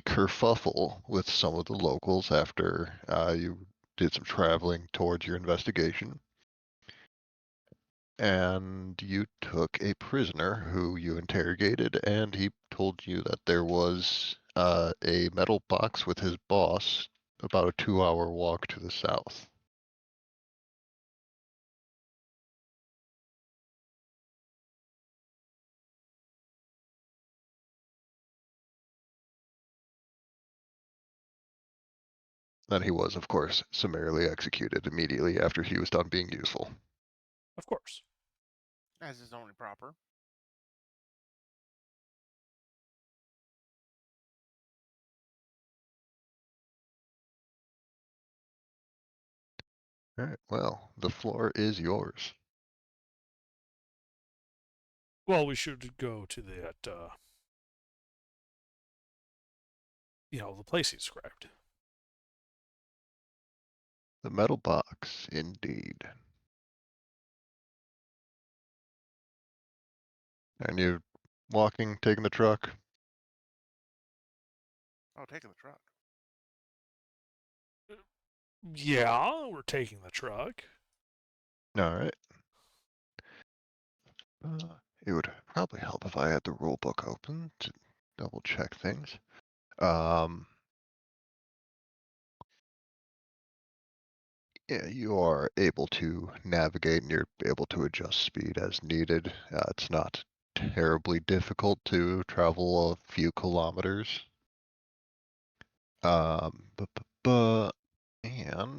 kerfuffle with some of the locals after you did some traveling towards your investigation. And you took a prisoner who you interrogated, and he told you that there was a metal box with his boss about a 2-hour walk to the south. Then he was, of course, summarily executed immediately after he was done being useful. Of course. As is only proper. All right, well, the floor is yours. Well, we should go to that, the place he described. The metal box, indeed. And you walking, taking the truck? Oh, taking the truck. Yeah, we're taking the truck. All right. It would probably help if I had the rule book open to double check things. Yeah, you are able to navigate and you're able to adjust speed as needed. It's not terribly difficult to travel a few kilometers. And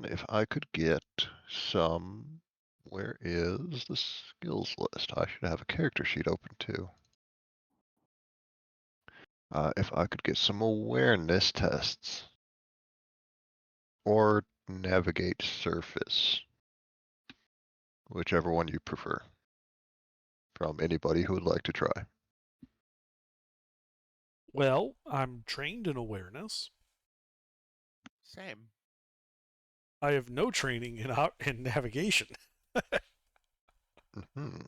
if I could get some, where is the skills list? I should have a character sheet open too. If I could get some awareness tests or navigate surface, whichever one you prefer, from anybody who would like to try. Well, I'm trained in awareness. Same. I have no training in navigation. Hmm.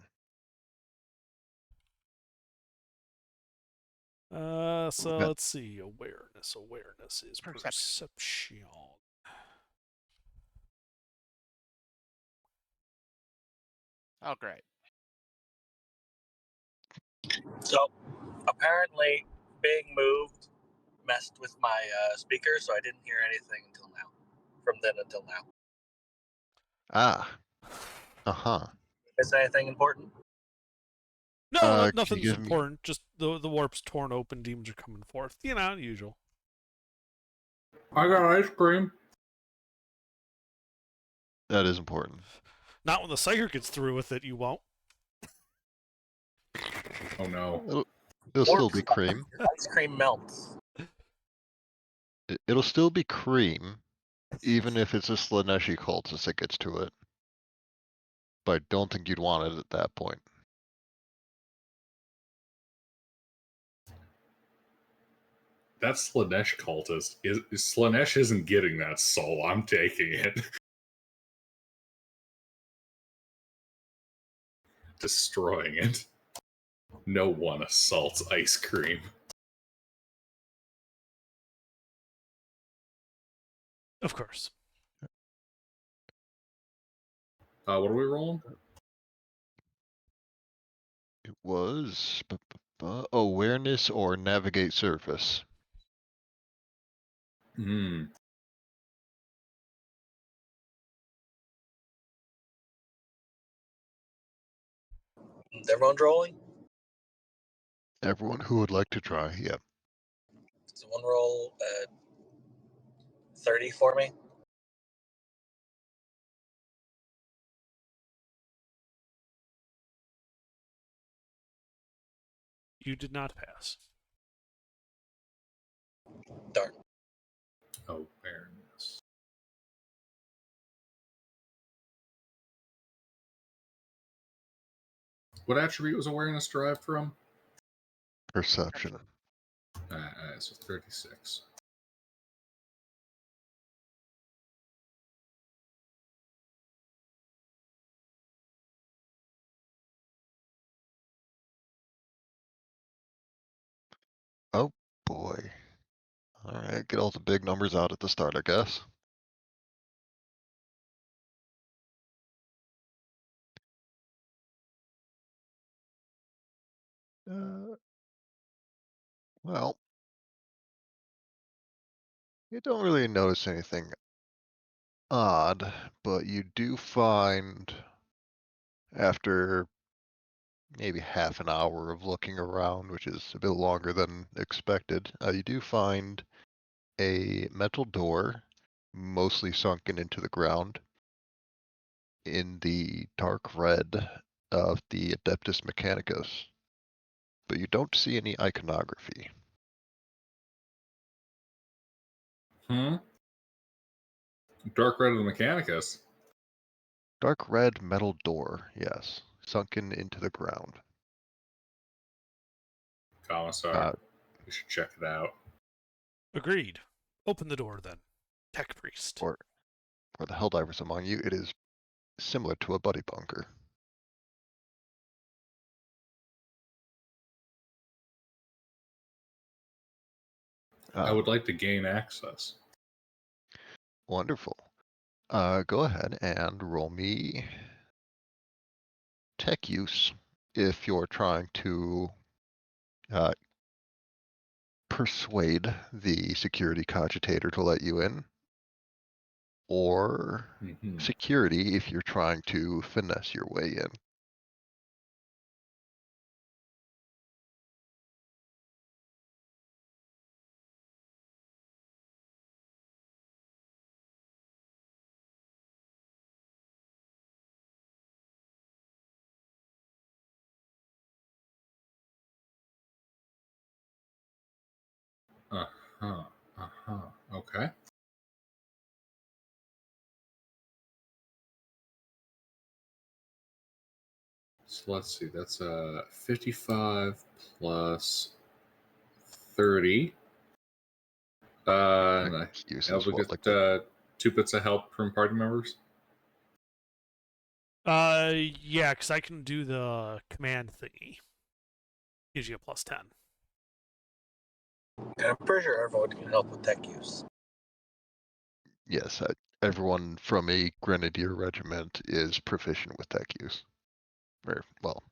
So Yeah, let's see. Awareness. Awareness is Perception. perception. Oh, great. So apparently, being moved messed with my speaker, so I didn't hear anything until now. From then until now. Ah. Uh-huh. Is anything important? No, Can you nothing's give me... important. Just the warp's torn open. Demons are coming forth. Usual. I got ice cream. That is important. Not when the psyker gets through with it. You won't. Oh no. It'll still be cream. Ice cream melts. It'll still be cream, even if it's a Slaneshi cultist that gets to it. But I don't think you'd want it at that point. That Slanesh cultist Slanesh isn't getting that soul. I'm taking it. Destroying it. No one assaults ice cream. Of course. What are we rolling? It was awareness or navigate surface. Hmm. Is everyone rolling? Everyone who would like to try, yep. Does one roll 30 for me? You did not pass. Darn. Awareness. What attribute was awareness derived from? Perception. So 36. Oh boy. get all the big numbers out at the start, I guess. Well, you don't really notice anything odd, but you do find, after maybe half an hour of looking around, which is a bit longer than expected, you do find a metal door, mostly sunken into the ground, in the dark red of the Adeptus Mechanicus, but you don't see any iconography. Dark Red of the Mechanicus. Dark red metal door, yes, sunken into the ground. Commissar. We should check it out. Agreed. Open the door then. Tech priest. For the Helldivers among you, it is similar to a buddy bunker. I would like to gain access. Wonderful. Go ahead and roll me tech use if you're trying to persuade the security cogitator to let you in, or security if you're trying to finesse your way in. Okay. So let's see. That's 55 plus 30. And I Use able is to what, get like 2 bits of help from party members. Yeah, because I can do the command thingy. Gives you a +10. I'm pretty sure everyone can help with tech use. yes, everyone from a grenadier regiment is proficient with tech use. Or, well,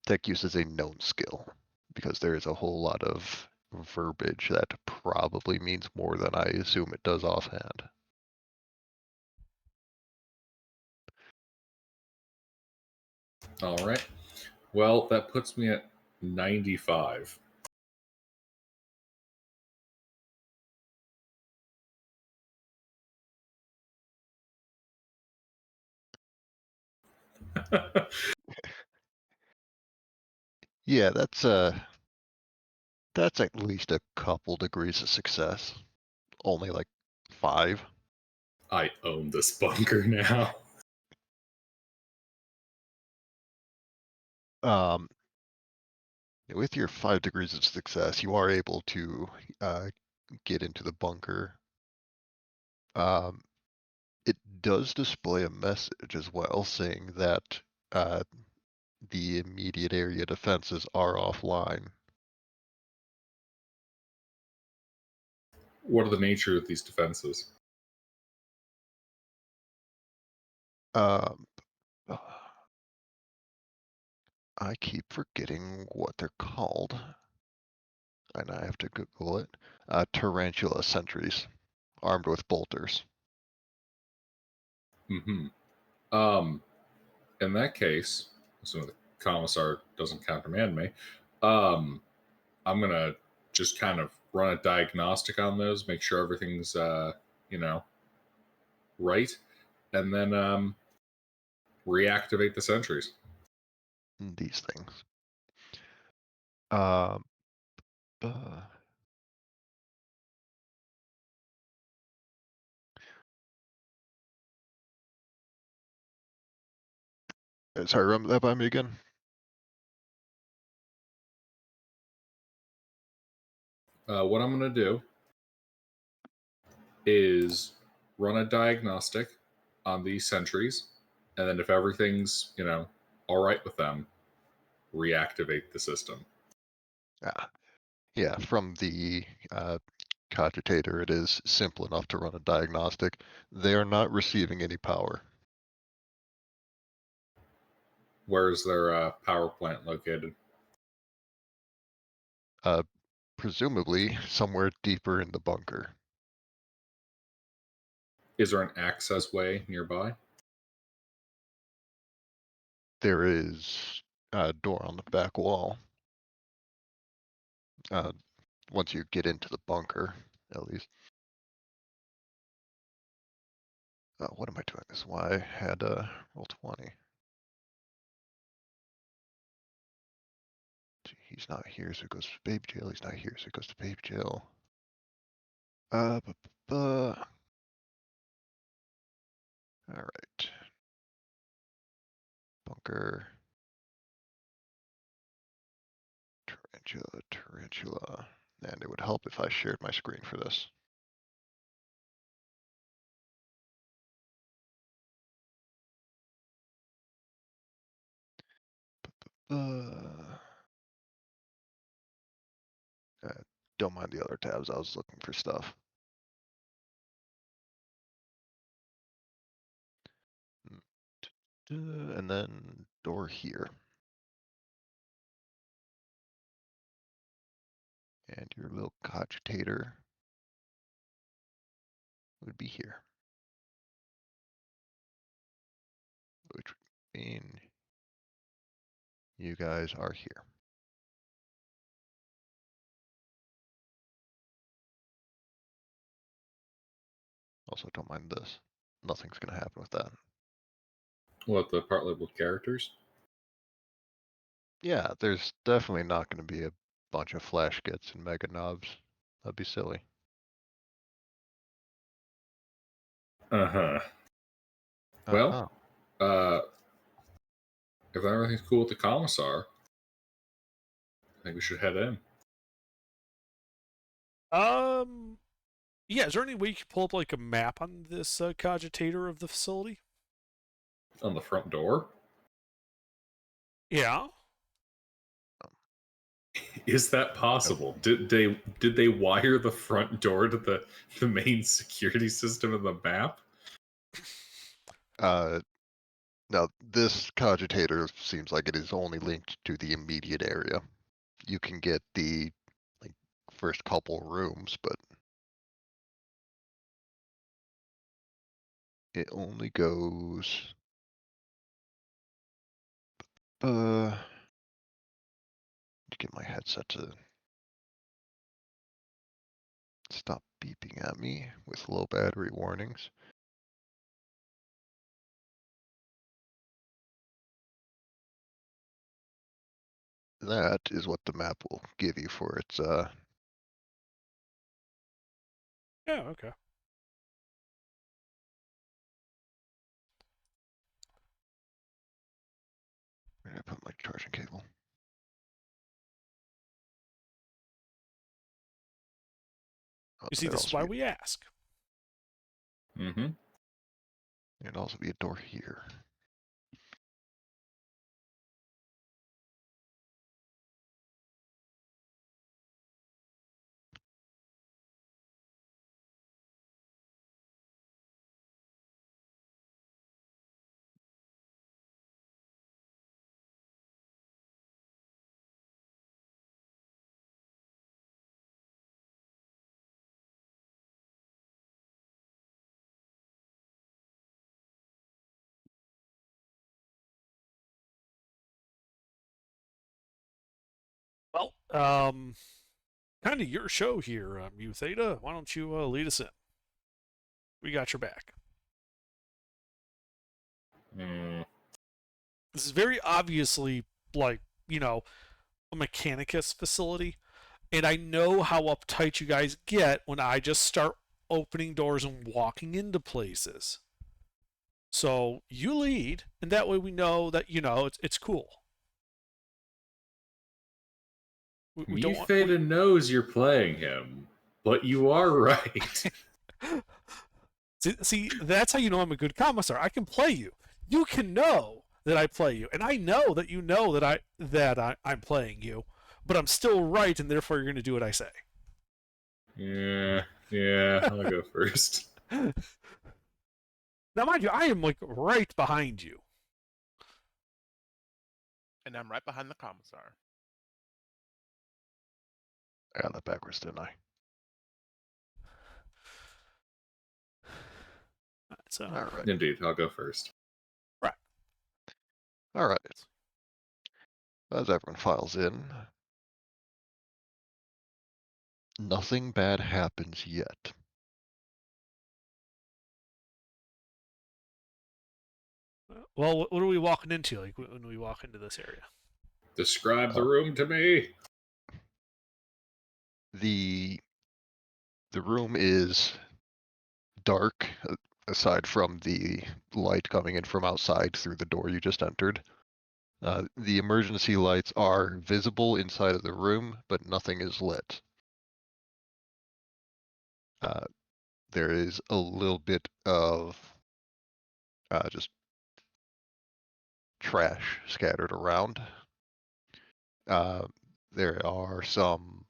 tech use is a known skill, because there is a whole lot of verbiage that probably means more than I assume it does offhand. All right. Well, that puts me at 95. Yeah, that's at least a couple degrees of success. Only like 5. I own this bunker now. With your 5 degrees of success, you are able to get into the bunker. It does display a message as well saying that the immediate area defenses are offline. What are the nature of these defenses? Um, I keep forgetting what they're called, and I have to Google it. Tarantula sentries, armed with bolters. In that case, so the commissar doesn't countermand me, I'm gonna just kind of run a diagnostic on those, make sure everything's right, and then reactivate the sentries. These things. Uh, Sorry, run that by me again. What I'm going to do is run a diagnostic on these sentries, and then if everything's, all right with them, reactivate the system. Yeah, from the cogitator, it is simple enough to run a diagnostic. They are not receiving any power. Where's their power plant located? Presumably somewhere deeper in the bunker. Is there an access way nearby? There is a door on the back wall. Once you get into the bunker, at least. What am I doing? This is why I had roll 20. He's not here, so it goes to baby jail. He's not here, so it goes to baby jail. All right. Bunker. Tarantula. And it would help if I shared my screen for this. Don't mind the other tabs. I was looking for stuff. And then door here. And your little cogitator would be here. Which would mean you guys are here. Also, don't mind this. Nothing's going to happen with that. What, the part labeled characters? Yeah, there's definitely not going to be a bunch of flash gets and mega knobs. That'd be silly. Uh-huh. Well, if everything's cool with the commissar, I think we should head in. Yeah, is there any way you can pull up like a map on this cogitator of the facility? On the front door? Yeah. Is that possible? Did they wire the front door to the main security system of the map? Now, this cogitator seems like it is only linked to the immediate area. You can get the first couple rooms, but it only goes. To get my headset to stop beeping at me with low battery warnings. That is what the map will give you for its Yeah, okay. where did I put my charging cable? Oh, You see, this is why we ask. Mm-hmm. There'd also be a door here. Well, kind of your show here, Mu Theta. Why don't you lead us in? We got your back. This is very obviously like, a Mechanicus facility. And I know how uptight you guys get when I just start opening doors and walking into places. So you lead, and that way we know that, it's cool. Theta knows you're playing him, but you are right. See, that's how you know I'm a good commissar. I can play you. You can know that I play you, and I know that you know that I'm playing you, but I'm still right, and therefore you're going to do what I say. Yeah, I'll go first. Now, mind you, I am like right behind you. And I'm right behind the commissar. I got that backwards, didn't I? So, All right. Indeed, I'll go first. right. All right. As everyone files in, nothing bad happens yet. Well, what are we walking into? Like when we walk into this area? Describe the room to me. The room is dark, aside from the light coming in from outside through the door you just entered. The emergency lights are visible inside of the room, but nothing is lit. There is a little bit of just trash scattered around. There are some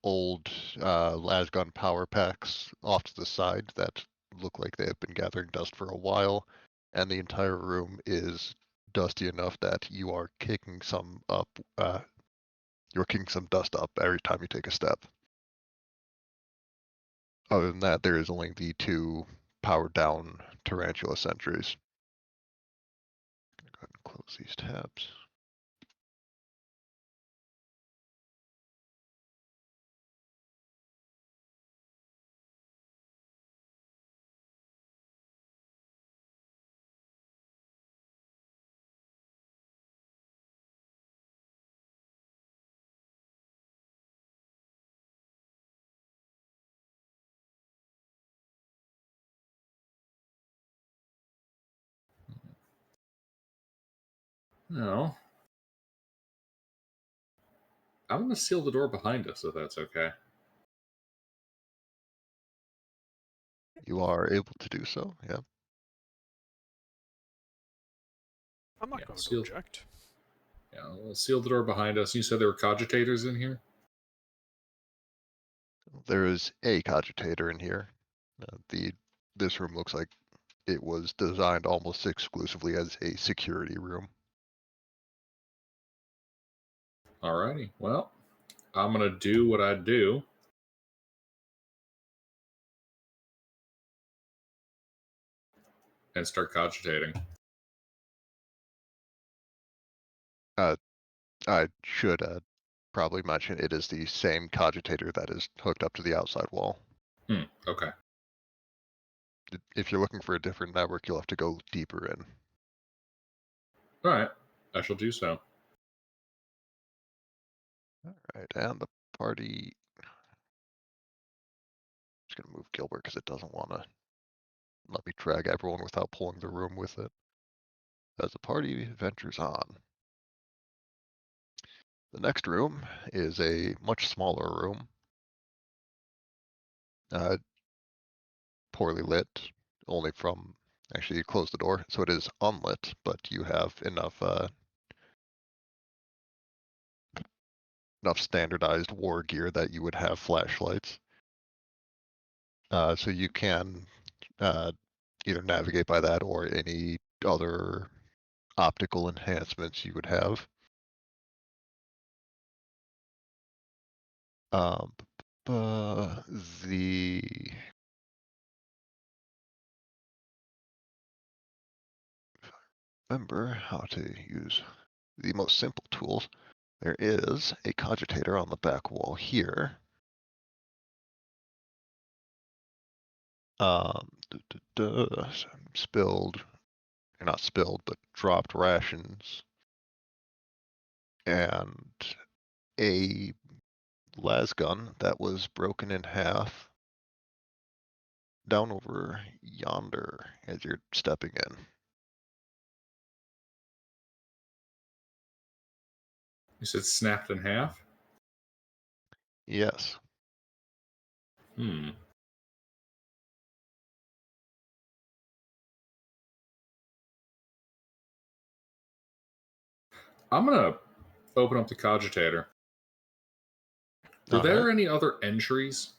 old lasgun power packs off to the side that look like they have been gathering dust for a while, and the entire room is dusty enough that you are kicking some up. You're kicking some dust up every time you take a step. Other than that, there is only the two powered down tarantula sentries. Go ahead and close these tabs. No. I'm going to seal the door behind us, if that's okay. You are able to do so, yeah. I'm not Yeah, going to seal- object. Yeah, we'll seal the door behind us. You said there were cogitators in here? There is a cogitator in here. This room looks like it was designed almost exclusively as a security room. Alrighty. Well, I'm going to do what I do. And start cogitating. I should probably mention it is the same cogitator that is hooked up to the outside wall. Okay. If you're looking for a different network, you'll have to go deeper in. Alright. I shall do so. All right, and the party. Just gonna move Gilbert because it doesn't want to let me drag everyone without pulling the room with it. As the party ventures on. The next room is a much smaller room. Poorly lit, only from, actually you close the door, so it is unlit, but you have enough standardized war gear that you would have flashlights. So you can either navigate by that or any other optical enhancements you would have. The remember how to use the most simple tools, there is a cogitator on the back wall here. Spilled, or not spilled, but dropped rations and a las gun that was broken in half down over yonder as you're stepping in. You said snapped in half? Yes. Hmm. I'm going to open up the cogitator. Were there Alright. any other entries,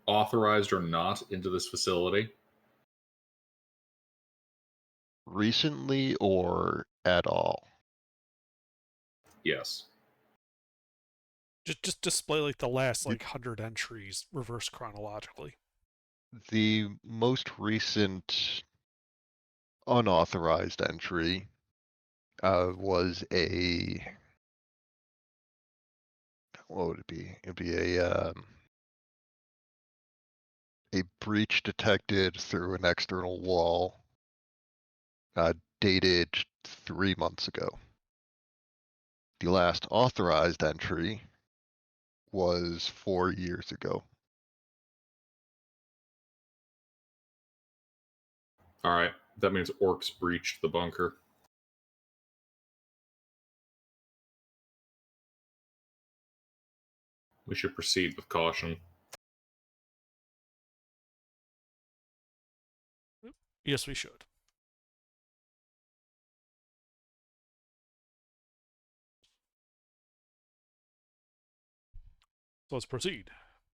authorized or not, into this facility? Recently or at all? Yes. Just display like the last The- like 100 entries reverse chronologically. The most recent unauthorized entry was what would it be? It'd be a breach detected through an external wall, dated 3 months ago. The last authorized entry was 4 years ago. All right. That means orcs breached the bunker. We should proceed with caution. Yes, we should. So let's proceed.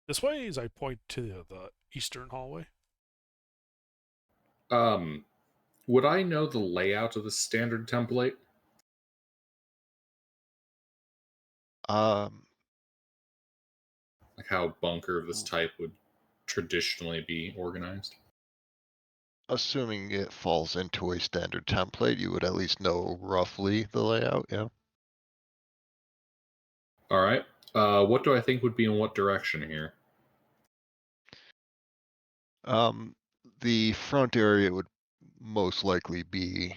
This way, as I point to the eastern hallway. Would I know the layout of the standard template? Um, Like how a bunker of this type would traditionally be organized? Assuming it falls into a standard template, you would at least know roughly the layout, yeah. All right. What do I think would be in what direction here? The front area would most likely be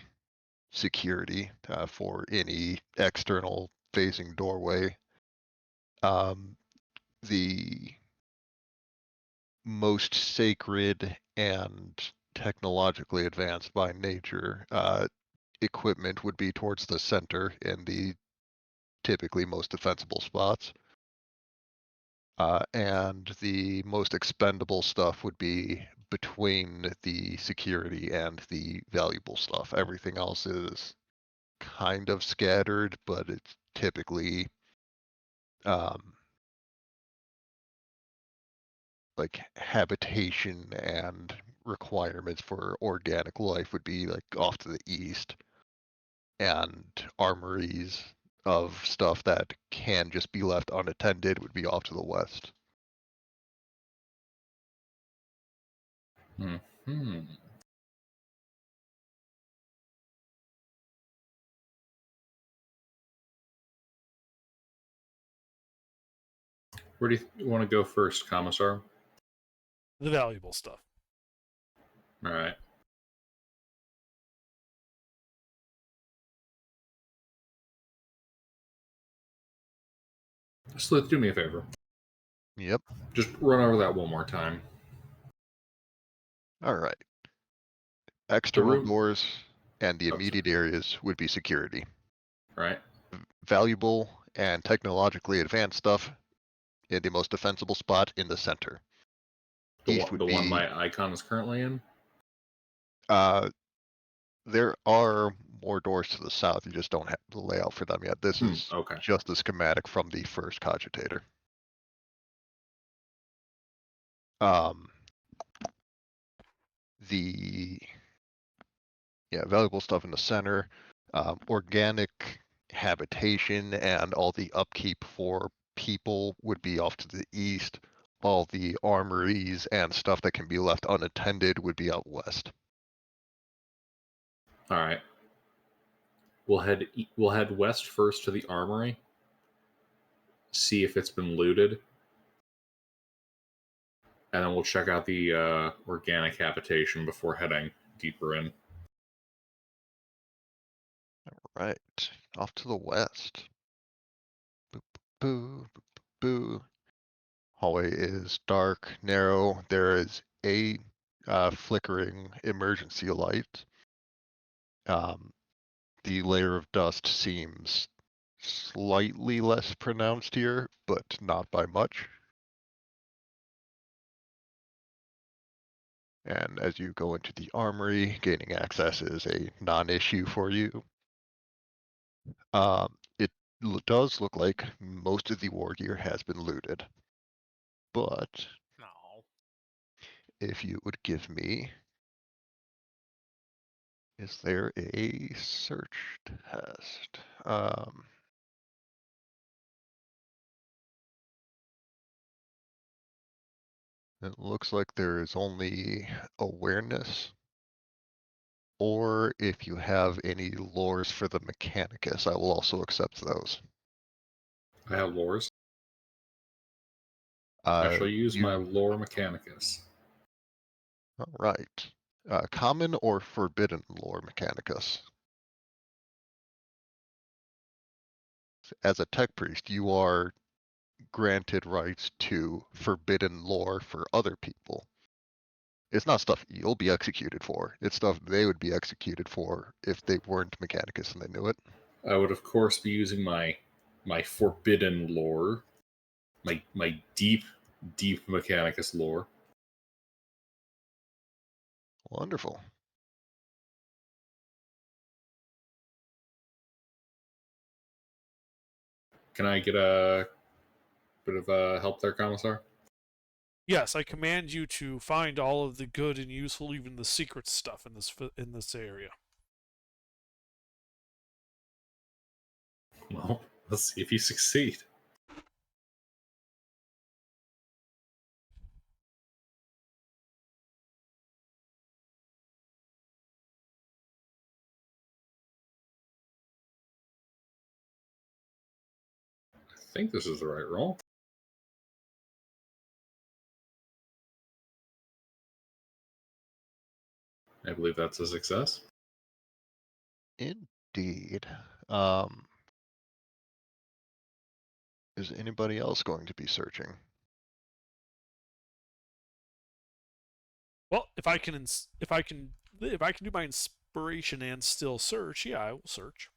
security for any external facing doorway. The most sacred and technologically advanced by nature equipment would be towards the center in the typically most defensible spots. And the most expendable stuff would be between the security and the valuable stuff. Everything else is kind of scattered, but it's typically like habitation and requirements for organic life would be like off to the east, and armories of stuff that can just be left unattended would be off to the west. Hmm. Where do you want to go first, Commissar? The valuable stuff. All right. Slith, do me a favor. Yep. Just run over that one more time. All right. External room- doors and the Oh, sorry. immediate areas would be security. Right. Valuable and technologically advanced stuff in the most defensible spot in the center. East would The one be my icon is currently in? there are more doors to the south. You just don't have the layout for them yet. This is Okay. just the schematic from the first cogitator. The valuable stuff in the center, organic habitation and all the upkeep for people would be off to the east. All the armories and stuff that can be left unattended would be out west. All right. We'll head west first to the armory. See if it's been looted. And then we'll check out the organic habitation before heading deeper in. Right, off to the west. Boo, boo, boo, boo. Hallway is dark, narrow. There is a flickering emergency light. The layer of dust seems slightly less pronounced here, but not by much. And as you go into the armory, gaining access is a non-issue for you. It does look like most of the war gear has been looted. but No. if you would give me, is there a search test? It looks like there is only awareness, or if you have any lores for the Mechanicus, I will also accept those. I have lores. I shall use my lore Mechanicus. All right. Common or forbidden lore Mechanicus? As a tech priest, you are granted rights to forbidden lore for other people. It's not stuff you'll be executed for. It's stuff they would be executed for if they weren't Mechanicus and they knew it. I would, of course, be using my forbidden lore, my deep Mechanicus lore. Wonderful. Can I get a bit of help there, Commissar? Yes, I command you to find all of the good and useful, even the secret stuff in this area. Well, let's see if you succeed. I think this is the right roll. I believe that's a success. Indeed. Is anybody else going to be searching? Well, if I can do my inspiration and still search, yeah, I will search.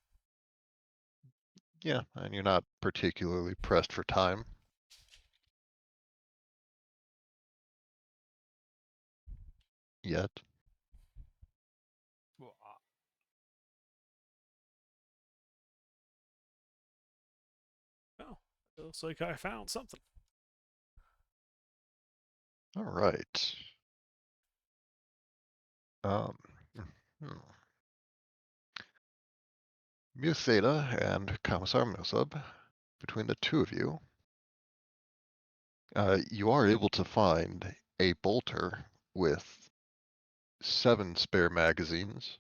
Yeah, and you're not particularly pressed for time. Yet. Well, Oh, it looks like I found something. All right. Hmm. Mutheta and Commissar Milsub, between the two of you, you are able to find a bolter with 7 spare magazines,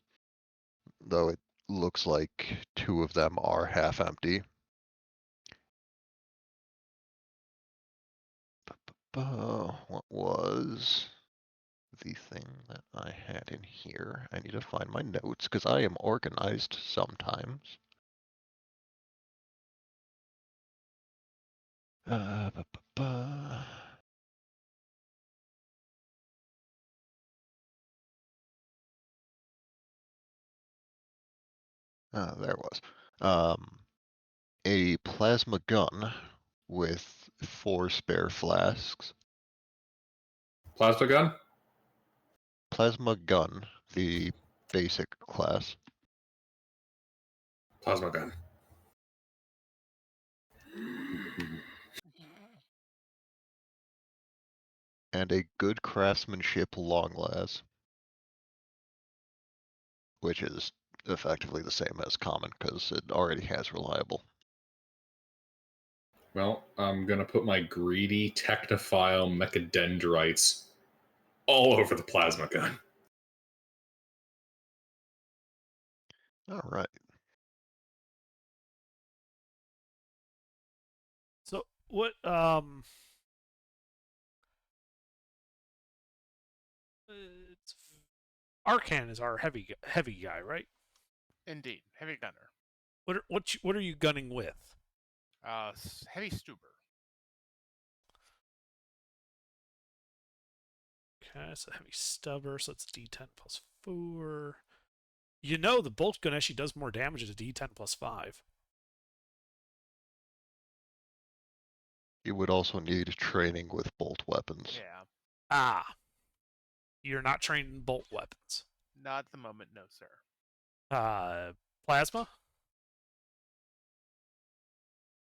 though it looks like 2 of them are half empty. What was the thing that I had in here? I need to find my notes because I am organized sometimes. Uh, ba, ba, ba. There it was. A plasma gun with 4 spare flasks. Plasma gun? Plasma gun, the basic class. Plasma gun. And a good craftsmanship long las, which is effectively the same as common because it already has reliable. Well, I'm going to put my greedy technophile mechadendrites all over the plasma gun. All right. So what? It's, Arcan is our heavy guy, right? indeed, heavy gunner. What are you gunning with? Heavy Stuber. Okay, so heavy stubber, so it's D10 plus 4. You know the bolt gun actually does more damage at a D10 plus 5. You would also need training with bolt weapons. Yeah, Ah, you're not trained in bolt weapons. not at the moment, no, sir. Plasma?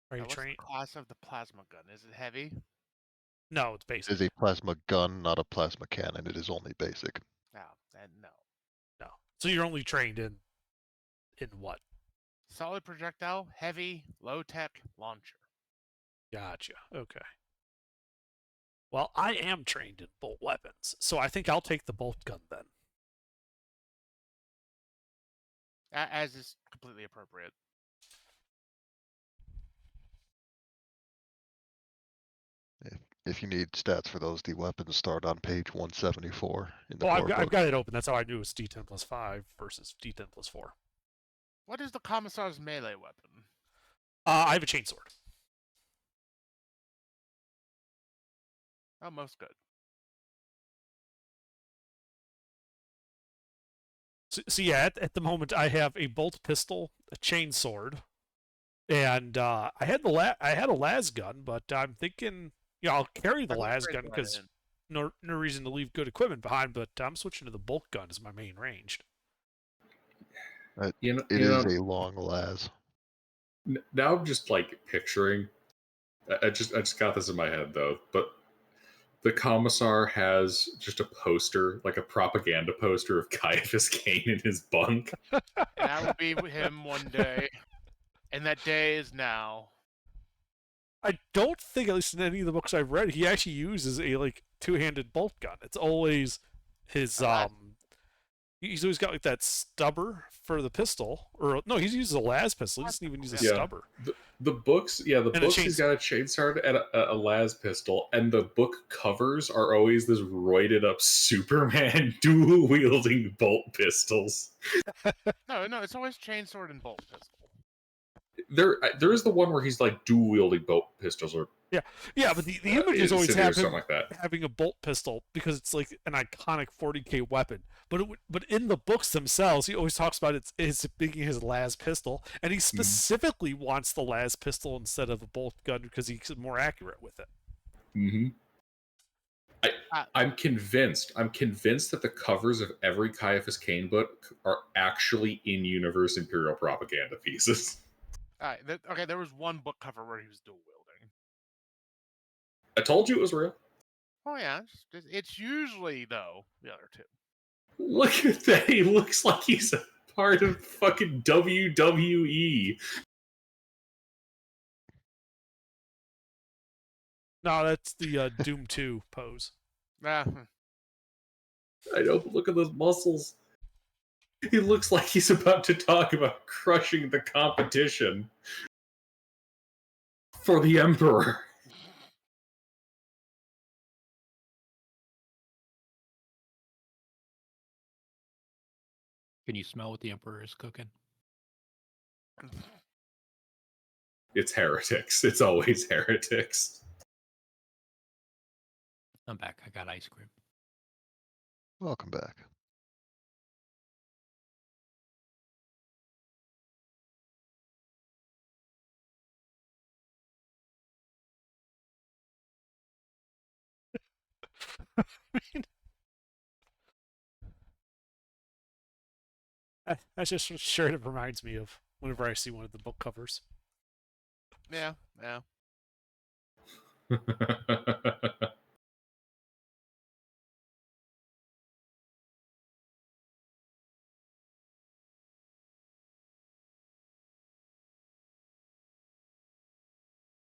Are you What's the trained? class of the plasma gun? Is it heavy? No, it's It basic. is a plasma gun, not a plasma cannon. It is only basic. No, and no. No. So you're only trained in what? Solid projectile, heavy, low tech launcher. Gotcha. Okay. Well, I am trained in bolt weapons, so I think I'll take the bolt gun then. As is completely appropriate. If you need stats for those, the weapons start on page 174 in the Oh, core I've book. got it open. That's how I knew it was D10 plus 5 versus D10 plus 4. What is the Commissar's melee weapon? I have a chainsword. Oh, most good. So yeah, at the moment I have a bolt pistol, a chainsword, and I had a las gun, but I'm thinking, I'll carry the I would las trade gun that because in. no reason to leave good equipment behind. But I'm switching to the bolt gun as my main ranged. You know, It you is know, a long las. now I'm just like picturing. I just got this in my head though, but the commissar has just a poster, like a propaganda poster of Caiaphas Cain in his bunk. And I will be with him one day. And that day is now. I don't think, at least in any of the books I've read, he actually uses a two-handed bolt gun. It's always his Las. He's always got like that stubber for the pistol, or no, he uses a las pistol. He doesn't even use a Yeah. stubber. The books, yeah, the And a books he's got a chainsword and a las pistol, and the book covers are always this roided up Superman dual wielding bolt pistols. No, it's always chainsword and bolt pistol. There is the one where he's like dual wielding bolt pistols, or Yeah, but the images always City or have something him like that. having a bolt pistol because it's like an iconic 40k weapon. But in the books themselves, he always talks about it's being his las pistol, and he specifically wants the las pistol instead of a bolt gun because he's more accurate with it. Mm-hmm. I'm convinced that the covers of every Caiaphas Cain book are actually in-universe Imperial propaganda pieces. All right. Okay, there was one book cover where he was dual wielding. I told you it was real. Oh yeah, it's usually though the other two. Look at that. He looks like he's a part of fucking WWE. No, that's the Doom 2 pose. I know, but look at those muscles. He looks like he's about to talk about crushing the competition for the Emperor. Can you smell what the Emperor is cooking? It's heretics. It's always heretics. I'm back. I got ice cream. Welcome back. I mean, that's just sure it reminds me of whenever I see one of the book covers. Yeah.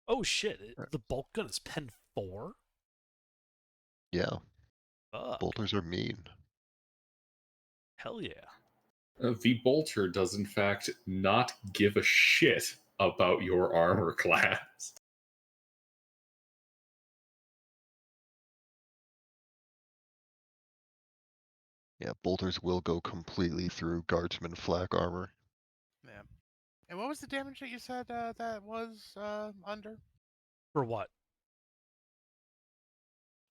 Oh shit! The bolt gun is pen 4. Yeah, Fuck. bolters are mean. Hell yeah. The bolter does, in fact, not give a shit about your armor class. Yeah, bolters will go completely through guardsman flak armor. Yeah. And what was the damage that you said that was under? For what?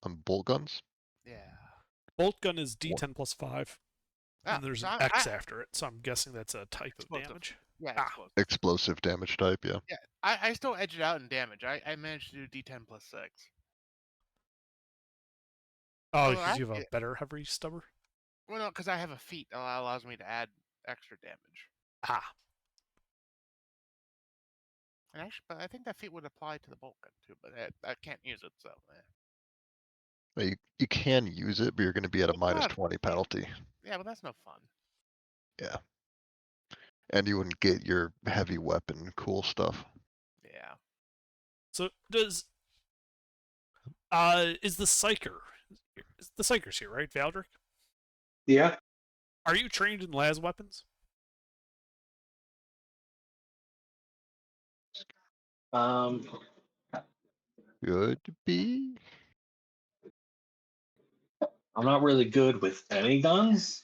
On bolt guns, Yeah. Bolt gun is D10 plus 5. Ah, And there's so an X after it, so I'm guessing that's a type Explosive. of damage. Yeah. Ah. Explosive. explosive damage type, yeah. Yeah. I still edge it out in damage. I managed to do D10 plus 6. Oh, Well, because you have I- a better heavy stubber? Well, no, because I have a feat that allows me to add extra damage. Ah. And actually, but I think that feat would apply to the bolt gun too, but I can't use it, so. You can use it, but you're going to be at a Well, minus God, 20 yeah. penalty. Yeah, but that's no fun. Yeah. And you wouldn't get your heavy weapon cool stuff. Yeah. So does is the Psyker? The Psyker's here, right, Valdric? Yeah. Are you trained in las weapons? Um, Could be. I'm not really good with any guns.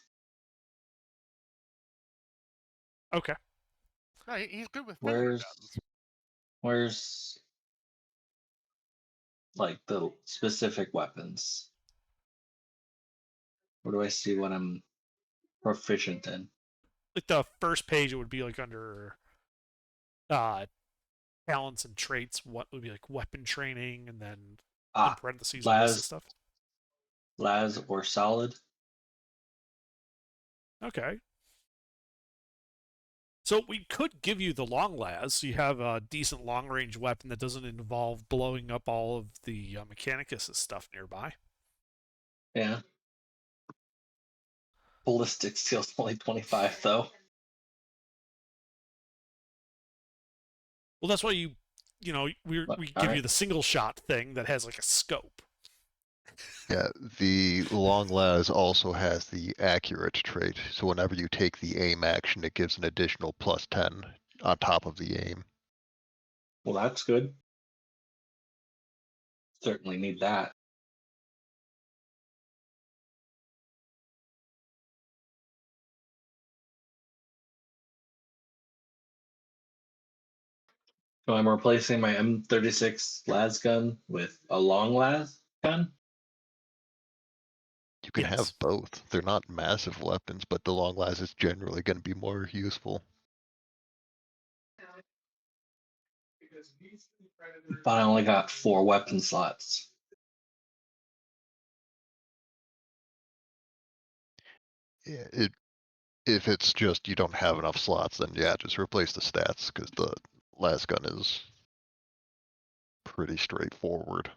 Okay. No, he's good with finger Where's guns. where's like the specific weapons? Where do I see what I'm proficient in? Like the first page, it would be like under talents and traits. What would be like weapon training, and then in Ah, parentheses a list of las, stuff. las or solid. Okay. So we could give you the long las, so you have a decent long range weapon that doesn't involve blowing up all of the Mechanicus' stuff nearby. Yeah. Ballistic steel's only 25 though. Well, that's why we But, give alright. you the single shot thing that has like a scope. Yeah, the long las also has the accurate trait. So whenever you take the aim action, it gives an additional plus 10 on top of the aim. Well, that's good. Certainly need that. So I'm replacing my M36 las gun with a long las gun. You can Yes. have both. They're not massive weapons, but the long las is generally going to be more useful. But I only got 4 weapon slots. Yeah, if it's just you don't have enough slots, then yeah, just replace the stats because the las gun is pretty straightforward.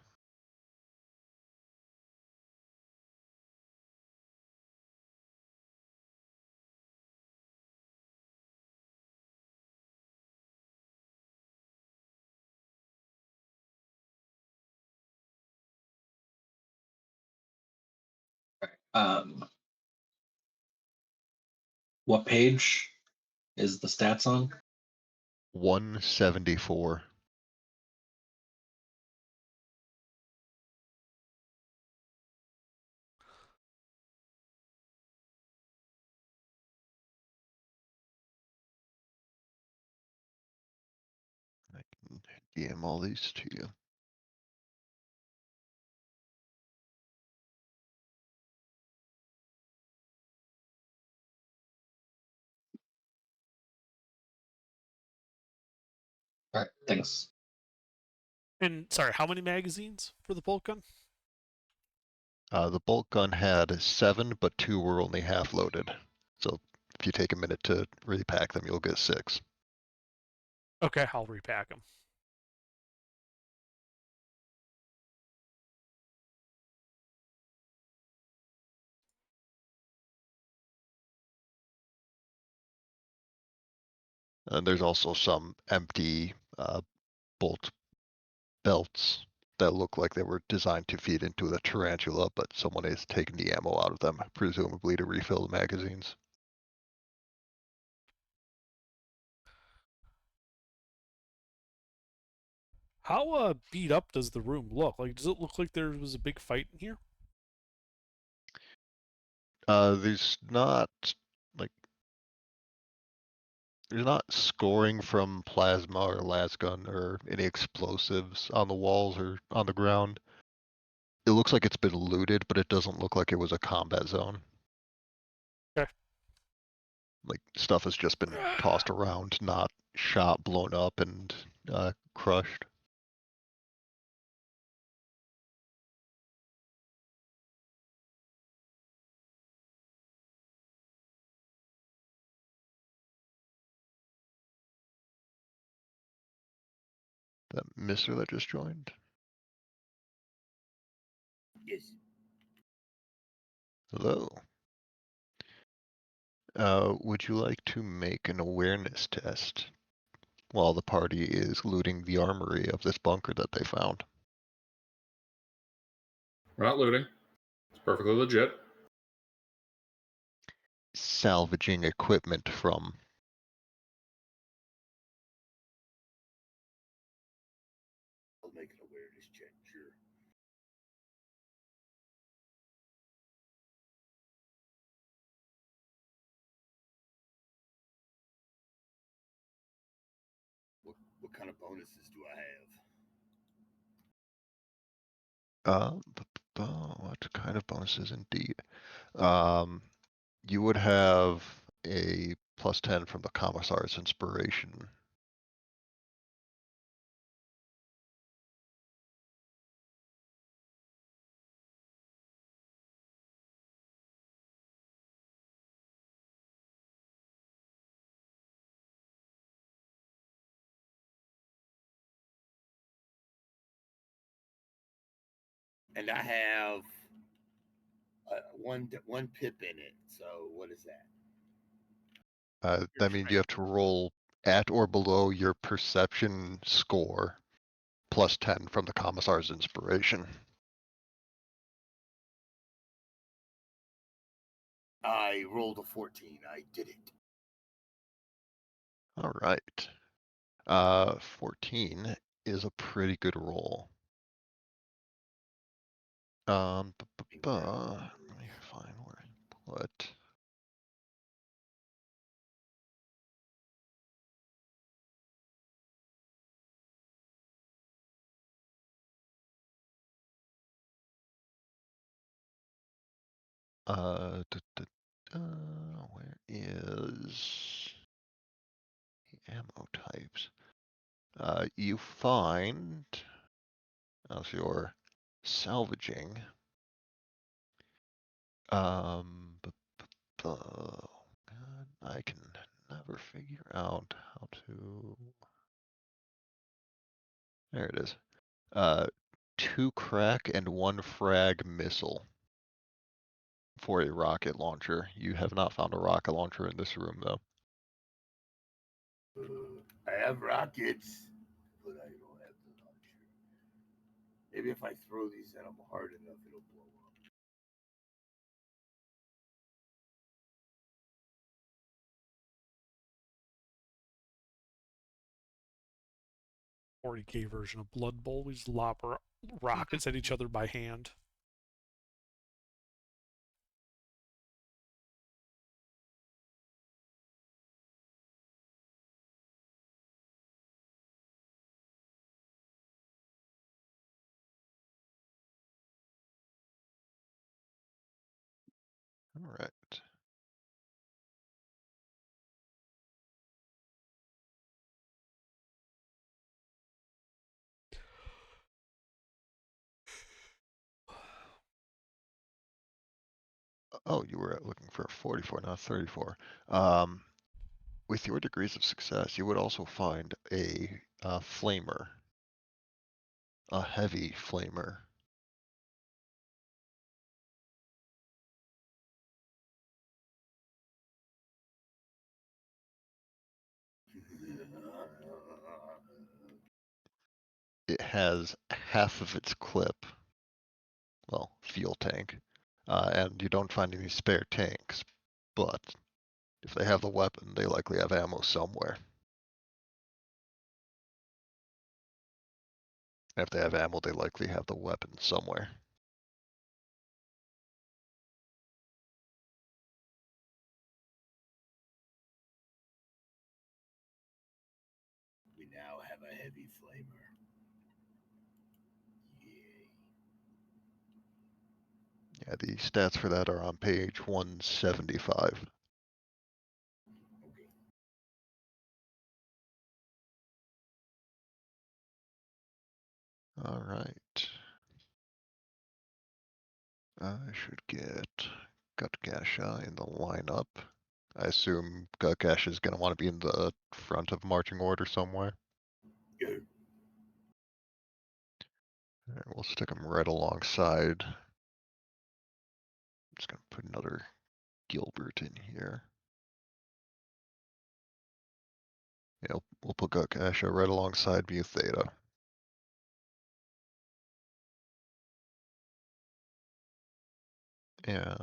Um, what page is the stats on? 174. I can DM all these to you. All right, thanks. And sorry, how many magazines for the bolt gun? The bolt gun had 7, but 2 were only half loaded. So if you take a minute to repack them, you'll get 6. Okay, I'll repack them. And there's also some empty bolt belts that look like they were designed to feed into the tarantula, but someone has taken the ammo out of them, presumably to refill the magazines. How beat up does the room look? Like, does it look like there was a big fight in here? There's not like there's not scoring from plasma or lasgun or any explosives on the walls or on the ground. It looks like it's been looted, but it doesn't look like it was a combat zone. Okay. Like stuff has just been tossed around, not shot, blown up, and crushed. That mister that just joined. Yes. Hello. Would you like to make an awareness test while the party is looting the armory of this bunker that they found? We're not looting. It's perfectly legit. Salvaging equipment from. I'll make an awareness check, sure. What kind of bonuses do I have? What kind of bonuses indeed? You would have a +10 from the Commissar's inspiration. And I have one pip in it. So what is that? That means you have to roll at or below your perception score +10 from the Commissar's inspiration. I rolled a 14. I did it. All right. 14 is a pretty good roll. Let me find where I put. Where is the ammo types? You find, as you're salvaging, God, I can never figure out how to. There it is. 2 crack and 1 frag missile for a rocket launcher. You have not found a rocket launcher in this room, though. I have rockets, but I don't have the launcher. Maybe if I throw these at them hard enough, it'll blow up. 40K version of Blood Bowl. We just lob rockets at each other by hand. All right. Oh, you were looking for a 44, not 34. With your degrees of success, you would also find a flamer, a heavy flamer. It has half of its clip, well, fuel tank, and you don't find any spare tanks, but if they have the weapon, they likely have ammo somewhere. And if they have ammo, they likely have the weapon somewhere. We now have a heavy flamer. Yay. Yeah, the stats for that are on page 175. Okay. All right. I should get Gutgasha in the lineup. I assume Gutgash is going to want to be in the front of marching order somewhere. Good. All right, we'll stick him right alongside just gonna put another Gilbert in here. Yeah, we'll put Gokasha right alongside Mu Theta. And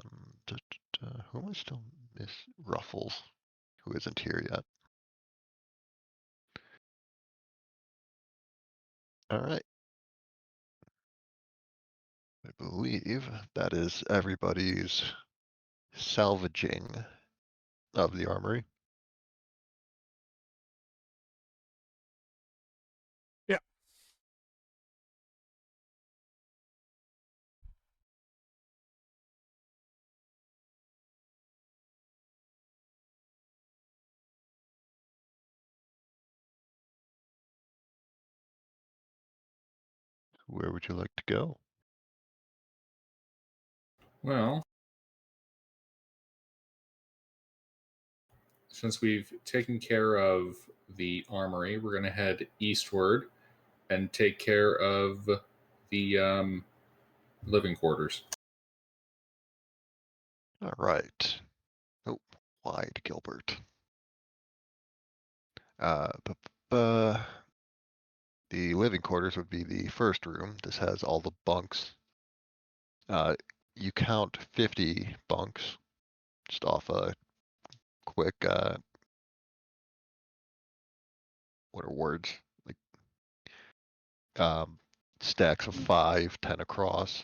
who am I still miss? Ruffles, who isn't here yet. All right. I believe that is everybody's salvaging of the armory. Yeah. Where would you like to go? Well, since we've taken care of the armory, we're going to head eastward and take care of the living quarters. All right. Oh, wide Gilbert. The living quarters would be the first room. This has all the bunks. You count 50 bunks, just off a quick, what are words? Like, stacks of 5, 10 across.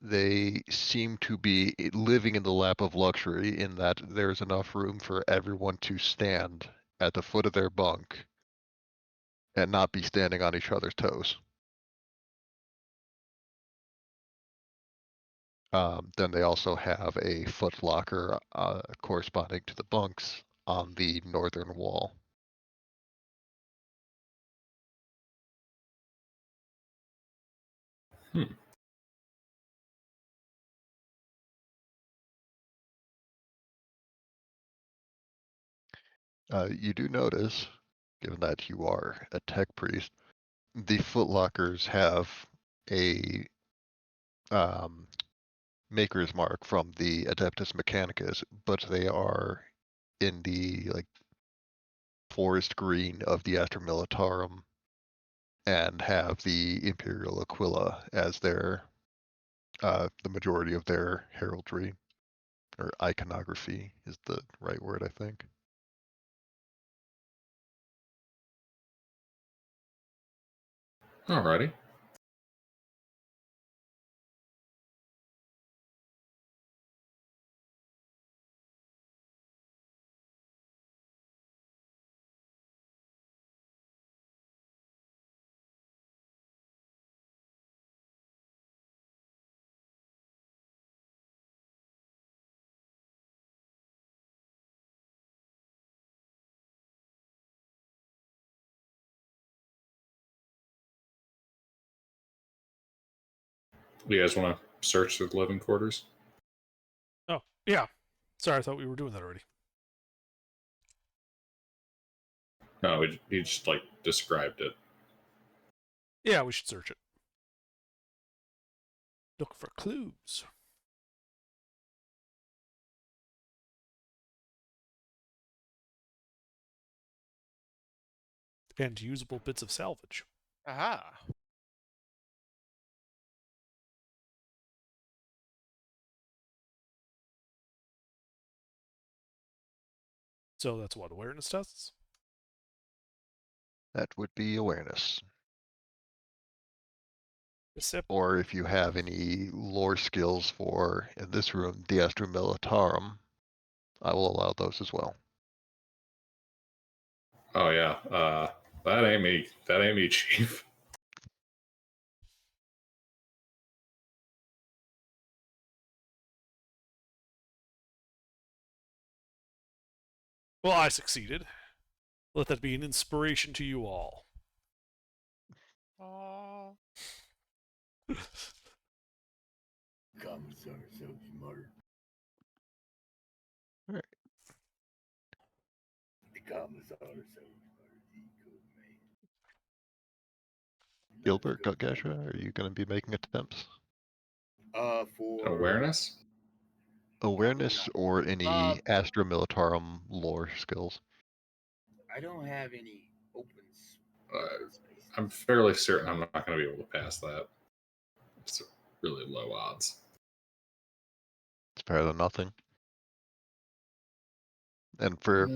They seem to be living in the lap of luxury in that there's enough room for everyone to stand at the foot of their bunk and not be standing on each other's toes. Then they also have a foot locker corresponding to the bunks on the northern wall. You do notice, given that you are a tech priest, the footlockers have a maker's mark from the Adeptus Mechanicus, but they are in the forest green of the Astra Militarum and have the Imperial Aquila as their the majority of their heraldry, or iconography is the right word, I think. Alrighty. You guys want to search the living quarters? Oh, yeah. Sorry, I thought we were doing that already. No, you just described it. Yeah, we should search it. Look for clues. And usable bits of salvage. Aha. So that's what, awareness tests? That would be awareness. Except, Or if you have any lore skills for, in this room, the Astra Militarum, I will allow those as well. Oh yeah, that ain't me. That ain't me, Chief. well, I succeeded. Let that be an inspiration to you all. Oh. Commissar so smart. Alright. The commissar so smart. He good man. Gilbert, Gutgasha, are you going to be making attempts? For Awareness? Awareness or any Astra Militarum lore skills. I don't have any open spaces. I'm fairly certain I'm not going to be able to pass that. It's really low odds. It's better than nothing. And for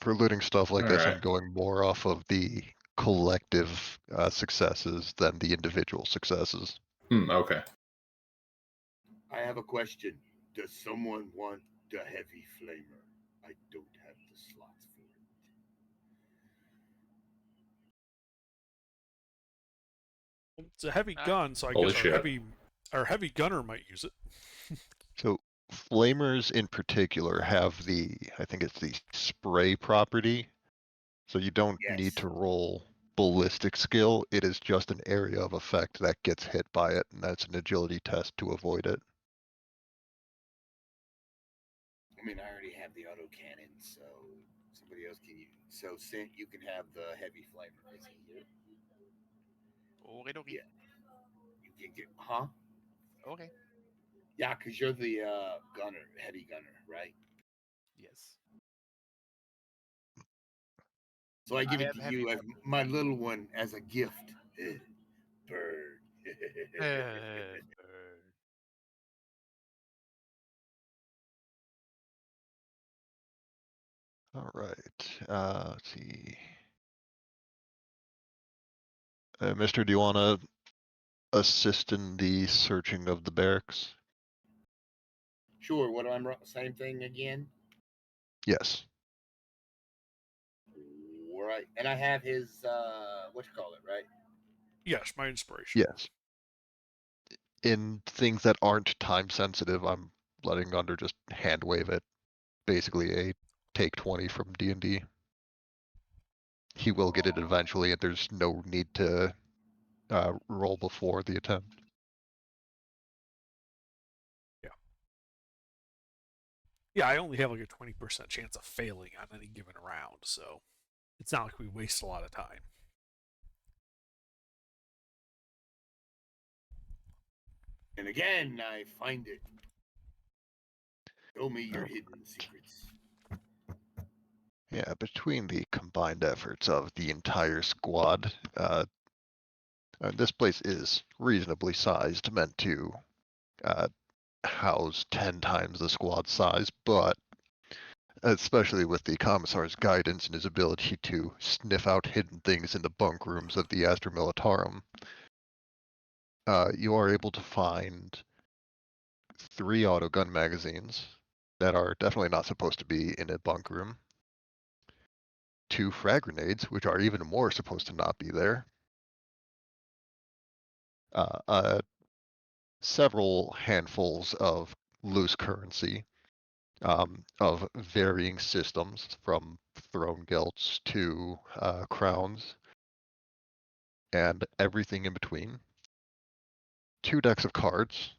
looting stuff like this, I'm Alright. going more off of the collective successes than the individual successes. Okay. I have a question. Does someone want the heavy flamer? I don't have the slots for it. It's a heavy gun, so I Holy guess shit. our heavy gunner might use it. So flamers in particular have I think it's the spray property. So you don't need Yes. to roll ballistic skill. It is just an area of effect that gets hit by it, and that's an agility test to avoid it. I mean, I already have the autocannon, so somebody else can use. So, Sint, you can have the heavy flamer. Is he here? Okay, dokie. Yeah. You can get, huh? Okay. Yeah, because you're the gunner, heavy gunner, right? Yes. So I give I it have to heavy you as weapons. my little one as a gift. Bird. Bird. All right. Let's see. Mister, do you want to assist in the searching of the barracks? Sure. What am I? Same thing again. Yes. Right. And I have his what you call it, right? Yes, my inspiration. Yes. In things that aren't time sensitive, I'm letting Under just hand wave it. Basically a take 20 from D&D. He will get it eventually, and there's no need to roll before the attempt. Yeah, I only have like a 20% chance of failing on any given round, so it's not like we waste a lot of time. And again, I find it. Show me your hidden secrets. Yeah, between the combined efforts of the entire squad, this place is reasonably sized, meant to house 10 times the squad size, but especially with the commissar's guidance and his ability to sniff out hidden things in the bunk rooms of the Astra Militarum, you are able to find 3 autogun magazines that are definitely not supposed to be in a bunk room, 2 frag grenades, which are even more supposed to not be there, several handfuls of loose currency of varying systems, from throne gilts to crowns, and everything in between. 2 decks of cards,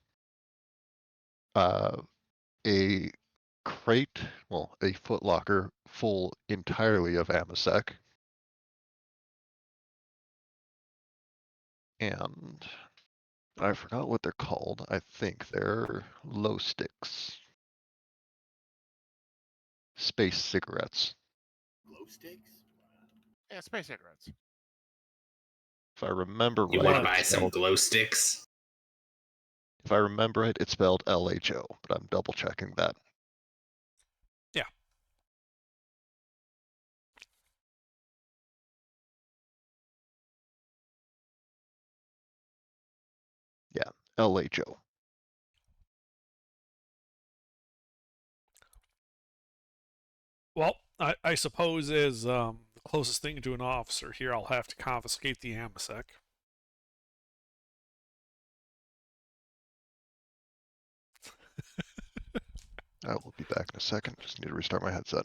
a crate, well, a footlocker full entirely of Amasec, and I forgot what they're called. I think they're low sticks. Space cigarettes. Glow sticks? Yeah, space cigarettes. If I remember You right, want to it's buy some spelled- glow sticks? if I remember it, it's spelled LHO, but I'm double checking that. Yeah. Yeah, LHO. Well, I suppose as the closest thing to an officer here, I'll have to confiscate the Amasec. I will be back in a second. Just need to restart my headset.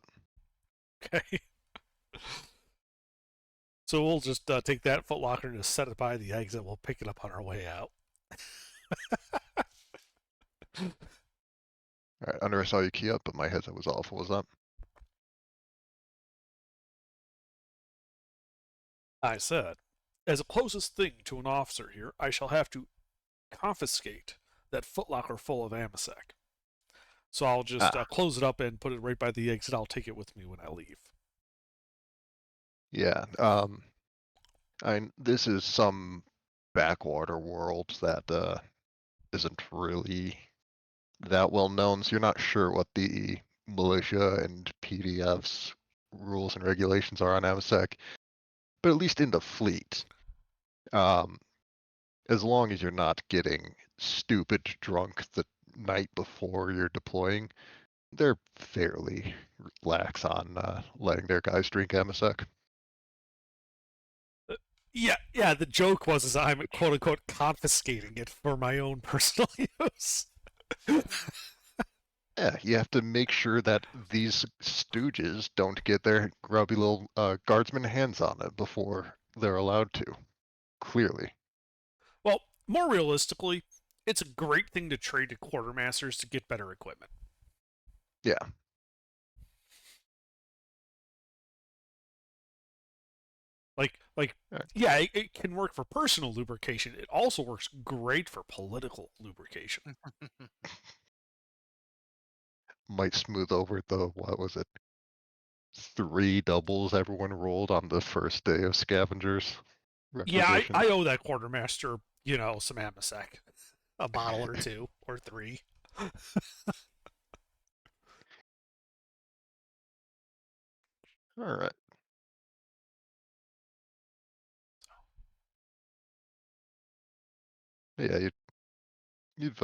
Okay. So we'll just take that footlocker and just set it by the exit. We'll pick it up on our way out. Alright, Under, I saw you key up, but my headset was off. What was that? I said, as the closest thing to an officer here, I shall have to confiscate Foot Locker full of Amasec. So I'll just close it up and put it right by the exit. I'll take it with me when I leave. Yeah. This is some backwater world that isn't really that well known, so you're not sure what the militia and PDF's rules and regulations are on AMSEC. But at least in the fleet, as long as you're not getting stupid drunk the night before you're deploying, they're fairly lax on letting their guys drink AMSEC. Yeah. The joke was I'm quote unquote confiscating it for my own personal use. Yeah, you have to make sure that these stooges don't get their grubby little guardsman hands on it before they're allowed to. Clearly. Well, more realistically, it's a great thing to trade to quartermasters to get better equipment. Yeah. Yeah, it can work for personal lubrication. It also works great for political lubrication. Might smooth over the, what was it, 3 doubles everyone rolled on the first day of Scavengers. Yeah, I owe that quartermaster, some Amasec. A bottle or 2 or 3. All right. Yeah, you've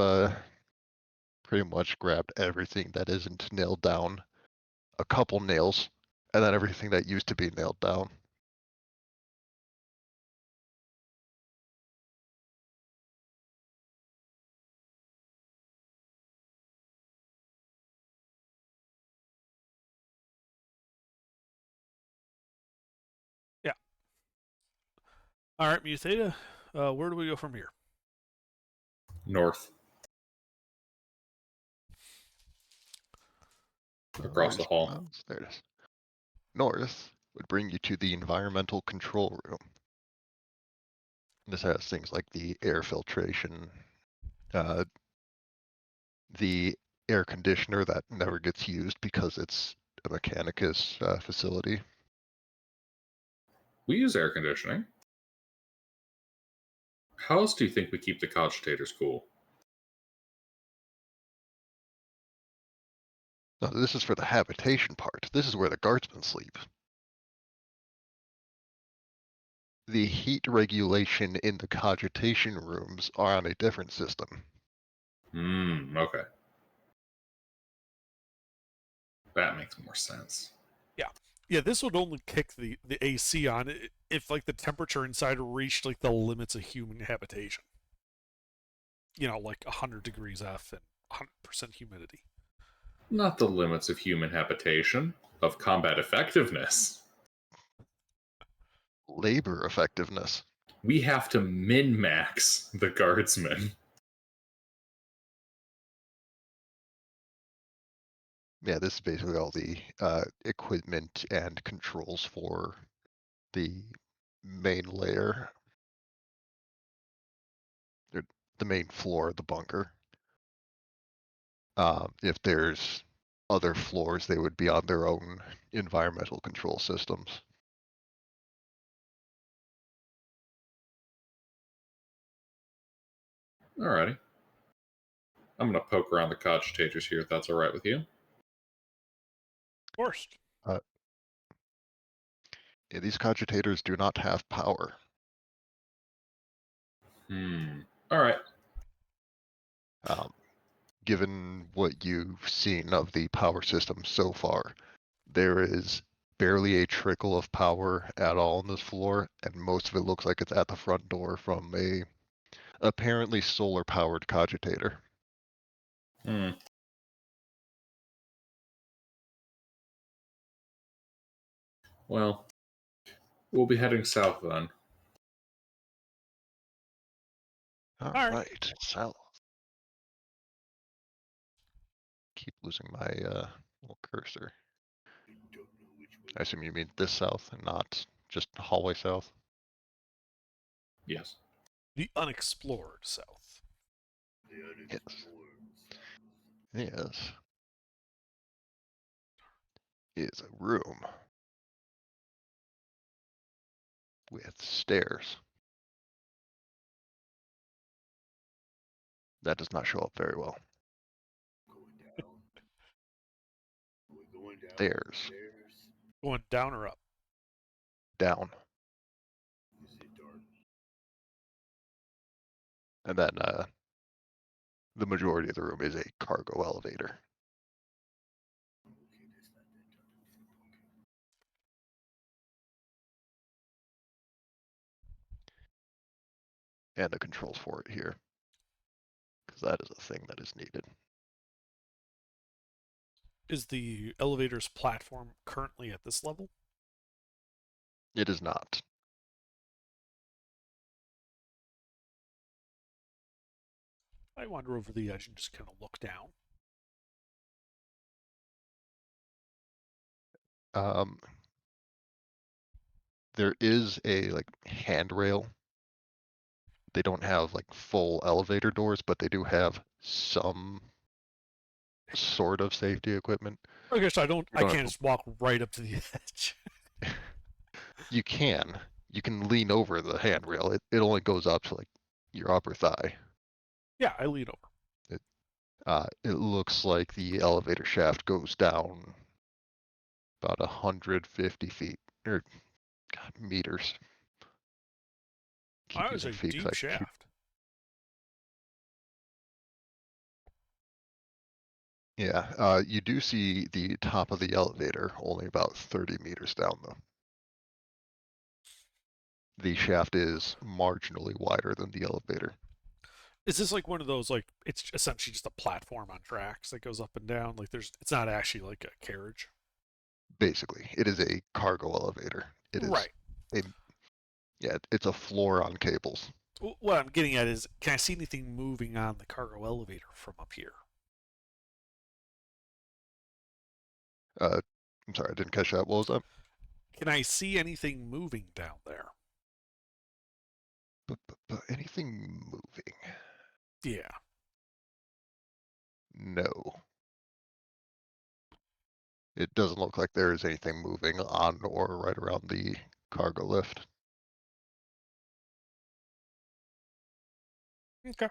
pretty much grabbed everything that isn't nailed down, a couple nails, and then everything that used to be nailed down. Yeah. All right, Mu Theta, where do we go from here? North. Across the hall. There it is. North would bring you to the environmental control room. This has things like the air filtration, the air conditioner that never gets used because it's a Mechanicus facility. We use air conditioning. How else do you think we keep the cogitators cool? No, this is for the habitation part. This is where the guardsmen sleep. The heat regulation in the cogitation rooms are on a different system. Okay. That makes more sense. Yeah, this would only kick the AC on if the temperature inside reached the limits of human habitation. 100 degrees F and 100% humidity. Not the limits of human habitation, of combat effectiveness. Labor effectiveness. We have to min-max the guardsmen. Yeah, this is basically all the equipment and controls for the main layer. The main floor of the bunker. If there's other floors, they would be on their own environmental control systems. Alrighty. I'm going to poke around the cogitators here, if that's alright with you. Of course. Yeah, these cogitators do not have power. Alright. Given what you've seen of the power system so far, there is barely a trickle of power at all on this floor, and most of it looks like it's at the front door from a apparently solar-powered cogitator. Well, we'll be heading south then. All right, south. Keep losing my little cursor. I assume you mean this south and not just hallway south? Yes. The unexplored south. The unexplored. Yes. Is a room with stairs. That does not show up very well. Going down. We're going down. Stairs. Stairs. Going down or up? Down. Is it dark? And then the majority of the room is a cargo elevator. Okay, that's not that dark. Okay. And the controls for it here. Because that is a thing that is needed. Is the elevator's platform currently at this level? It is not. I wander over the edge and just kind of look down. There is a handrail. They don't have full elevator doors, but they do have some sort of safety equipment. Okay, so I don't can't have- just walk right up to the edge. You can lean over the handrail. It only goes up to your upper thigh. Yeah, I lean over. It looks like the elevator shaft goes down about 150 feet or meters. Keep I was using a feet 'cause deep I keep- shaft. Yeah, you do see the top of the elevator only about 30 meters down though. The shaft is marginally wider than the elevator. Is this like one of those it's essentially just a platform on tracks that goes up and down? It's not actually like a carriage. Basically, it is a cargo elevator. It is Right. it's a floor on cables. What I'm getting at is, can I see anything moving on the cargo elevator from up here? I'm sorry, I didn't catch that. What was that? Can I see anything moving down there? But anything moving? Yeah. No. It doesn't look like there is anything moving on or right around the cargo lift. Okay.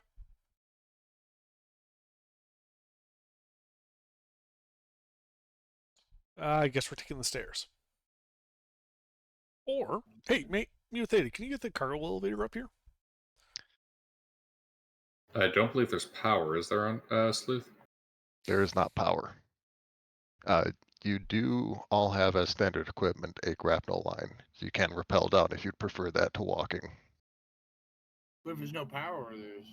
I guess we're taking the stairs. Or, hey, mate, Mu Theta, can you get the cargo elevator up here? I don't believe there's power. Is there on Sleuth? There is not power. You do all have as standard equipment a grapnel line, so you can rappel down if you'd prefer that to walking. But if there's no power, there's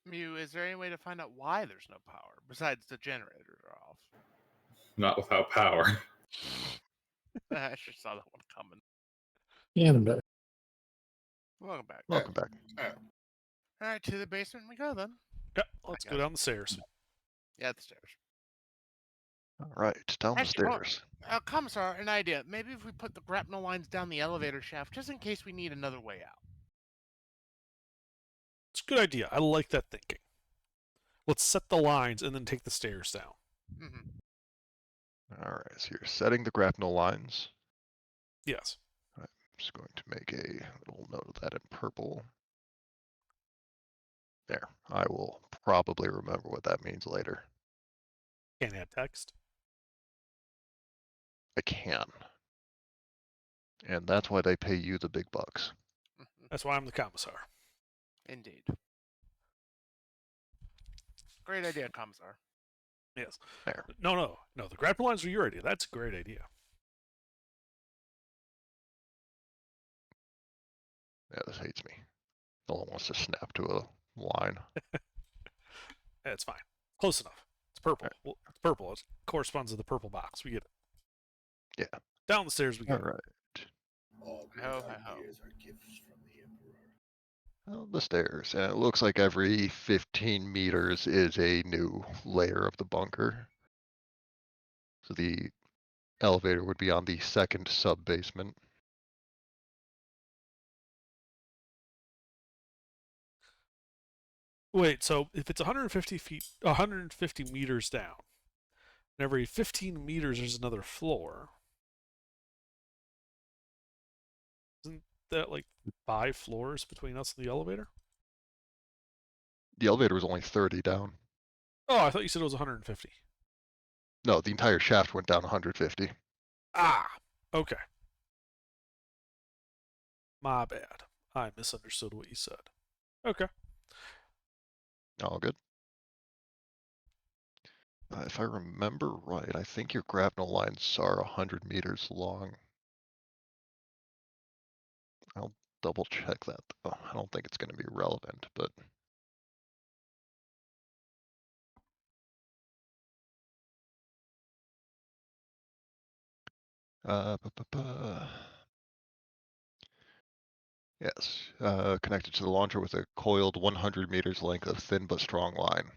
Mew, is there any way to find out why there's no power besides the generators are off? Not without power. I sure saw that one coming. Yeah, I'm back. Welcome back. Welcome back. All right, to the basement we go then. Yeah, let's go down the stairs. Yeah, the stairs. All right, down the Actually, hold on. stairs. Commissar, an idea. Maybe if we put the grapnel lines down the elevator shaft, just in case we need another way out. It's a good idea. I like that thinking. Let's set the lines and then take the stairs down. Mm-hmm. All right, so you're setting the grapnel lines. Yes. I'm just going to make a little note of that in purple. There. I will probably remember what that means later. Can't add text. I can. And that's why they pay you the big bucks. That's why I'm the commissar. Indeed. Great idea, Commissar. Yes. There. No. The grapple lines were your idea. That's a great idea. Yeah, this hates me. No one wants to snap to a line. That's fine. Close enough. It's purple. Well, it's purple. It corresponds to the purple box. We get it. Yeah. Down the stairs we All go. right. all good Ho, ho, ho. ideas are gifts from the Emperor. Down the stairs. And it looks like every 15 meters is a new layer of the bunker. So the elevator would be on the second sub basement. Wait, so if it's 150 feet, 150 meters down, and every 15 meters there's another floor, isn't that like 5 floors between us and the elevator? The elevator was only 30 down. Oh, I thought you said it was 150. No, the entire shaft went down 150. Ah, okay. My bad. I misunderstood what you said. Okay. All good. If I remember right, I think your grapnel lines are 100 meters long. I'll double check that though. I don't think it's going to be relevant, but yes, connected to the launcher with a coiled 100 meters length of thin but strong line.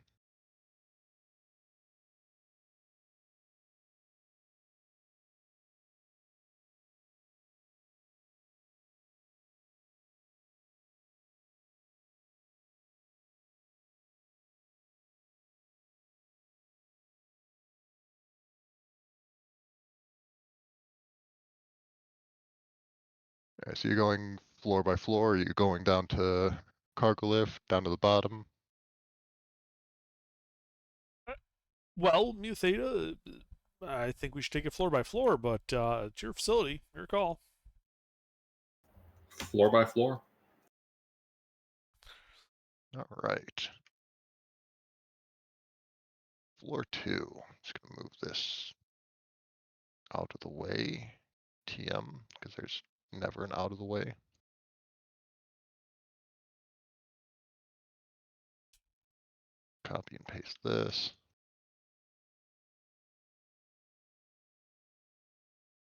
Okay, so you're going floor by floor, or you're going down to cargo lift, down to the bottom? Well, Mu Theta, I think we should take it floor by floor, but it's your facility, your call. Floor by floor. All right. Floor 2. Just gonna move this out of the way. TM, because there's never an out of the way. Copy and paste this.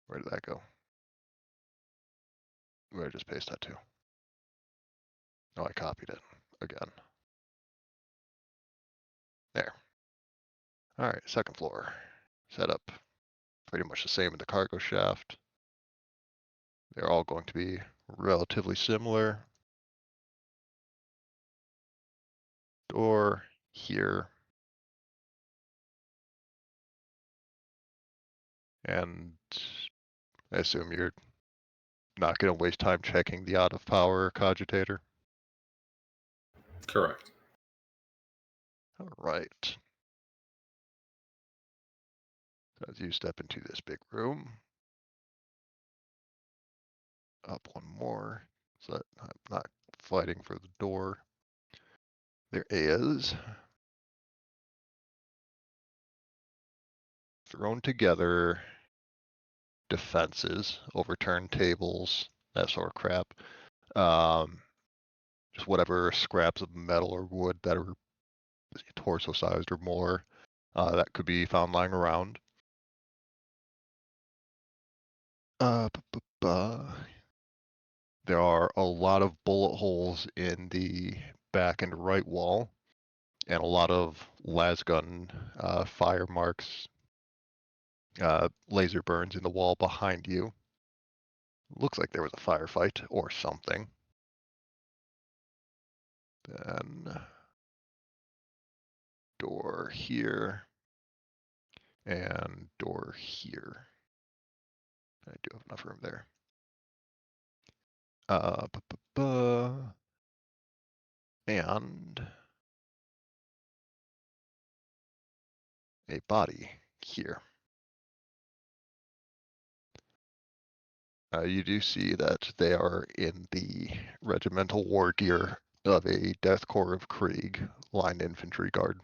Where did that go? Where did I just paste that to? Oh, I copied it again. There. All right, second floor. Setup. Pretty much the same in the cargo shaft. They're all going to be relatively similar. Door here. And I assume you're not going to waste time checking the out of power cogitator. Correct. All right. So as you step into this big room, up one more, so that I'm not fighting for the door. There is thrown together defenses, overturned tables, that sort of crap. Just whatever scraps of metal or wood that are torso sized or more, that could be found lying around. There are a lot of bullet holes in the back and right wall, and a lot of lasgun fire marks, laser burns in the wall behind you. Looks like there was a firefight or something. Then door here and door here. I do have enough room there. And a body here. You do see that they are in the regimental war gear of a Death Corps of Krieg line infantry guard.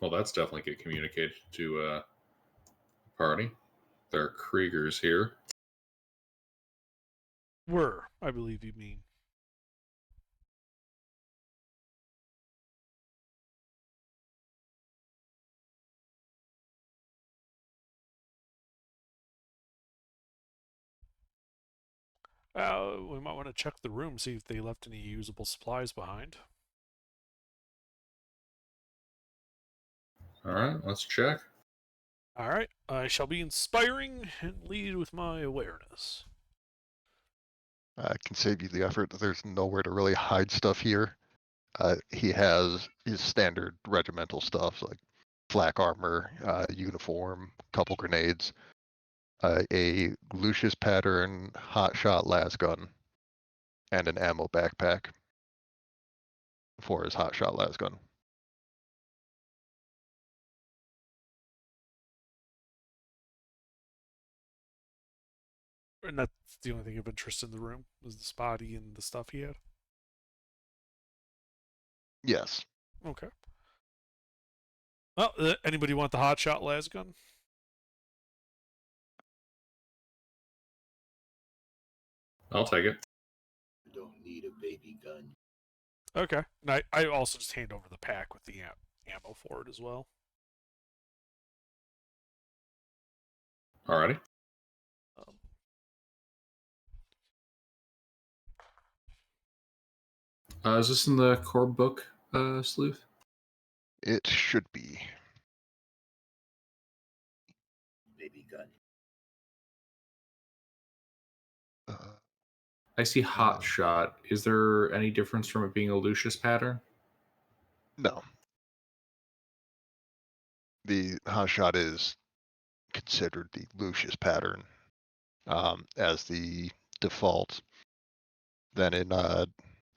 Well, that's definitely get communicated to the party. There are Kriegers here. Were, I believe you mean. We might want to check the room, see if they left any usable supplies behind. All right, let's check. All right. I shall be inspiring and lead with my awareness. I can save you the effort. There's nowhere to really hide stuff here. He has his standard regimental stuff, like flak armor, uniform, couple grenades, a Lucius pattern hot shot las gun, and an ammo backpack for his hot shot las gun. And that's the only thing of interest in the room was this body and the stuff he had. Yes. Okay. Well, anybody want the hot shot las gun? I'll take it. I don't need a baby gun. Okay. And I also just hand over the pack with the ammo for it as well. Alrighty. Is this in the core book, Sleuth? It should be. Baby gun. I see hot shot. Is there any difference from it being a Lucius pattern? No. The hot shot is considered the Lucius pattern as the default. Then in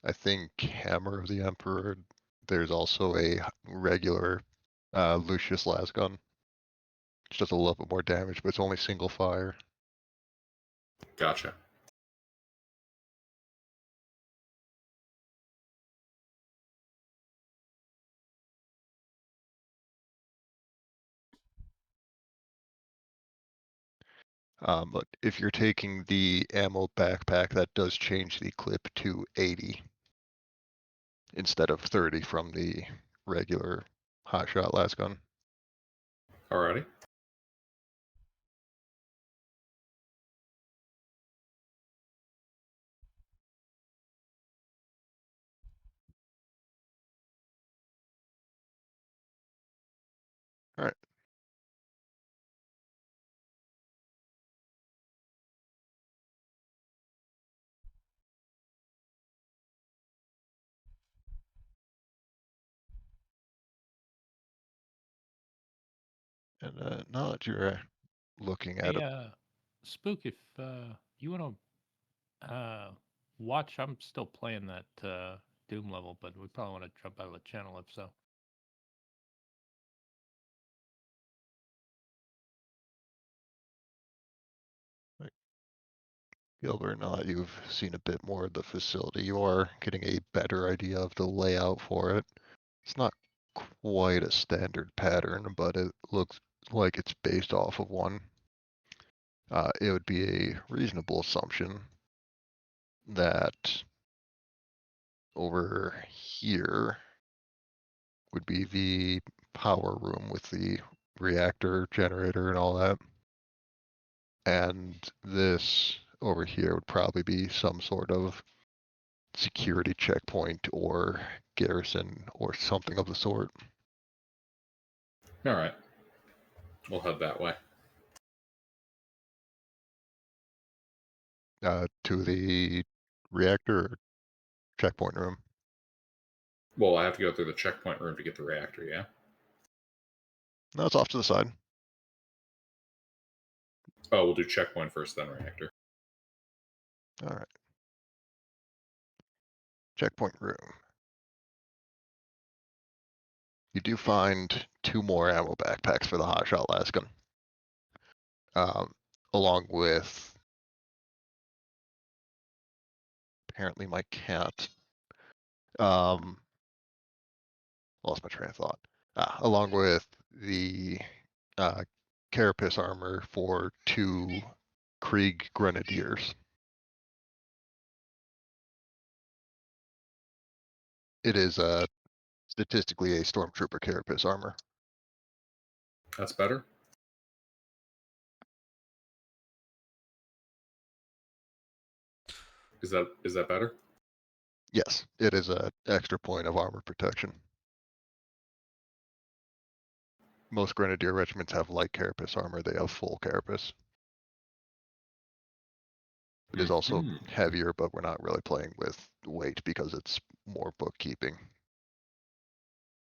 I think Hammer of the Emperor, there's also a regular Lucius las gun. It's just a little bit more damage, but it's only single fire. Gotcha. But if you're taking the ammo backpack, that does change the clip to 80 instead of 30 from the regular hot shot las gun. Alrighty. All right. And now that you're looking at Hey, it, Spook, if you want to watch, I'm still playing that Doom level, but we probably want to jump out of the channel if so. Gilbert, now that you've seen a bit more of the facility, you are getting a better idea of the layout for it. It's not quite a standard pattern, but it looks like it's based off of one. It would be a reasonable assumption that over here would be the power room with the reactor generator and all that. And this over here would probably be some sort of security checkpoint or garrison or something of the sort. Alright. We'll head that way. To the reactor checkpoint room. Well, I have to go through the checkpoint room to get the reactor, yeah? No, it's off to the side. Oh, we'll do checkpoint first, then reactor. All right. Checkpoint room. You do find 2 more ammo backpacks for the hotshot las gun. Along with apparently my cat. Lost my train of thought. Along with the carapace armor for 2 Krieg Grenadiers. It is statistically a Stormtrooper carapace armor. That's better? Is that better? Yes, it is a extra point of armor protection. most grenadier regiments have light carapace armor. They have full carapace. It is also Mhm. heavier, but we're not really playing with weight because it's more bookkeeping.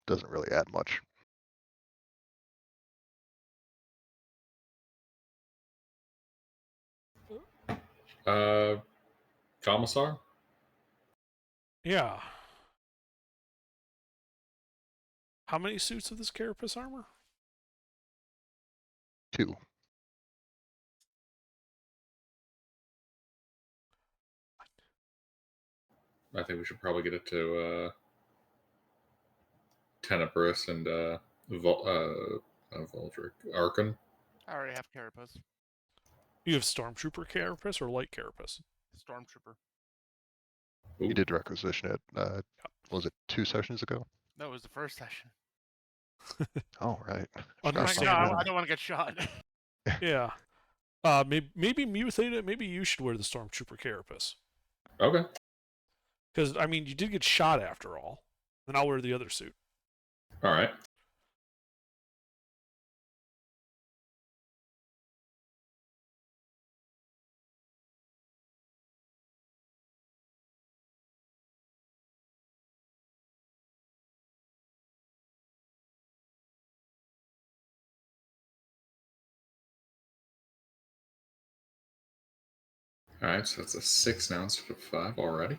Doesn't really add much. Commissar? Yeah. How many suits of this carapace armor? 2. I think we should probably get it to Tenebris and Voldrick. Arkan. I already have Carapace. You have Stormtrooper carapace or light carapace? Stormtrooper. You Ooh. did requisition it. Was it 2 sessions ago? No, it was the first session. Oh, right. Oh my Understand god, that. I don't want to get shot. Yeah. Maybe Mew Theta, maybe you should wear the Stormtrooper carapace. Okay. Because, I mean, you did get shot after all. Then I'll wear the other suit. All right. All right, so that's a 6 now instead of 5 already.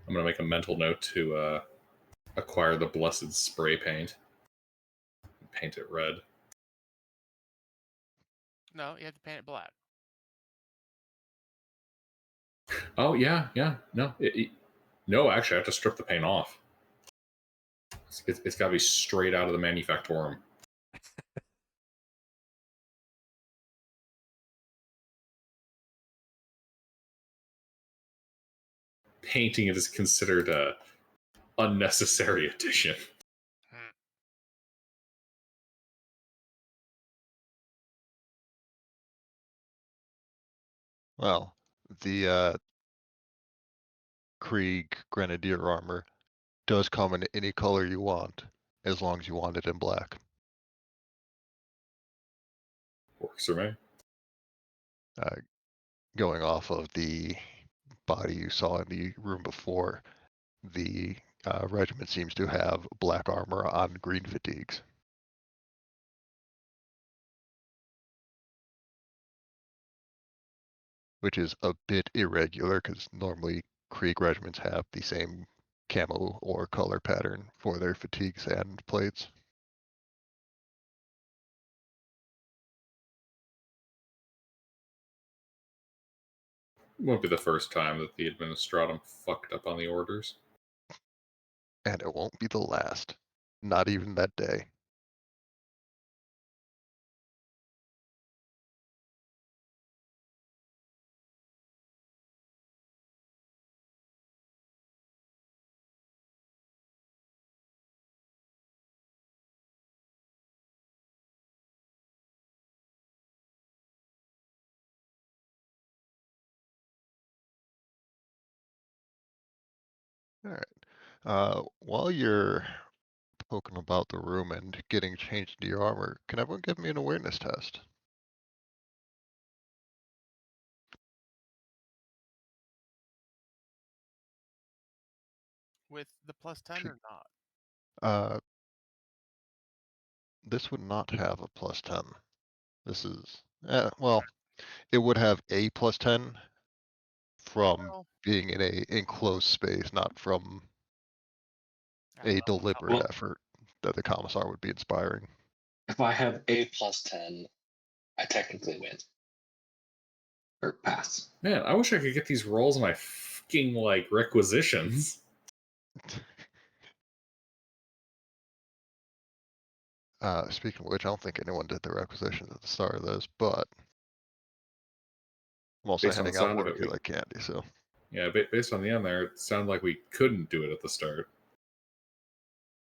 I'm going to make a mental note to acquire the Blessed Spray Paint. Paint it red. No, you have to paint it black. Oh, yeah. No, no, actually, I have to strip the paint off. It's got to be straight out of the Manufactorum. Painting it is considered a unnecessary addition. Well, the Krieg Grenadier armor does come in any color you want, as long as you want it in black. Works for me. Going off of the body you saw in the room before, the regiment seems to have black armor on green fatigues. Which is a bit irregular because normally Krieg regiments have the same camo or color pattern for their fatigues and plates. Won't be the first time that the Administratum fucked up on the orders. And it won't be the last. Not even that day. All right. While you're poking about the room and getting changed into your armor, can everyone give me an awareness test? With the plus 10 Should- or not? This would not have a plus 10. This is, well, it would have a plus 10 from Well, being in a enclosed space, not from I don't a know. deliberate Well- effort that the commissar would be inspiring. If I have a plus 10, I technically win. Or pass. Man, I wish I could get these rolls on my fucking requisitions. Speaking of which, I don't think anyone did the requisitions at the start of this, but I'm also Based on the handing out sound of work it, we- like candy, so. Yeah, based on the end there, it sounded like we couldn't do it at the start.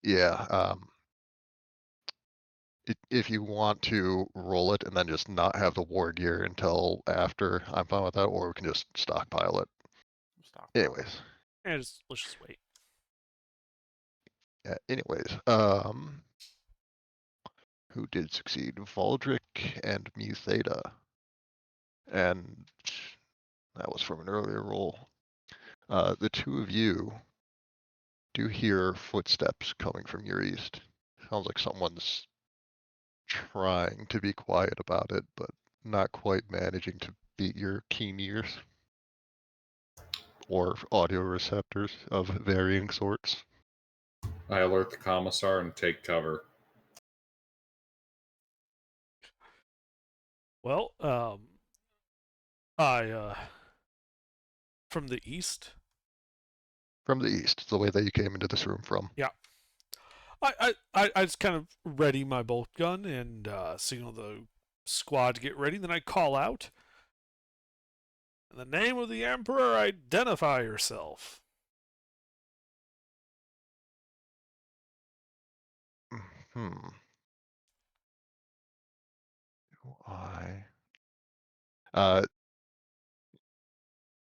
Yeah, if you want to roll it and then just not have the war gear until after, I'm fine with that, or we can just stockpile it. Stockpile. Anyways, Yeah, let's just wait. yeah, anyways, who did succeed? Valdric and Mu Theta. And that was from an earlier roll. The two of you do hear footsteps coming from your east. Sounds like someone's trying to be quiet about it, but not quite managing to beat your keen ears or audio receptors of varying sorts. I alert the commissar and take cover. Well, from the east. From the east, the way that you came into this room from. Yeah. I just kind of ready my bolt gun and signal the squad to get ready. Then I call out, in the name of the Emperor, identify yourself.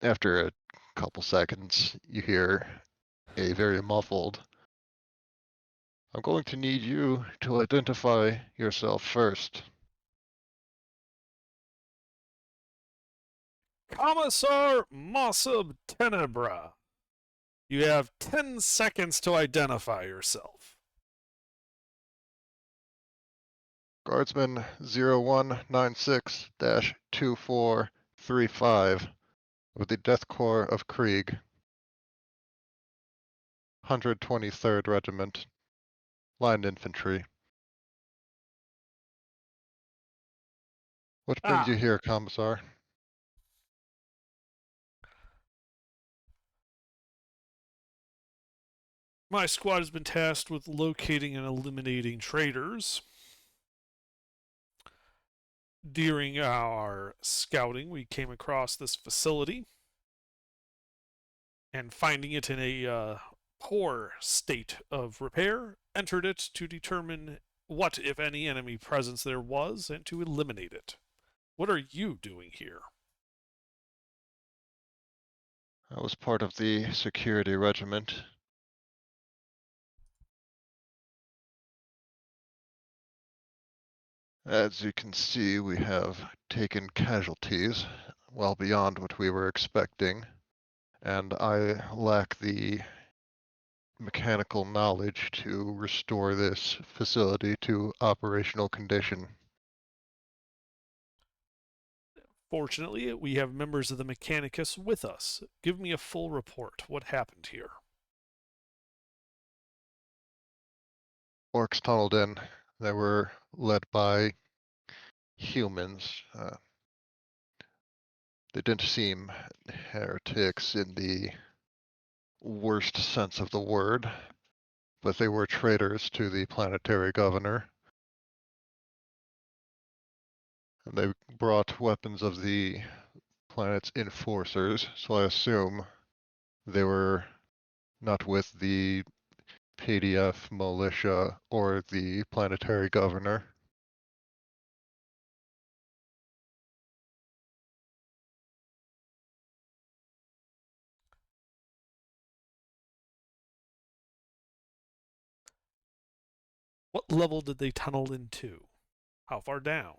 After a couple seconds, you hear a very muffled, I'm going to need you to identify yourself first. Commissar Mossab Tenebra. You have 10 seconds to identify yourself. Guardsman 0196-2435 of the Death Corps of Krieg, 123rd Regiment, Line Infantry. What brings you here, Commissar? My squad has been tasked with locating and eliminating traitors. During our scouting, we came across this facility, and finding it in a poor state of repair, entered it to determine what, if any, enemy presence there was and to eliminate it. What are you doing here? I was part of the security regiment. As you can see, we have taken casualties well beyond what we were expecting, and I lack the mechanical knowledge to restore this facility to operational condition. Fortunately, we have members of the Mechanicus with us. Give me a full report. What happened here? Orcs tunneled in. They were led by humans. They didn't seem heretics in the worst sense of the word, but they were traitors to the planetary governor. And they brought weapons of the planet's enforcers, so I assume they were not with the PDF militia or the planetary governor. What level did they tunnel into? How far down?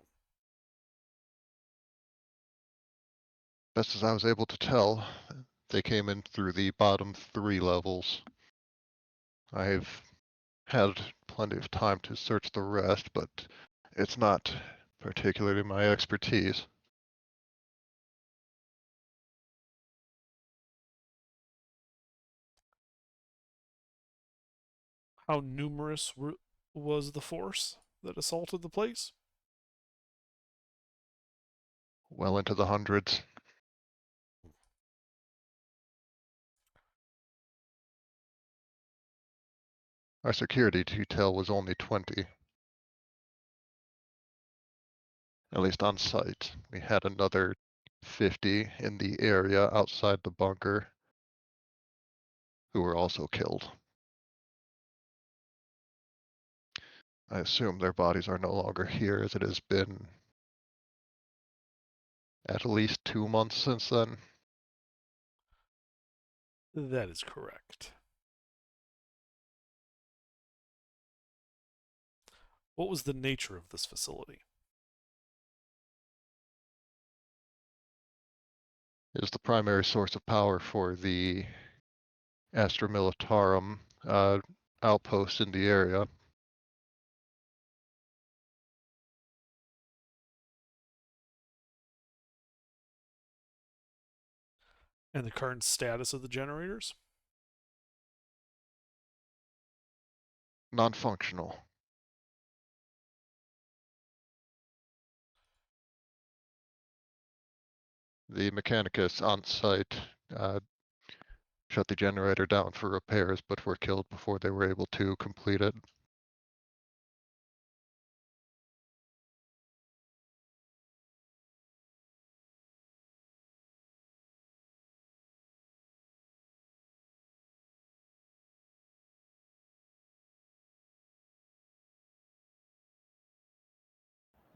Best as I was able to tell, they came in through the bottom 3 levels. I've had plenty of time to search the rest, but it's not particularly my expertise. How numerous was the force that assaulted the place? Well into the hundreds. Our security detail was only 20. At least on site. We had another 50 in the area outside the bunker who were also killed. I assume their bodies are no longer here, as it has been at least 2 months since then. That is correct. What was the nature of this facility? It is the primary source of power for the Astra Militarum outpost in the area. And the current status of the generators? Non-functional. The Mechanicus on site shut the generator down for repairs, but were killed before they were able to complete it.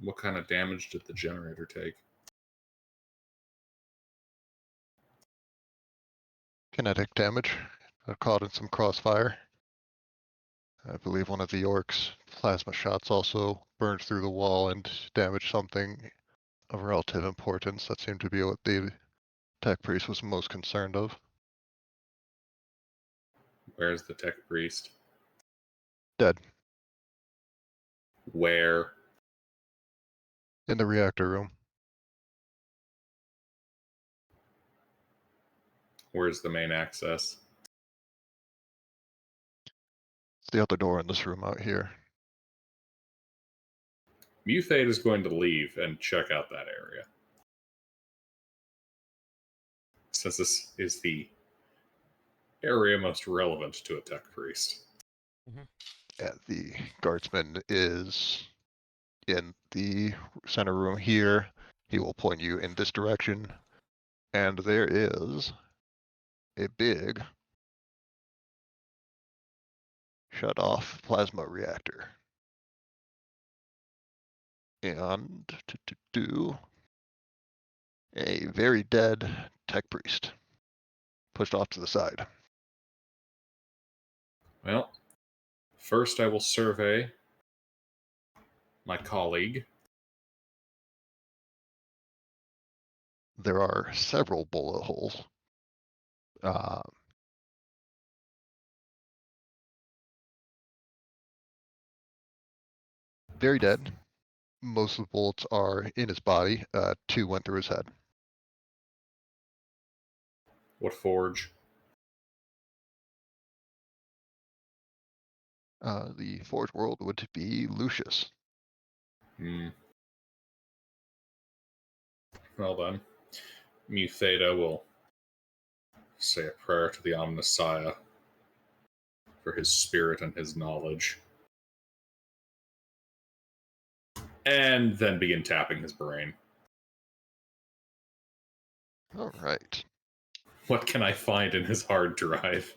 What kind of damage did the generator take? Kinetic damage, caught in some crossfire. I believe one of the orcs' plasma shots also burned through the wall and damaged something of relative importance. That seemed to be what the tech priest was most concerned of. Where's the tech priest? Dead. Where? In the reactor room. Where's the main access? It's the other door in this room out here. Muthade is going to leave and check out that area. Since this is the area most relevant to a tech priest. Yeah, the guardsman is in the center room here. He will point you in this direction. And there is a big shut off plasma reactor. And to a very dead tech priest pushed off to the side. Well, first I will survey my colleague. There are several bullet holes. Very dead. Most of the bullets are in his body. 2 went through his head. What forge? The Forge World would be Lucius. Well then, Muthada will say a prayer to the Omnissiah for his spirit and his knowledge. And then begin tapping his brain. All right. What can I find in his hard drive?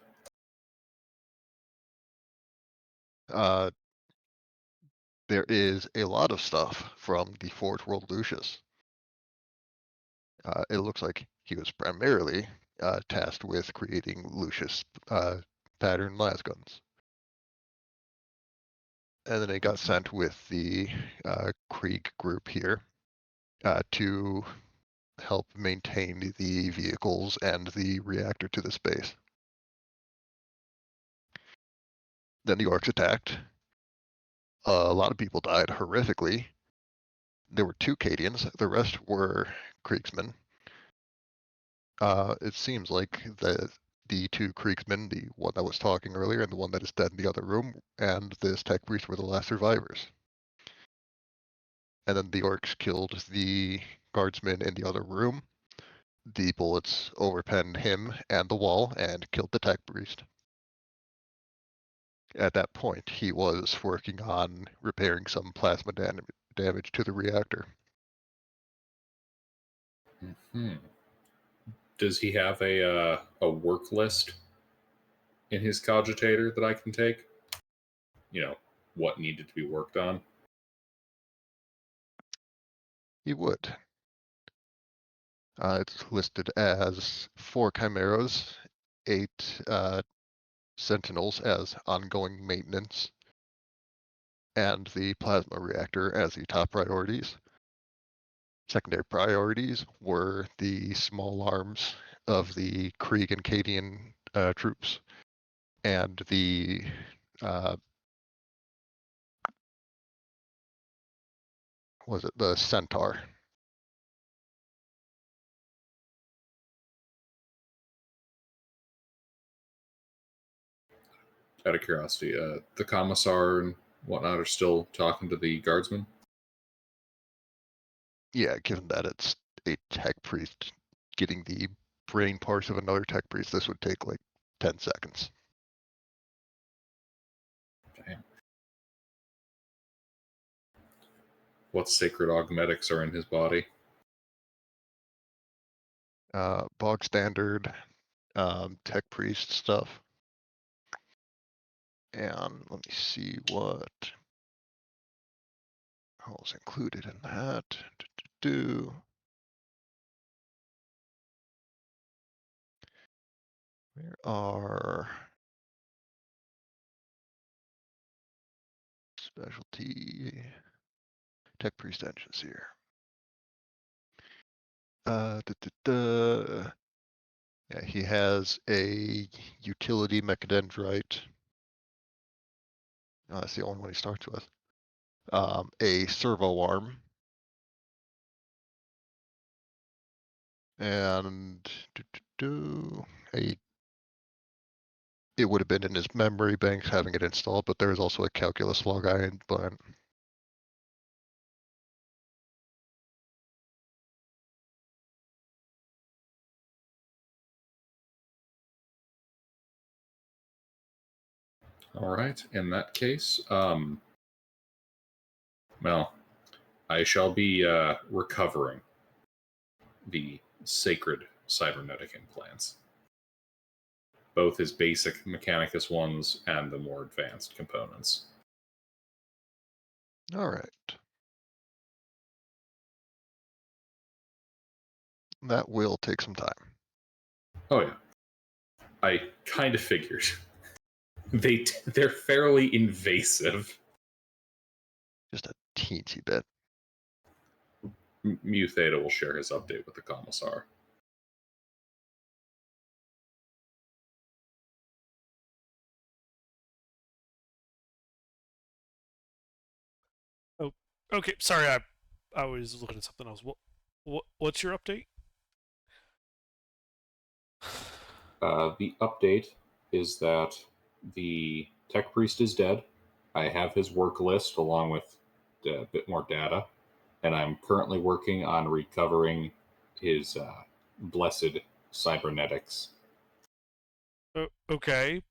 There is a lot of stuff from the Forge World Lucius. It looks like he was primarily tasked with creating Lucius pattern lasguns. And then it got sent with the Krieg group here to help maintain the vehicles and the reactor to the space. Then the orcs attacked. A lot of people died horrifically. There were 2 Cadians. The rest were Kriegsmen. It seems like the 2 Kriegsmen, the one that was talking earlier and the one that is dead in the other room, and this tech priest were the last survivors. And then the orcs killed the guardsman in the other room. The bullets overpenned him and the wall and killed the tech priest. At that point, he was working on repairing some plasma damage to the reactor. Does he have a work list in his cogitator that I can take? You know, what needed to be worked on? He would. It's listed as 4 chimeras, 8 sentinels as ongoing maintenance, and the plasma reactor as the top priorities. Secondary priorities were the small arms of the Krieg and Cadian troops and the the Centaur. Out of curiosity, the commissar and whatnot are still talking to the guardsmen? Yeah, given that it's a tech priest getting the brain parts of another tech priest, this would take like 10 seconds. Damn. What sacred augmetics are in his body? Bog standard tech priest stuff. And let me see what was included in that. Where are specialty tech priest engines here? Yeah, he has a utility mechadendrite. That's the only one he starts with. A servo arm. And it would have been in his memory banks having it installed, but there is also a calculus log iron implant. All right. In that case, well, I shall be recovering the sacred cybernetic implants, both his basic Mechanicus ones and the more advanced components. All right. That will take some time. Oh yeah, I kind of figured. They're fairly invasive. Just a teensy bit. Mu Theta will share his update with the commissar. Oh, okay. Sorry, I was looking at something else. What's your update? The update is that the tech priest is dead. I have his work list along with a bit more data, and I'm currently working on recovering his blessed cybernetics. Okay.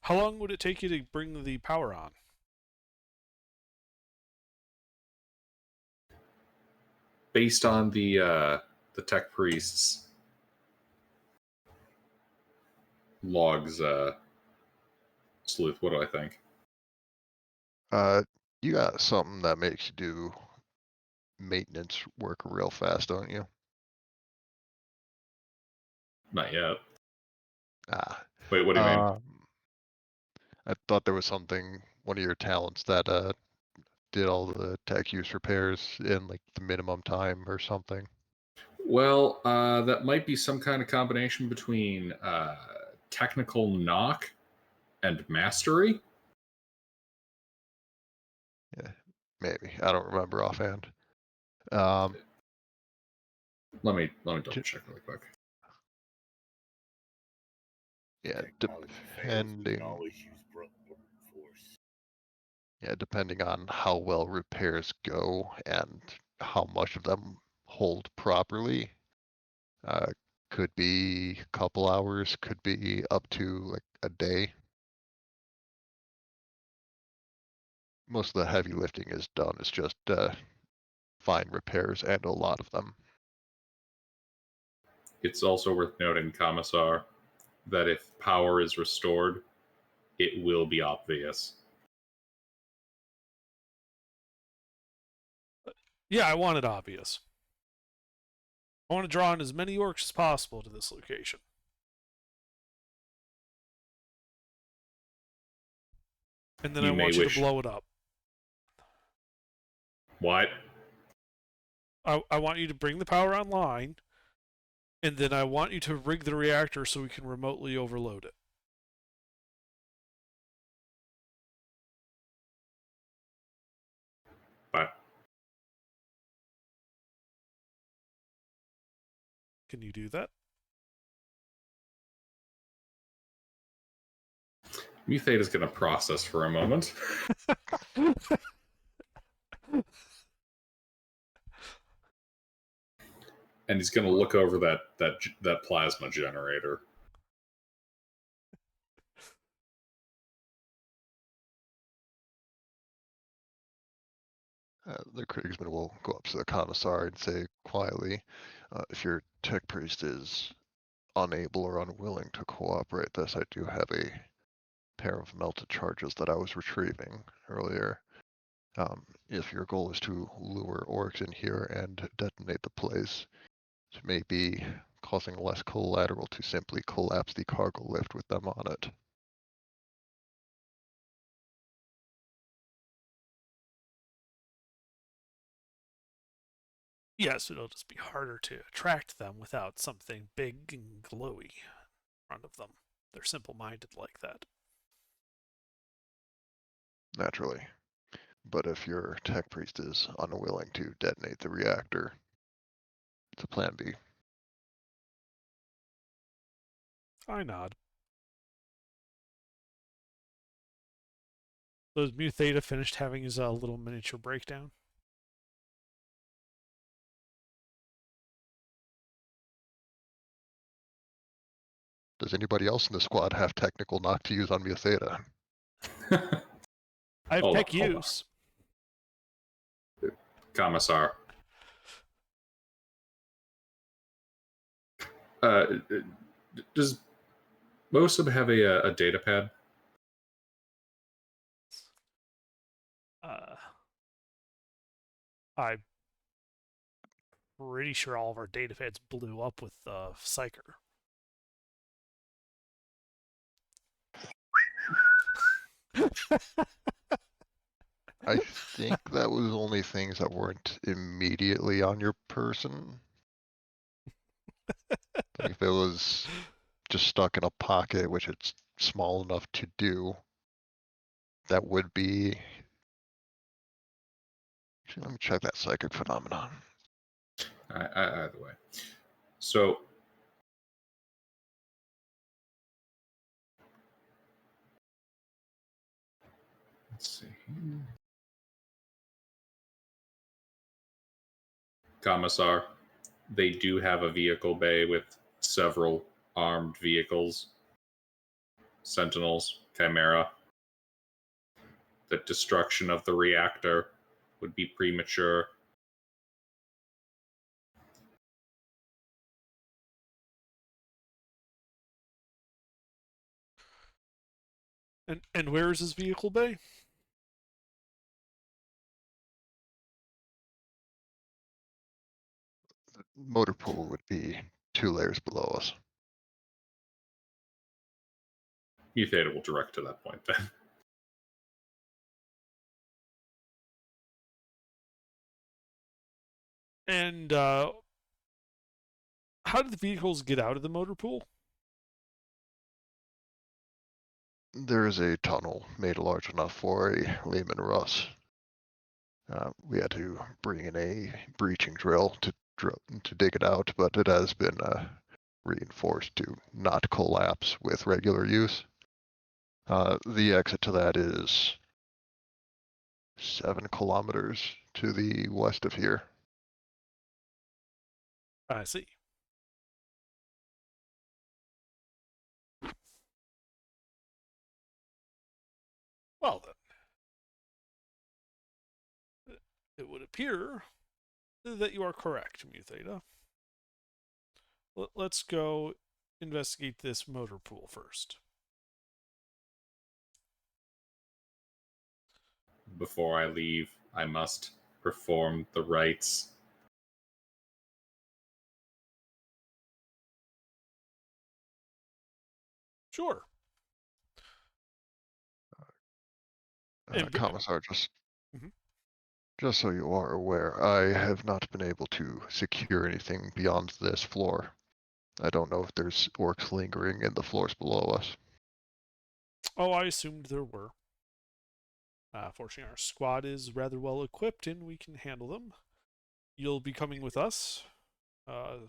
How long would it take you to bring the power on? Based on the tech priest's logs, Sleuth, what do I think? You got something that makes you do maintenance work real fast, don't you? Not yet. Ah. Wait, what do you mean? I thought there was something, one of your talents that did all the tech use repairs in like the minimum time or something. Well, that might be some kind of combination between technical knock and mastery. Yeah, maybe. I don't remember offhand. Let me double check really quick. Yeah, Technology fails, we can depending. always use brute force. Yeah, depending on how well repairs go and how much of them hold properly. Could be a couple hours, could be up to like a day. Most of the heavy lifting is done. It's just fine repairs and a lot of them. It's also worth noting, Commissar, that if power is restored, it will be obvious. Yeah, I want it obvious. I want to draw in as many orcs as possible to this location. And then You I may want you to wish- blow it up. What? I want you to bring the power online, and then I want you to rig the reactor so we can remotely overload it. But Can you do that? Muthate is going to process for a moment. And he's going to look over that plasma generator. The Kriegsman will go up to the commissar and say quietly, if your tech priest is unable or unwilling to cooperate this, I do have a pair of melted charges that I was retrieving earlier. If your goal is to lure orcs in here and detonate the place, it may be causing less collateral to simply collapse the cargo lift with them on it. Yes, it'll just be harder to attract them without something big and glowy in front of them. They're simple-minded like that. Naturally. But if your tech priest is unwilling to detonate the reactor, it's a plan B. I nod. So has Mutheta finished having his little miniature breakdown? Does anybody else in the squad have technical knock to use on Mutheta? I have Hold tech on, hold on. use. Commissar. Does Mosub have a data pad? I'm pretty sure all of our data pads blew up with Psyker. I think that was only things that weren't immediately on your person. Like if it was just stuck in a pocket, which it's small enough to do, that would be. Actually, let me check that psychic phenomenon. Either way. So, let's see. Commissar, they do have a vehicle bay with several armed vehicles, Sentinels, Chimera. The destruction of the reactor would be premature. And where is his vehicle bay? Motor pool would be 2 layers below us. Mutheta will direct to that point then. And how did the vehicles get out of the motor pool? There is a tunnel made large enough for a Lehman Russ. We had to bring in a breaching drill to dig it out, but it has been reinforced to not collapse with regular use. The exit to that is 7 kilometers to the west of here. I see. Well then, it would appear that you are correct, Mutheta. Let's go investigate this motor pool first. Before I leave, I must perform the rites. Sure. And b- Commissar, Mhm. just so you are aware, I have not been able to secure anything beyond this floor. I don't know if there's orcs lingering in the floors below us. Oh, I assumed there were. Fortunately, our squad is rather well equipped and we can handle them. You'll be coming with us. How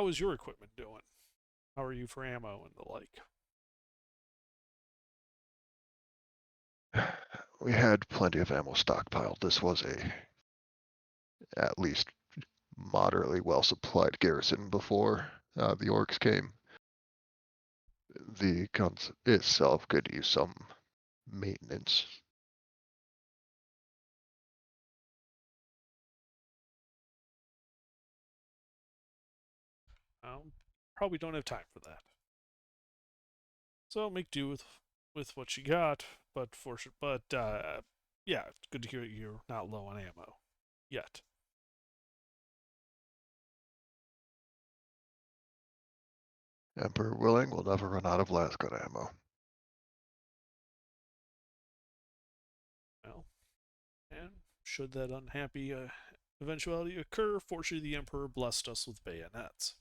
is your equipment doing? How are you for ammo and the like? We had plenty of ammo stockpiled. This was at least moderately well supplied garrison before the orcs came. The guns itself could use some maintenance. Probably don't have time for that. So make do with what you got. But yeah, it's good to hear you're not low on ammo yet. Emperor willing, we'll never run out of lasgun ammo. Well, and should that unhappy eventuality occur, fortunately the Emperor blessed us with bayonets.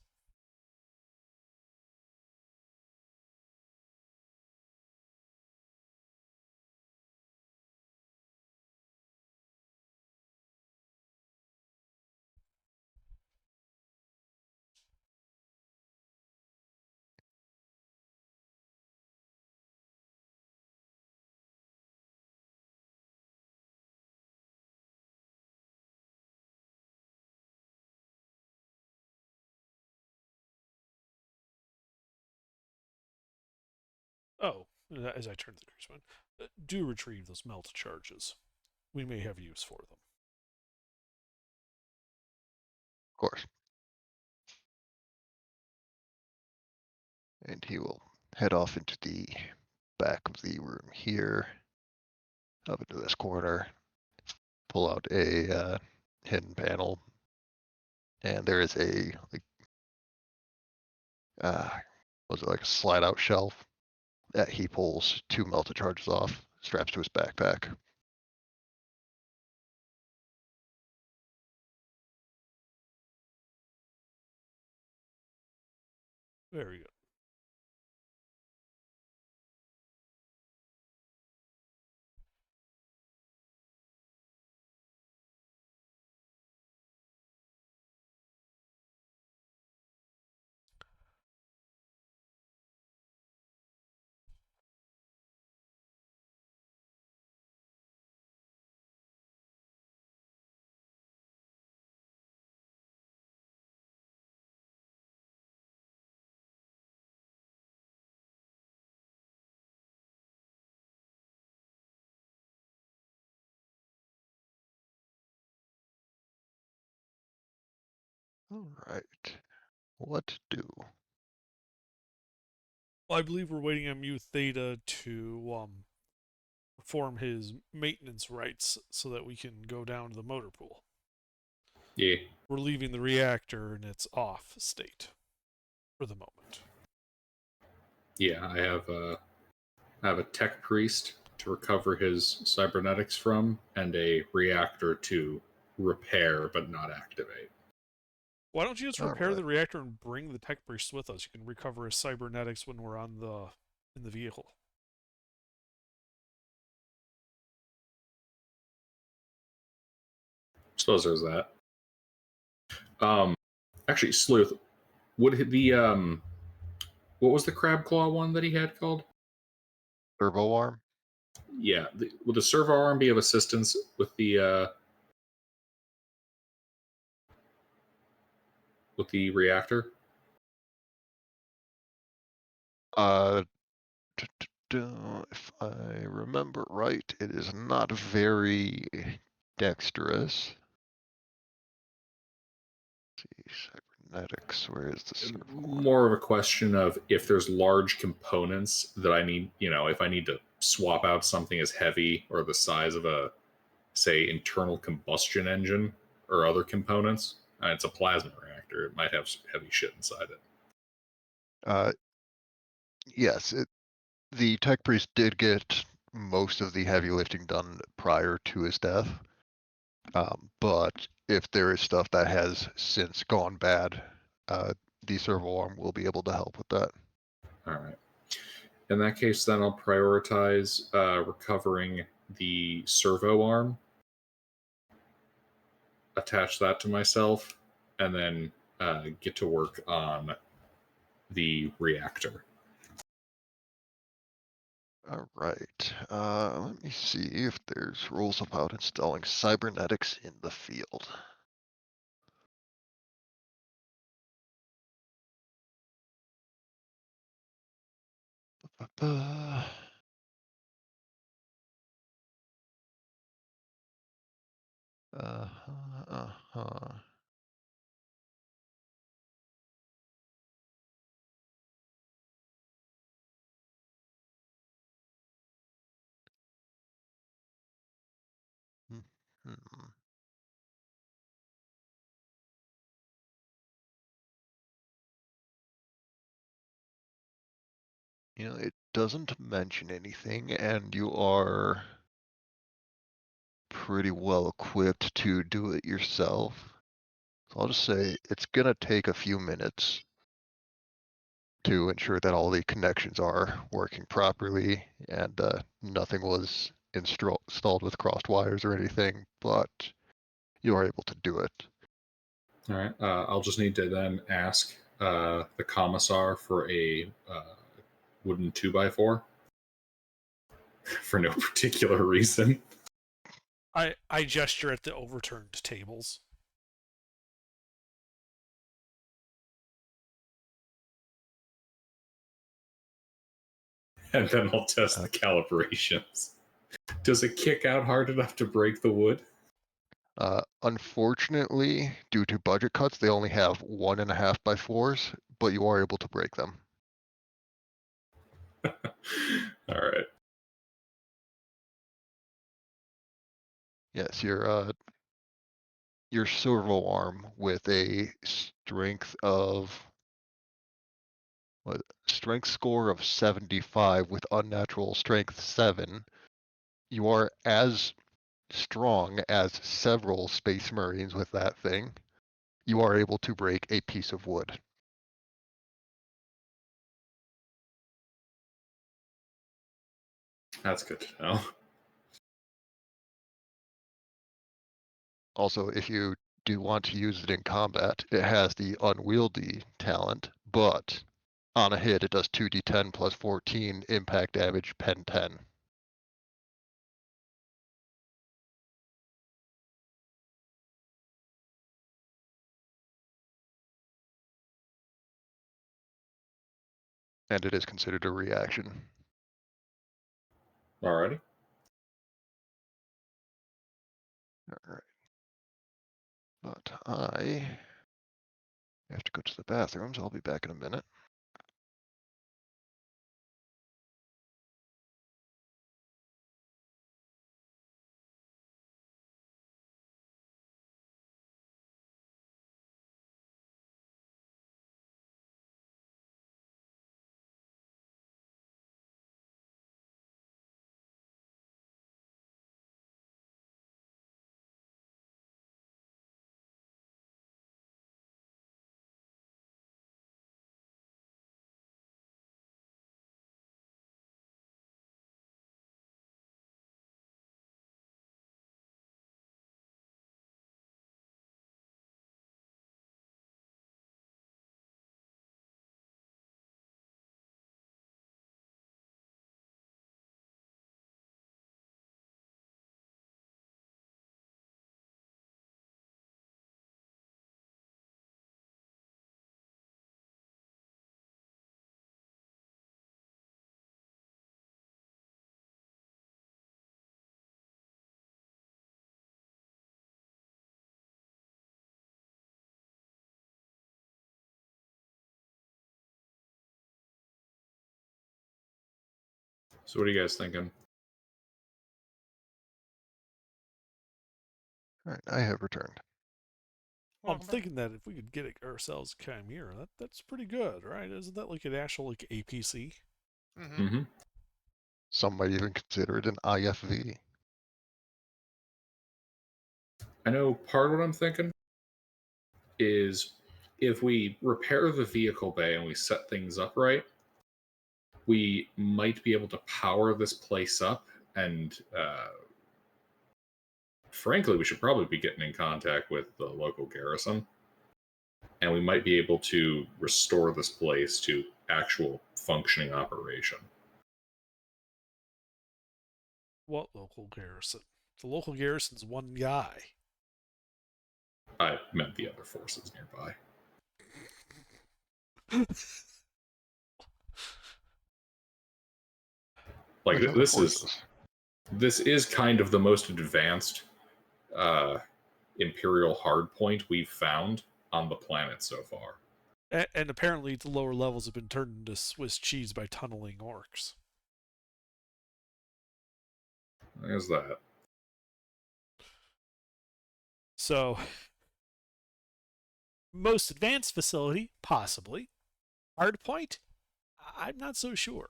Oh, as I turn to the Grisman, do retrieve those melt charges. We may have use for them. Of course. And he will head off into the back of the room here, up into this corner, pull out a hidden panel, and there is a was it like a slide out shelf that he pulls 2 melta charges off, straps to his backpack. Very good. All right, what to do? Well, I believe we're waiting on Mu Theta to perform his maintenance rites so that we can go down to the motor pool. Yeah. We're leaving the reactor in its off state for the moment. Yeah, I have a tech priest to recover his cybernetics from, and a reactor to repair but not activate. Why don't you just All repair right. the reactor and bring the tech priest with us? You can recover his cybernetics when we're in the vehicle. Suppose there's that. Actually, Sleuth, would the what was the crab claw one that he had called? Servo arm? Yeah, would the servo arm be of assistance with the reactor? If I remember right, it is not very dexterous. Let's see, cybernetics, where is the servo arm? More of a question of if there's large components that I need, if I need to swap out something as heavy or the size of a say, internal combustion engine or other components. It's a plasma reactor. It might have some heavy shit inside it. Yes, the tech priest did get most of the heavy lifting done prior to his death. But if there is stuff that has since gone bad, the servo arm will be able to help with that. All right. In that case, then I'll prioritize recovering the servo arm, attach that to myself, and then get to work on the reactor. All right. Let me see if there's rules about installing cybernetics in the field. Uh, uh-huh, uh-huh. Hmm. You know, it doesn't mention anything, and you are pretty well equipped to do it yourself. So I'll just say it's gonna take a few minutes to ensure that all the connections are working properly and nothing was installed with crossed wires or anything, but you are able to do it. All right. I'll just need to then ask the commissar for a wooden 2x4 for no particular reason. I gesture at the overturned tables. And then I'll test the calibrations. Does it kick out hard enough to break the wood? Unfortunately, due to budget cuts, they only have 1.5x4s, but you are able to break them. All right. Yes, your servo arm with a strength score of 75 with unnatural strength 7. You are as strong as several space marines with that thing. You are able to break a piece of wood. That's good to know. Also, if you do want to use it in combat, it has the unwieldy talent, but on a hit it does 2d10 plus 14 impact damage, pen 10. And it is considered a reaction. Alrighty. Alright. But I have to go to the bathroom, so I'll be back in a minute. So what are you guys thinking? Alright, I have returned. I'm Welcome back. thinking that if we could get ourselves a Chimera, that's pretty good, right? Isn't that like an actual like APC? Mm-hmm. Mm-hmm. Some might even consider it an IFV. I know part of what I'm thinking is if we repair the vehicle bay and we set things up right, we might be able to power this place up. And frankly, we should probably be getting in contact with the local garrison. And we might be able to restore this place to actual functioning operation. What local garrison? The local garrison's one guy. I meant the other forces nearby. Like Like other this is kind of the most advanced Imperial hardpoint we've found on the planet so far. And apparently the lower levels have been turned into Swiss cheese by tunneling orcs. There's that. So, most advanced facility, possibly. Hardpoint? I'm not so sure.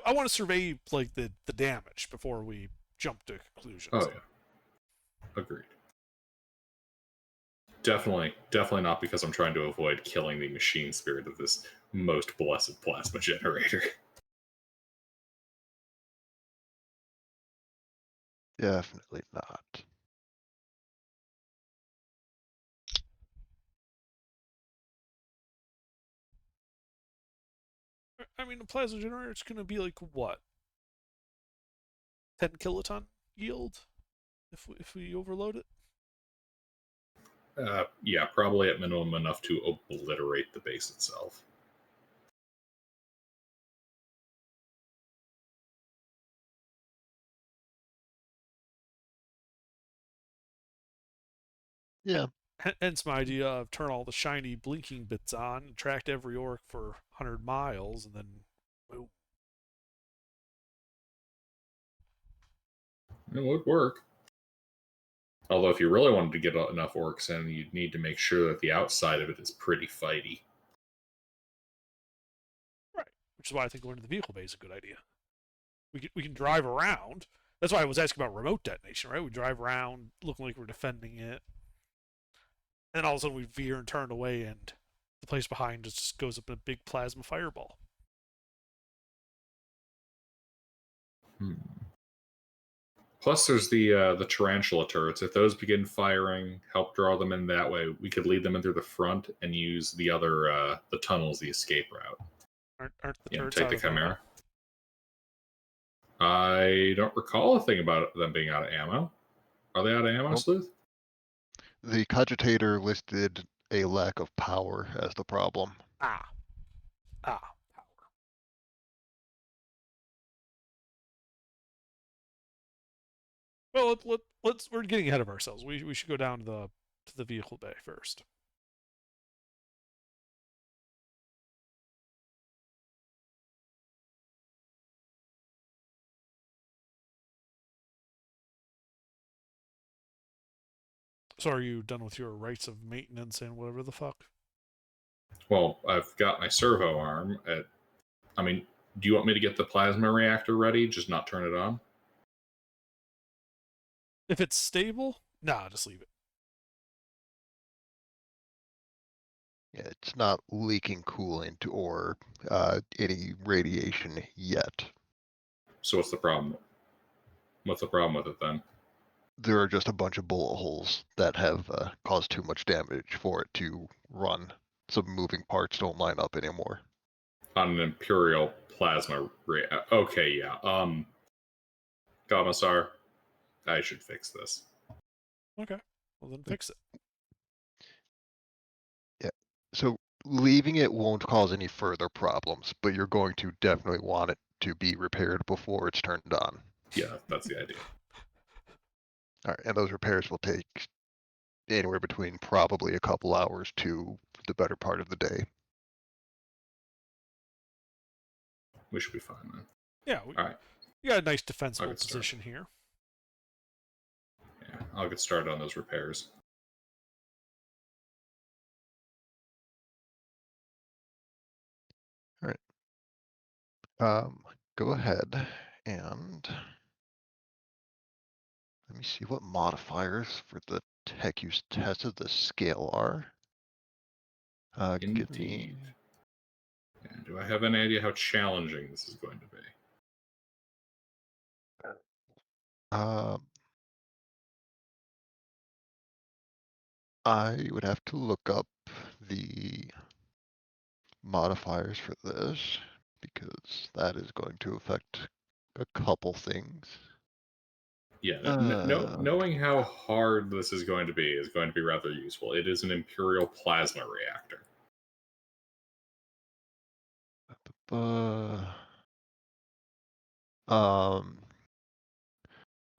I want to survey like the damage before we jump to conclusions. Oh yeah, agreed. Definitely not because I'm trying to avoid killing the machine spirit of this most blessed plasma generator. Definitely not. I mean, a plasma generator is going to be like what? 10 kiloton yield if we overload it? Yeah, probably at minimum enough to obliterate the base itself. Yeah. Hence my idea of turn all the shiny blinking bits on, attract every orc for 100 miles, and then boom. It would work. Although if you really wanted to get enough orcs in, you'd need to make sure that the outside of it is pretty fighty. Right. Which is why I think going to the vehicle bay is a good idea. We can drive around. That's why I was asking about remote detonation, right? We drive around looking like we're defending it. And then all of a sudden we veer and turn away, and the place behind us just goes up in a big plasma fireball. Plus, there's the tarantula turrets. If those begin firing, help draw them in that way. We could lead them in through the front and use the other the tunnels, the escape route. Aren't the turrets take out the of ammo? Chimera. I don't recall a thing about them being out of ammo. Are they out of ammo, Nope. Sleuth? The cogitator listed a lack of power as the problem. Power. Well, let's we're getting ahead of ourselves. We should go down to the vehicle bay first. So are you done with your rights of maintenance and whatever the fuck? Well, I've got my servo arm. I mean, do you want me to get the plasma reactor ready? Just not turn it on? If it's stable, nah, just leave it. Yeah, it's not leaking coolant or any radiation yet. So what's the problem? What's the problem with it then? There are just a bunch of bullet holes that have caused too much damage for it to run. Some moving parts don't line up anymore. On an Imperial plasma okay, yeah. Commissar, I should fix this. Okay, well then fix it. Yeah. So leaving it won't cause any further problems, but you're going to definitely want it to be repaired before it's turned on. Yeah, that's the idea. All right, and those repairs will take anywhere between probably a couple hours to the better part of the day. we should be fine then. Yeah, All right. you got a nice defensible get started. position here. Yeah, I'll get started on those repairs. Go ahead and let me see what modifiers for the tech use tested the scale are. Give me. Indeed. Yeah, do I have any idea how challenging this is going to be? I would have to look up the modifiers for this because that is going to affect a couple things. Yeah, knowing how hard this is going to be rather useful. It is an Imperial plasma reactor.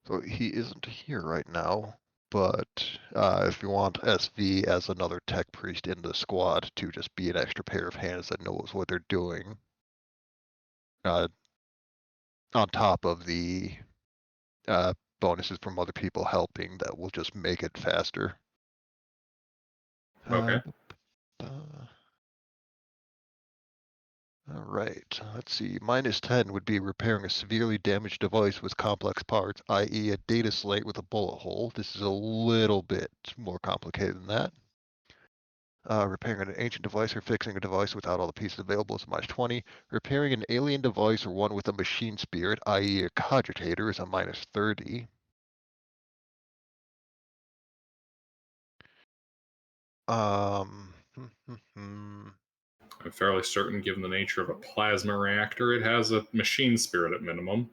So he isn't here right now, but if you want SV as another tech priest in the squad to just be an extra pair of hands that knows what they're doing, on top of the bonuses from other people helping, that will just make it faster. Okay. All right, let's see. -10 would be repairing a severely damaged device with complex parts, i.e. a data slate with a bullet hole. This is a little bit more complicated than that. Repairing an ancient device or fixing a device without all the pieces available is a -20. Repairing an alien device or one with a machine spirit, i.e. a cogitator, is a -30. I'm fairly certain, given the nature of a plasma reactor, it has a machine spirit at minimum.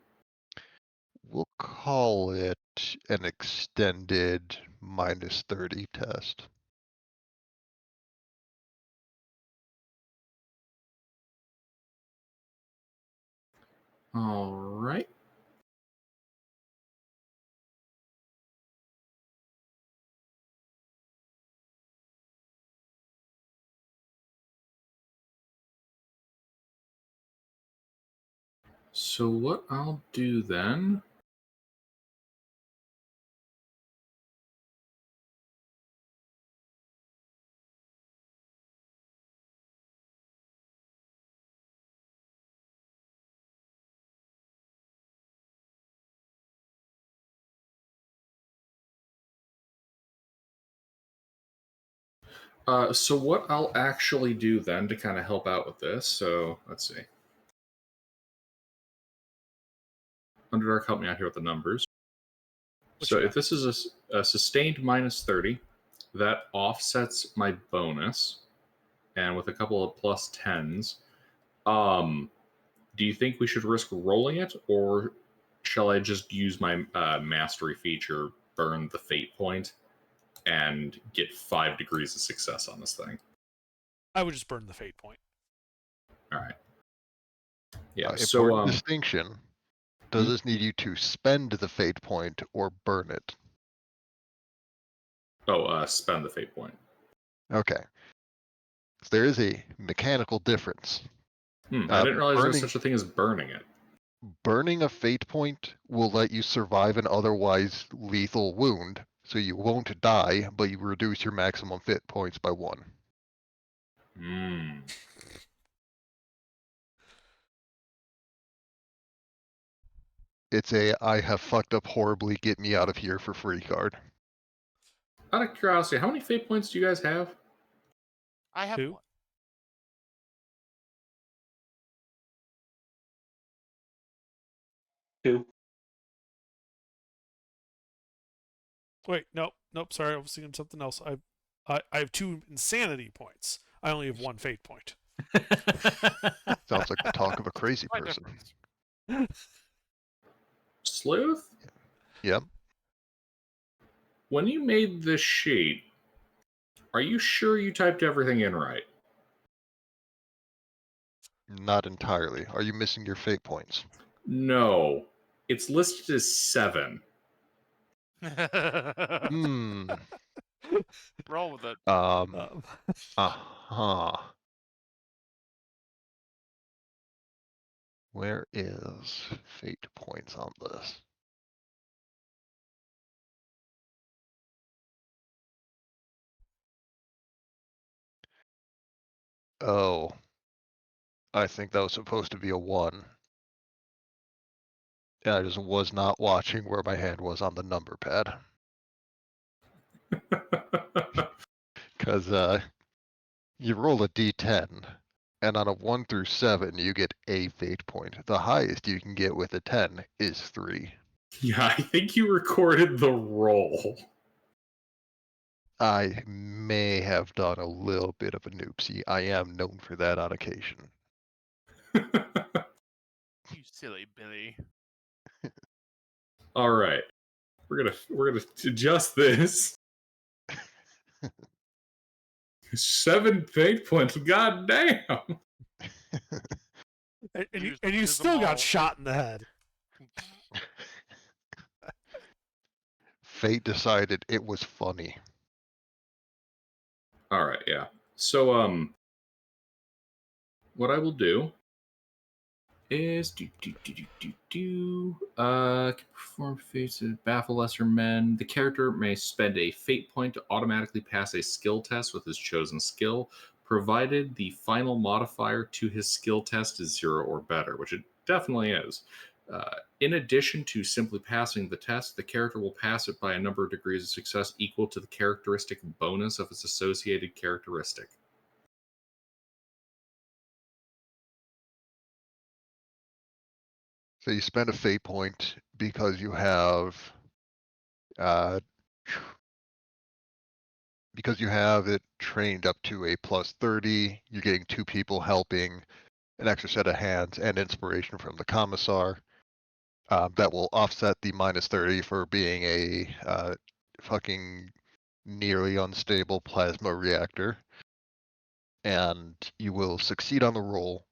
We'll call it an extended -30 test. All right. So what I'll do then... So what I'll actually do then to kind of help out with this, so let's see. Underdark, help me out here with the numbers. So if this is a sustained -30, that offsets my bonus, and with a couple of +10s, do you think we should risk rolling it, or shall I just use my mastery feature, burn the fate point, and get 5 degrees of success on this thing? I would just burn the fate point. All right. Yeah. Important distinction. Does this need you to spend the fate point or burn it? Oh, spend the fate point. Okay. There is a mechanical difference. I didn't realize there was such a thing as burning it. Burning a fate point will let you survive an otherwise lethal wound, so you won't die, but you reduce your maximum fate points by 1. It's a I have fucked up horribly, get me out of here for free card. Out of curiosity, how many fate points do you guys have? I have 2. 1. Two. Wait, nope. Sorry, I was thinking something else. I have 2 insanity points. I only have 1 fate point. Sounds like the talk of a crazy person. Sleuth? Yep. When you made this sheet, are you sure you typed everything in right? Not entirely. Are you missing your fate points? No. It's listed as 7. Roll with it. Where is fate points on this? Oh, I think that was supposed to be a 1. Yeah, I just was not watching where my hand was on the number pad. Because you roll a d10, and on a 1 through 7, you get a fate point. The highest you can get with a 10 is 3. Yeah, I think you recorded the roll. I may have done a little bit of a noopsie. I am known for that on occasion. You silly Billy. All right, we're gonna adjust this. 7 fate points. God damn. And you, Use- and you use them still got all. shot in the head. Fate decided it was funny. All right, yeah. So what I will do is perform fates to baffle lesser men. The character may spend a fate point to automatically pass a skill test with his chosen skill, provided the final modifier to his skill test is 0 or better, which it definitely is. In addition to simply passing the test, the character will pass it by a number of degrees of success equal to the characteristic bonus of its associated characteristic. So you spend a fate point because you have it trained up to a plus 30. You're getting 2 people helping, an extra set of hands, and inspiration from the commissar. That will offset the minus 30 for being a fucking nearly unstable plasma reactor. And you will succeed on the roll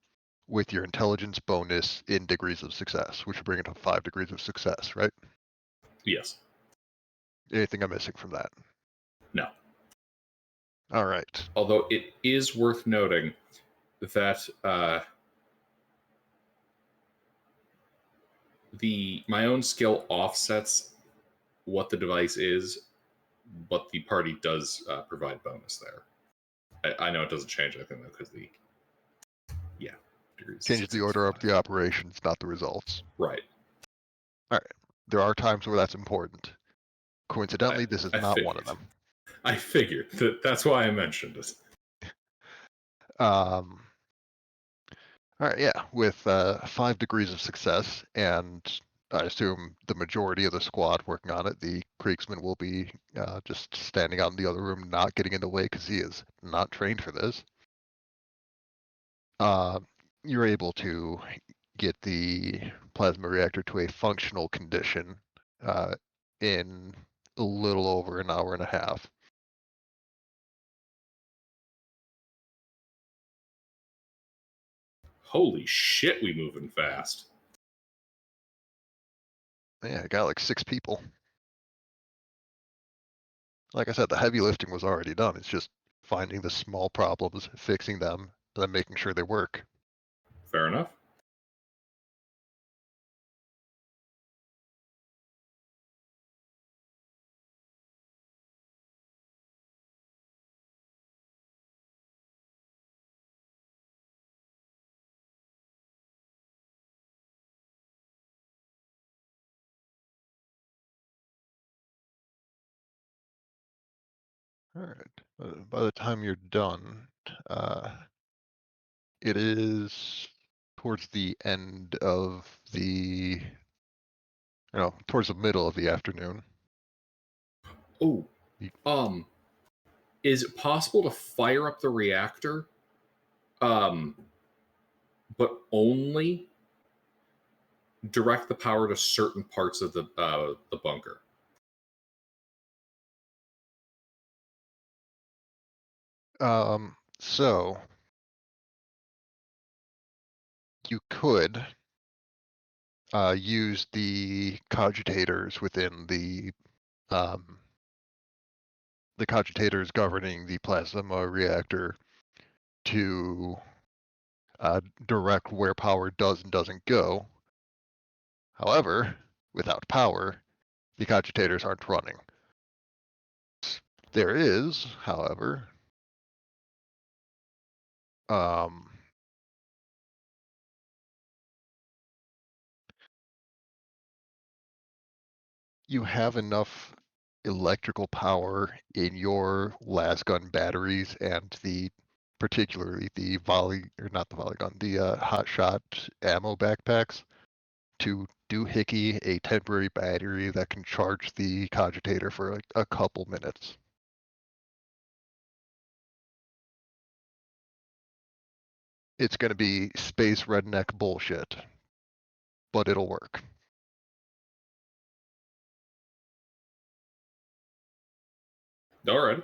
with your intelligence bonus in degrees of success, which will bring it to 5 degrees of success, right? Yes. Anything I'm missing from that? No. All right. Although it is worth noting that my own skill offsets what the device is, but the party does provide bonus there. I know it doesn't change anything though, because degrees. Changes the order of the operations, not the results. Right. There are times where that's important. Coincidentally, this is not one of them. I figured that's why I mentioned it. All right, yeah, with 5 degrees of success, and I assume the majority of the squad working on it, the Kriegsman will be just standing out in the other room, not getting in the way because he is not trained for this. You're able to get the plasma reactor to a functional condition in a little over an hour and a half. Holy shit, we moving fast. Yeah, I got like 6 people. Like I said, the heavy lifting was already done. It's just finding the small problems, fixing them, and then making sure they work. Fair enough. All right. By the time you're done, it is towards the end of towards the middle of the afternoon. Oh, is it possible to fire up the reactor, but only direct the power to certain parts of the bunker? So you could use the cogitators within the cogitators governing the plasma reactor to direct where power does and doesn't go. However, without power, the cogitators aren't running. There is, however, you have enough electrical power in your las gun batteries and particularly the hot shot ammo backpacks to doohickey a temporary battery that can charge the cogitator for like a couple minutes. It's going to be space redneck bullshit, but it'll work. Alright.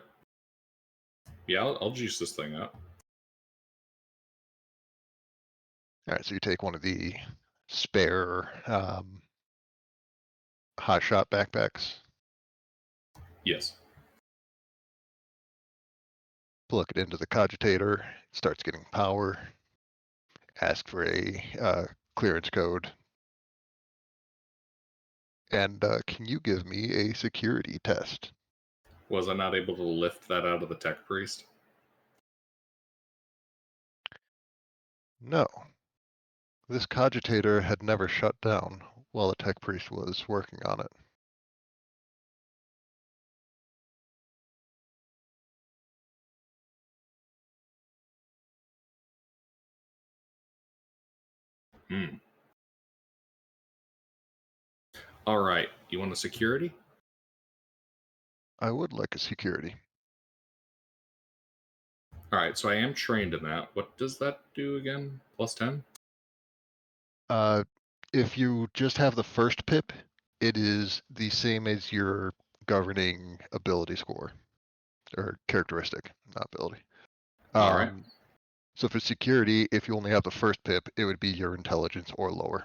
Yeah, I'll juice this thing up. All right, so you take one of the spare hot shot backpacks, Yes. plug it into the cogitator, it starts getting power, ask for a clearance code, and can you give me a security test? Was I not able to lift that out of the tech priest? No. This cogitator had never shut down while the tech priest was working on it. Hmm. Alright, you want a security? I would like a security. Alright, so I am trained in that. What does that do again? Plus 10? If you just have the first pip, it is the same as your governing ability score, or characteristic, not ability. Alright. So for security, if you only have the first pip, it would be your intelligence or lower.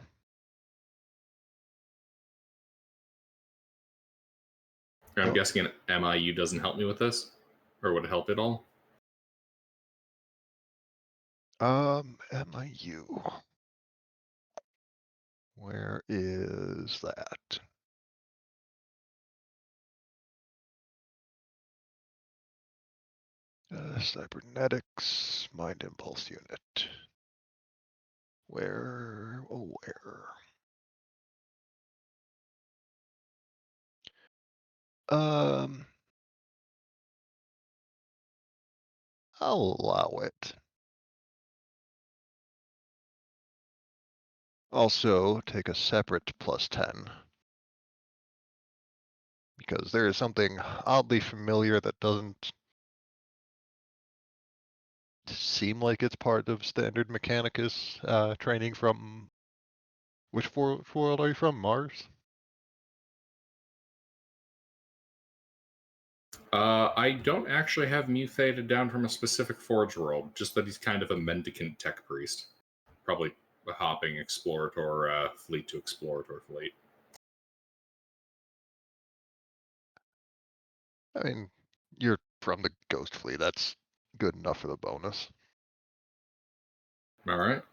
I'm Oh. guessing an MIU doesn't help me with this? Or would it help at all? MIU. Where is that? Cybernetics, Mind Impulse Unit. Where? Oh, where? I'll allow it. Also, take a separate plus 10. Because there is something oddly familiar that doesn't seem like it's part of standard Mechanicus training from... Which world are you from? Mars? I don't actually have mutated down from a specific Forge world, just that he's kind of a mendicant tech priest. Probably a hopping explorator fleet to explorator fleet. I mean, you're from the Ghost Fleet. That's good enough for the bonus. Alright.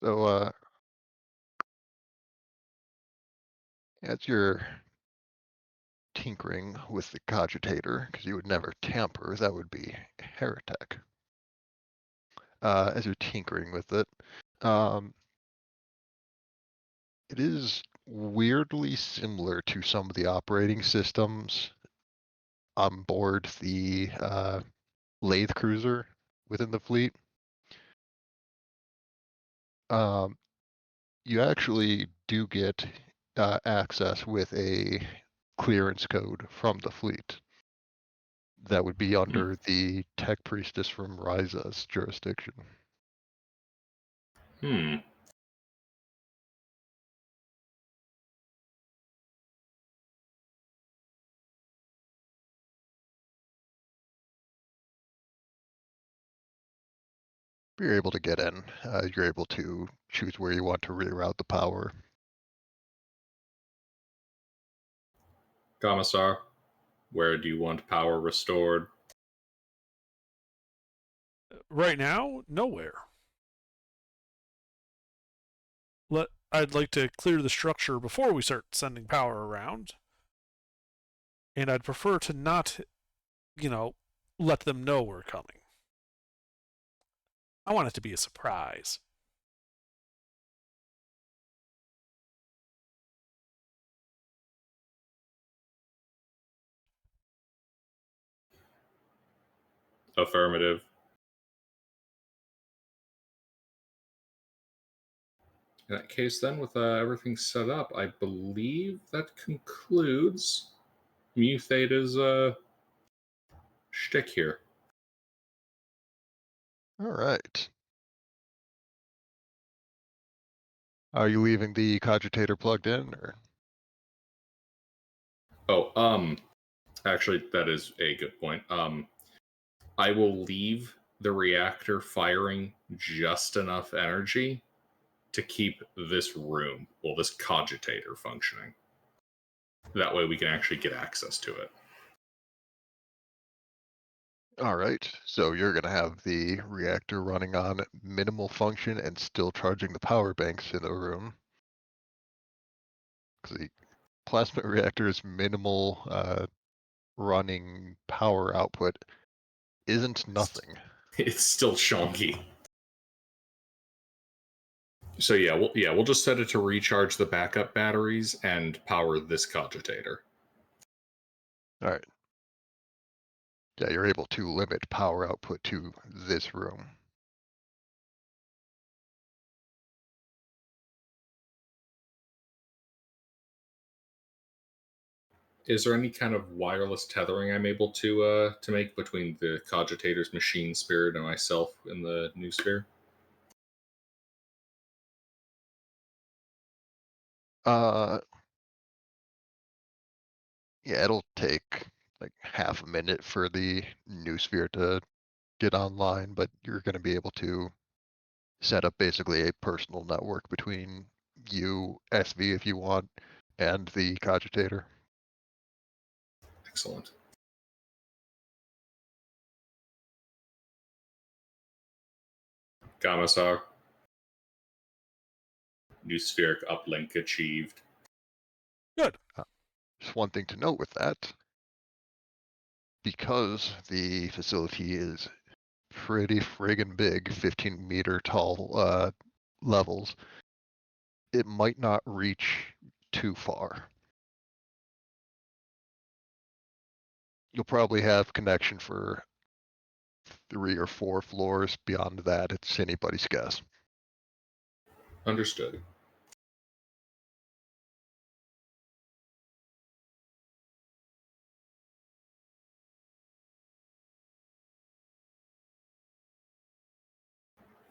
So, as you're tinkering with the cogitator, because you would never tamper, that would be heretic. As you're tinkering with it, it is weirdly similar to some of the operating systems on board the lathe cruiser within the fleet. You actually do get access with a clearance code from the fleet. That would be under the tech priestess from Ryza's jurisdiction. Hmm. You're able to get in. You're able to choose where you want to reroute the power. Commissar, where do you want power restored? Right now, nowhere. I'd like to clear the structure before we start sending power around. And I'd prefer to not, let them know we're coming. I want it to be a surprise. Affirmative. In that case, then, with everything set up, I believe that concludes Mu Theta's shtick here. All right. Are you leaving the cogitator plugged in, or? Oh, actually, that is a good point. I will leave the reactor firing just enough energy to keep this room, well, this cogitator functioning. That way we can actually get access to it. All right, so you're going to have the reactor running on minimal function and still charging the power banks in the room. Because the plasma reactor's minimal running power output isn't nothing. It's still chunky. So we'll just set it to recharge the backup batteries and power this cogitator. All right. Yeah, you're able to limit power output to this room. Is there any kind of wireless tethering I'm able to make between the cogitator's machine spirit and myself in the new sphere? Yeah, it'll take like half a minute for the new sphere to get online, but you're going to be able to set up basically a personal network between you, SV if you want, and the cogitator. Excellent. Commissar. New spheric uplink achieved. Good. Just one thing to note with that, because the facility is pretty friggin' big, 15-meter tall levels, it might not reach too far. You'll probably have connection for 3 or 4 floors. Beyond that, it's anybody's guess. Understood.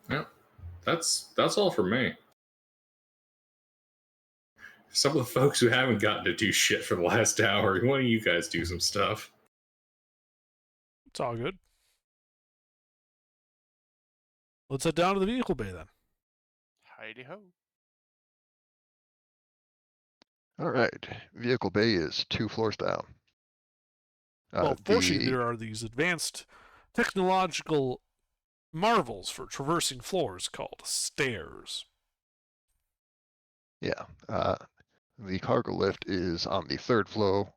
Well, that's all for me. Some of the folks who haven't gotten to do shit for the last hour, why don't you guys do some stuff? It's all good. Let's head down to the vehicle bay then. Heidi ho. All right, vehicle bay is 2 floors down. Well, fortunately, there are these advanced technological marvels for traversing floors called stairs. Yeah, the cargo lift is on the 3rd floor.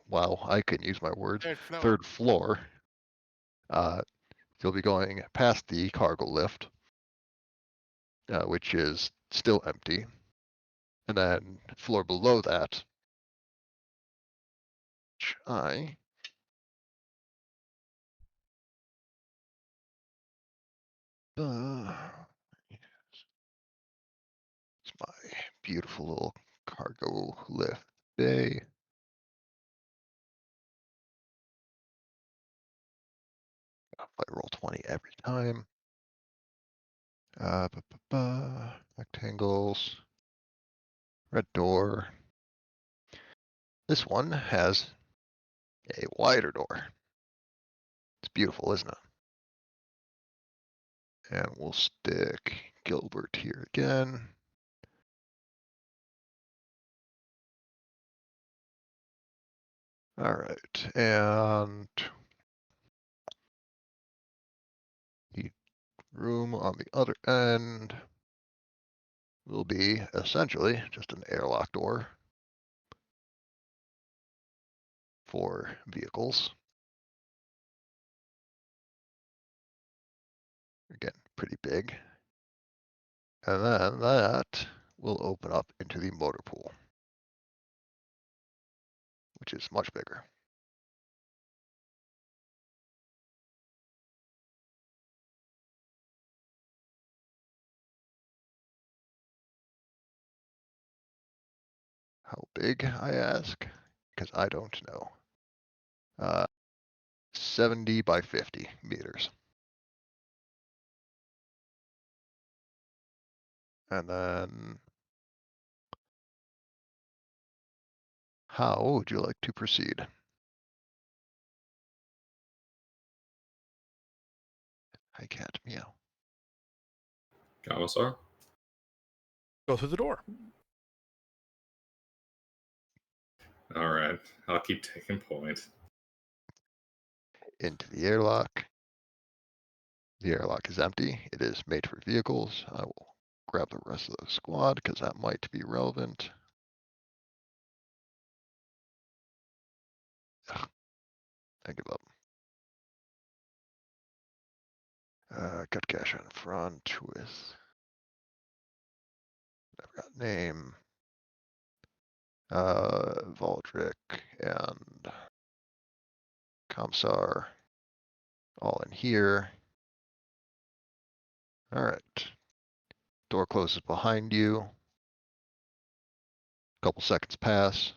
Wow, I can use my words. Third floor. You'll be going past the cargo lift, which is still empty. And then floor below that, which it's my beautiful little cargo lift bay. I roll 20 every time. Rectangles. Red door. This one has a wider door. It's beautiful, isn't it? And we'll stick Gilbert here again. All right, and the room on the other end will be essentially just an airlock door for vehicles. Again, pretty big. And then that will open up into the motor pool, which is much bigger. How big, I ask, because I don't know. 70 by 50 meters. And then how would you like to proceed? Hi, cat, meow. Commissar? Go through the door. All right. I'll keep taking point. Into the airlock. The airlock is empty. It is made for vehicles. I will grab the rest of the squad because that might be relevant. Ugh, I give up. Got cash on front with I've got name, Valdric and Commissar all in here. All right. Door closes behind you. Couple seconds pass.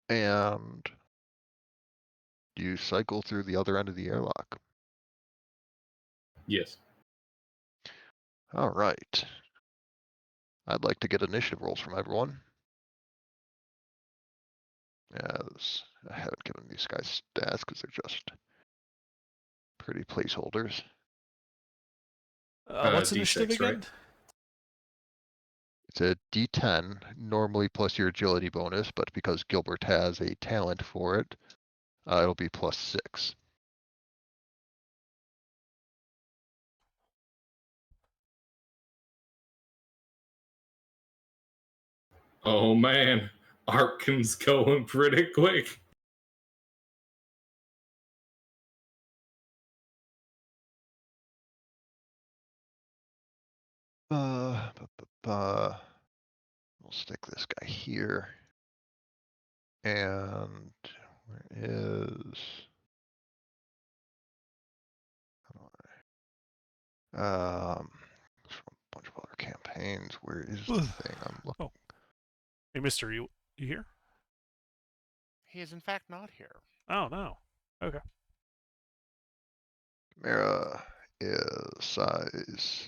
And you cycle through the other end of the airlock. Yes. All right. I'd like to get initiative rolls from everyone. As I haven't given these guys stats because they're just pretty placeholders. What's D6, initiative again? right? It's a D10, normally plus your agility bonus, but because Gilbert has a talent for it, it'll be +6. Oh man, Arkham's going pretty quick. We'll stick this guy here. And where is from a bunch of other campaigns? Where is the thing I'm looking? Oh. Hey, mister, you here? He is in fact not here. Oh, no. Okay. Chimera is size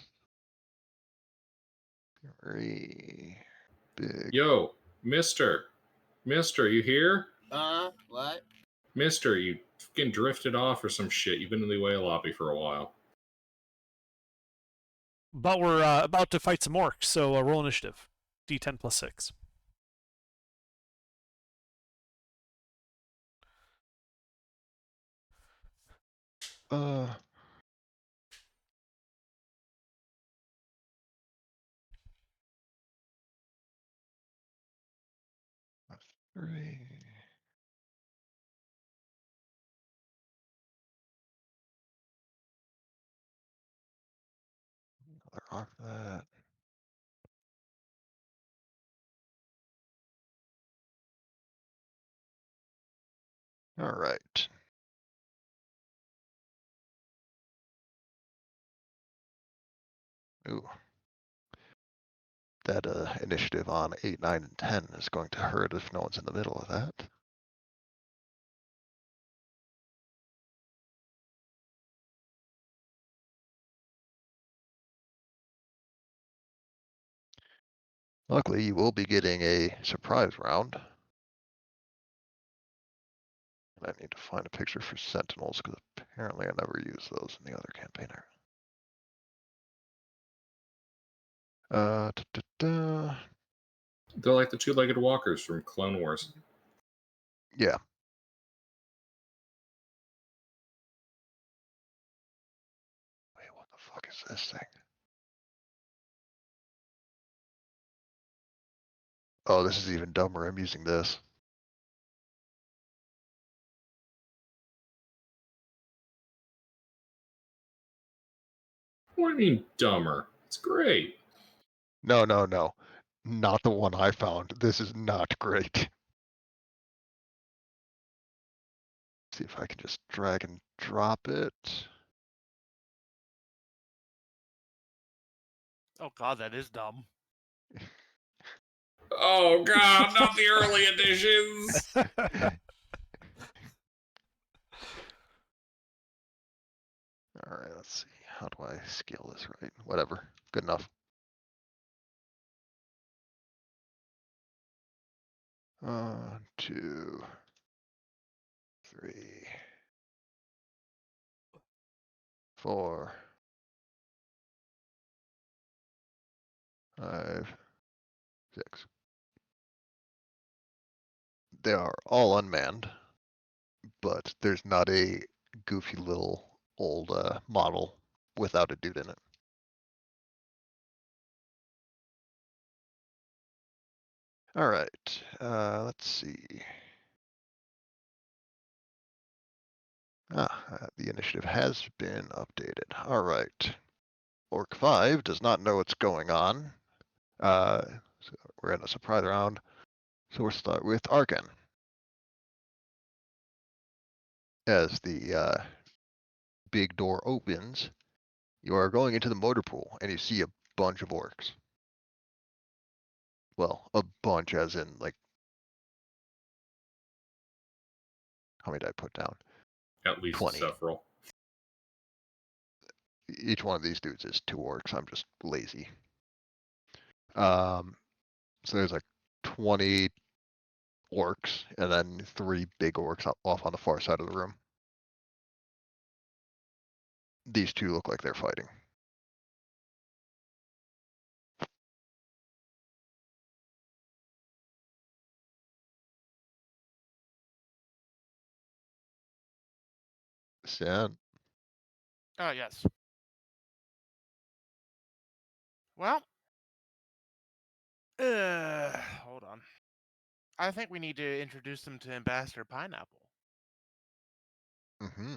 3 big. Yo, Mister, you here? What? Mister, you fucking drifted off or some shit. You've been in the away lobby for a while. But we're about to fight some orcs, so roll initiative. D10 plus 6. Uh, three. Off that. All right. Ooh. That initiative on 8, 9, and 10 is going to hurt if no one's in the middle of that. Luckily, you will be getting a surprise round. And I need to find a picture for Sentinels because apparently I never used those in the other campaigner. They're like the two-legged walkers from Clone Wars. Yeah. Wait, what the fuck is this thing? Oh, this is even dumber. I'm using this. What do you mean dumber? It's great. No, no, no. Not the one I found. This is not great. See if I can just drag and drop it. Oh god, that is dumb. Oh god, not the early editions. Alright, let's see. How do I scale this right? Whatever. Good enough. 1, 2, 3, 4, 5, 6. They are all unmanned, but there's not a goofy little old model without a dude in it. All right, let's see. The initiative has been updated. All right. Orc 5 does not know what's going on. So we're in a surprise round. So we'll start with Arkan. As the big door opens, you are going into the motor pool and you see a bunch of orcs. Well, a bunch as in like, how many did I put down? At least 20. several. Each one of these dudes is 2 orcs. I'm just lazy. So there's like 20 orcs and then 3 big orcs off on the far side of the room. These 2 look like they're fighting. Sen. Oh yes. Well, hold on. I think we need to introduce them to Ambassador Pineapple. Mm-hmm.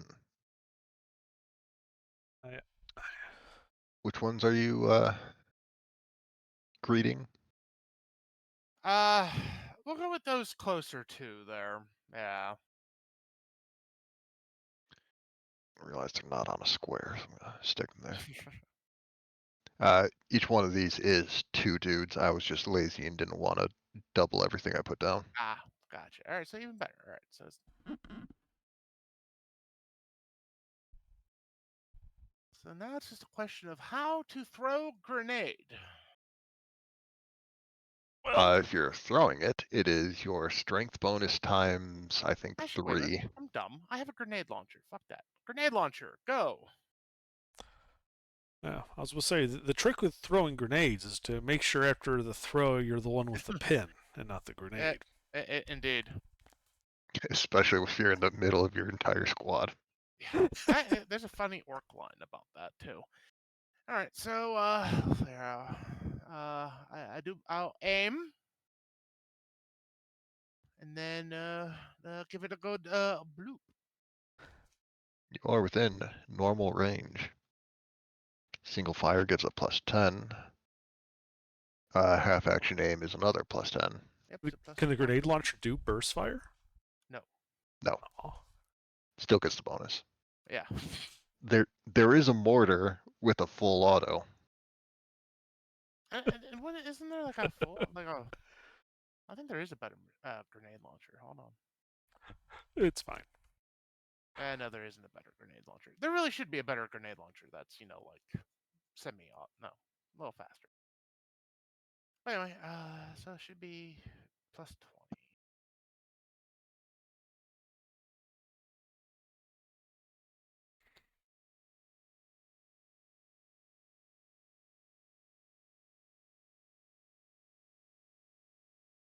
I- Which ones are you greeting? We'll go with those closer to there. Yeah. I realize they're not on a square, so I'm gonna stick them there. Each one of these is 2 dudes. I was just lazy and didn't want to double everything I put down. Gotcha. All right, so even better. All right, so now it's just a question of how to throw grenade. If you're throwing it, it is your strength bonus times, I think, I should wait a 3. minute. I'm dumb. I have a grenade launcher. Fuck that. Grenade launcher, go. Yeah, I was going to say the trick with throwing grenades is to make sure after the throw you're the one with the pin and not the grenade. Indeed. Especially if you're in the middle of your entire squad. Yeah. There's a funny orc line about that too. All right, so I'll aim, and then give it a good bloop. You are within normal range. Single fire gives a +10. Half action aim is another +10. Yep, it's a plus Can the 4. grenade launcher do burst fire? No. No. Oh. Still gets the bonus. Yeah. There is a mortar with a full auto. And what isn't there like a full like a? I think there is a better grenade launcher. Hold on. It's fine. No, there isn't a better grenade launcher. There really should be a better grenade launcher that's, like no, a little faster. But anyway, so it should be plus 20.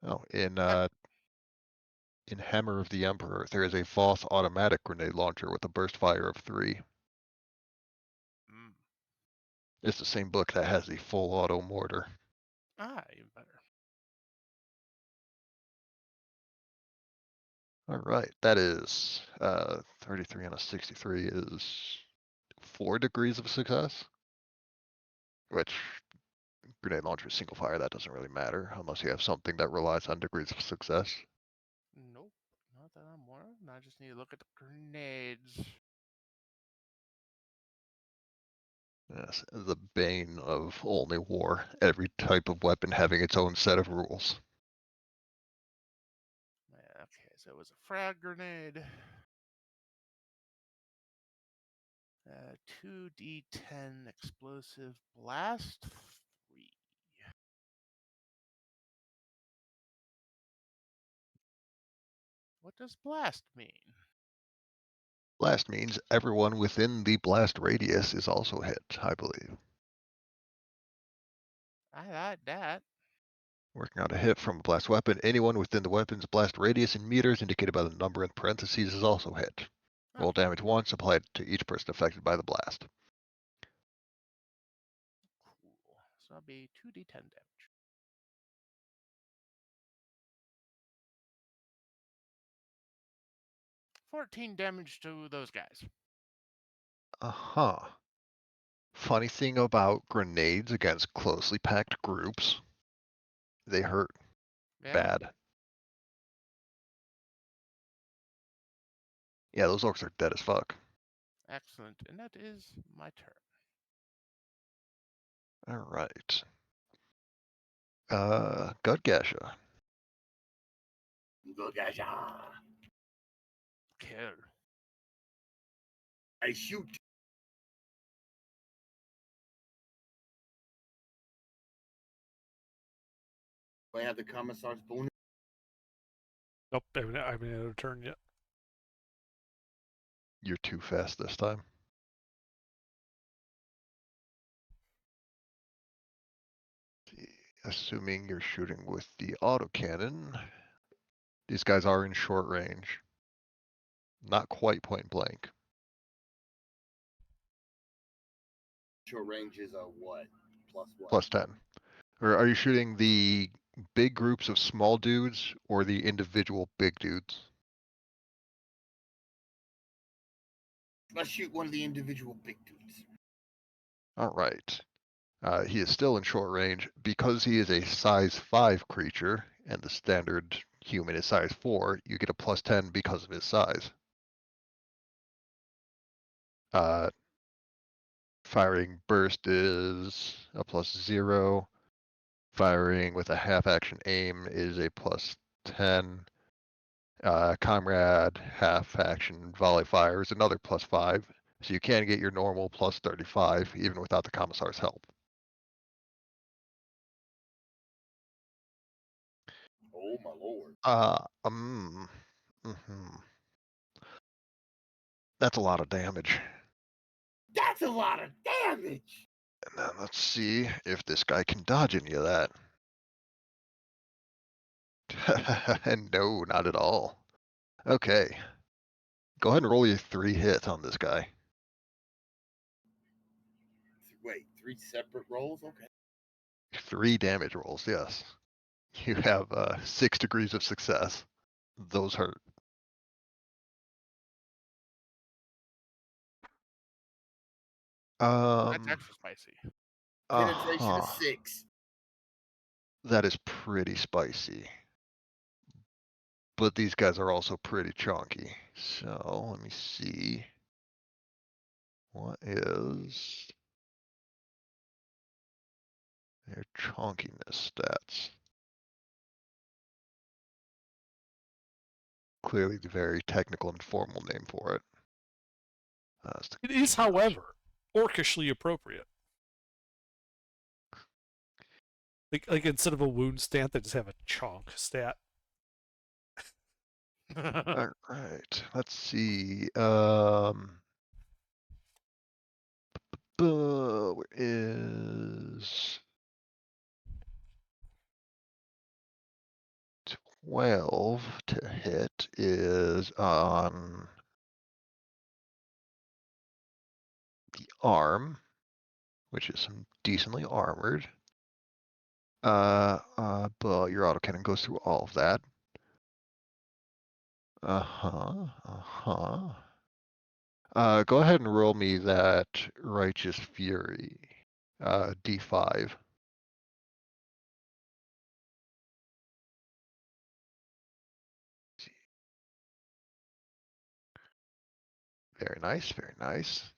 Oh, in Hammer of the Emperor, there is a Voth automatic grenade launcher with a burst fire of 3. Mm. It's the same book that has the full auto mortar. Even better. All right, that is 33 on a 63 is 4 degrees of success. Which grenade launcher is single fire, that doesn't really matter unless you have something that relies on degrees of success. Nope, not that I'm aware of. I just need to look at the grenades. Yes, the bane of only war. Every type of weapon having its own set of rules. Okay, so it was a frag grenade. 2d10 explosive blast 3. What does blast mean? Blast means everyone within the blast radius is also hit, I believe. I like that. Working out a hit from a blast weapon, anyone within the weapon's blast radius in meters indicated by the number in parentheses is also hit. Roll damage once applied to each person affected by the blast. Cool. So that'll be 2d10 damage. 14 damage to those guys. Uh-huh. Funny thing about grenades against closely packed groups, they hurt Yeah. bad. Yeah, those orcs are dead as fuck. Excellent. And that is my turn. All right. Gutgasha. Kill. I shoot. Do I have the commissar's bonus? Nope, I haven't had a turn yet. You're too fast this time. Assuming you're shooting with the autocannon, these guys are in short range. Not quite point blank. Short range is a what? Plus what? Plus 10. Or are you shooting the big groups of small dudes or the individual big dudes? Let's shoot one of the individual big dudes. All right. He is still in short range because he is a size 5 creature and the standard human is size 4. You get a plus 10 because of his size. Firing burst is a plus 0. Firing with a half action aim is a plus 10. Comrade half action volley fire is another plus 5. So you can get your normal plus 35 even without the commissar's help. Oh my lord. That's a lot of damage. That's a lot of damage. And then let's see if this guy can dodge any of that. No, not at all. Okay. Go ahead and roll your 3 hits on this guy. Wait, 3 separate rolls? Okay. 3 damage rolls, yes. You have 6 degrees of success. Those hurt. That's extra spicy. Penetration is 6. That is pretty spicy. But these guys are also pretty chunky. So let me see. What is their chunkiness stats? Clearly the very technical and formal name for it. It is, however, orcishly appropriate. Like instead of a wound stat, they just have a chonk stat. All right, let's see. Where is 12 to hit is on the arm, which is decently armored. But your autocannon goes through all of that. Go ahead and roll me that Righteous Fury, D5. Very nice, very nice.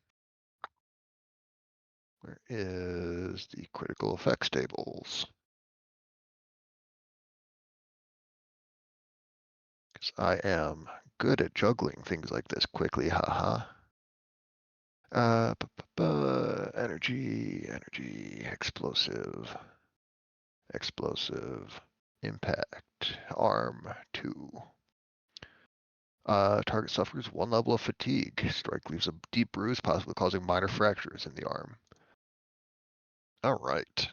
Where is the critical effects tables? Because I am good at juggling things like this quickly, haha. Energy, explosive, impact, arm 2. Target suffers 1 level of fatigue. Strike leaves a deep bruise, possibly causing minor fractures in the arm. Alright.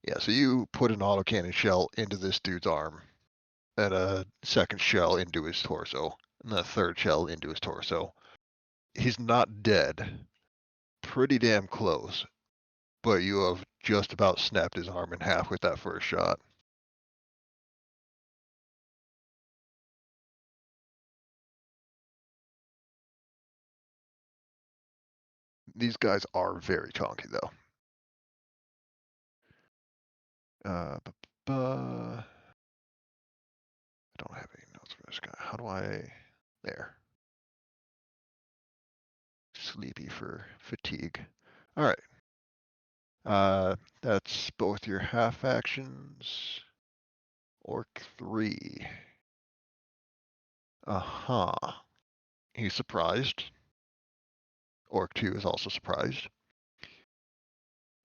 Yeah, so you put an autocannon shell into this dude's arm, and a second shell into his torso, and a third shell into his torso. He's not dead. Pretty damn close. But you have just about snapped his arm in half with that first shot. These guys are very chunky, though. I don't have any notes for this guy. How do I... There. Sleepy for fatigue. Alright. That's both your half actions. Orc 3. He's surprised. Orc 2 is also surprised.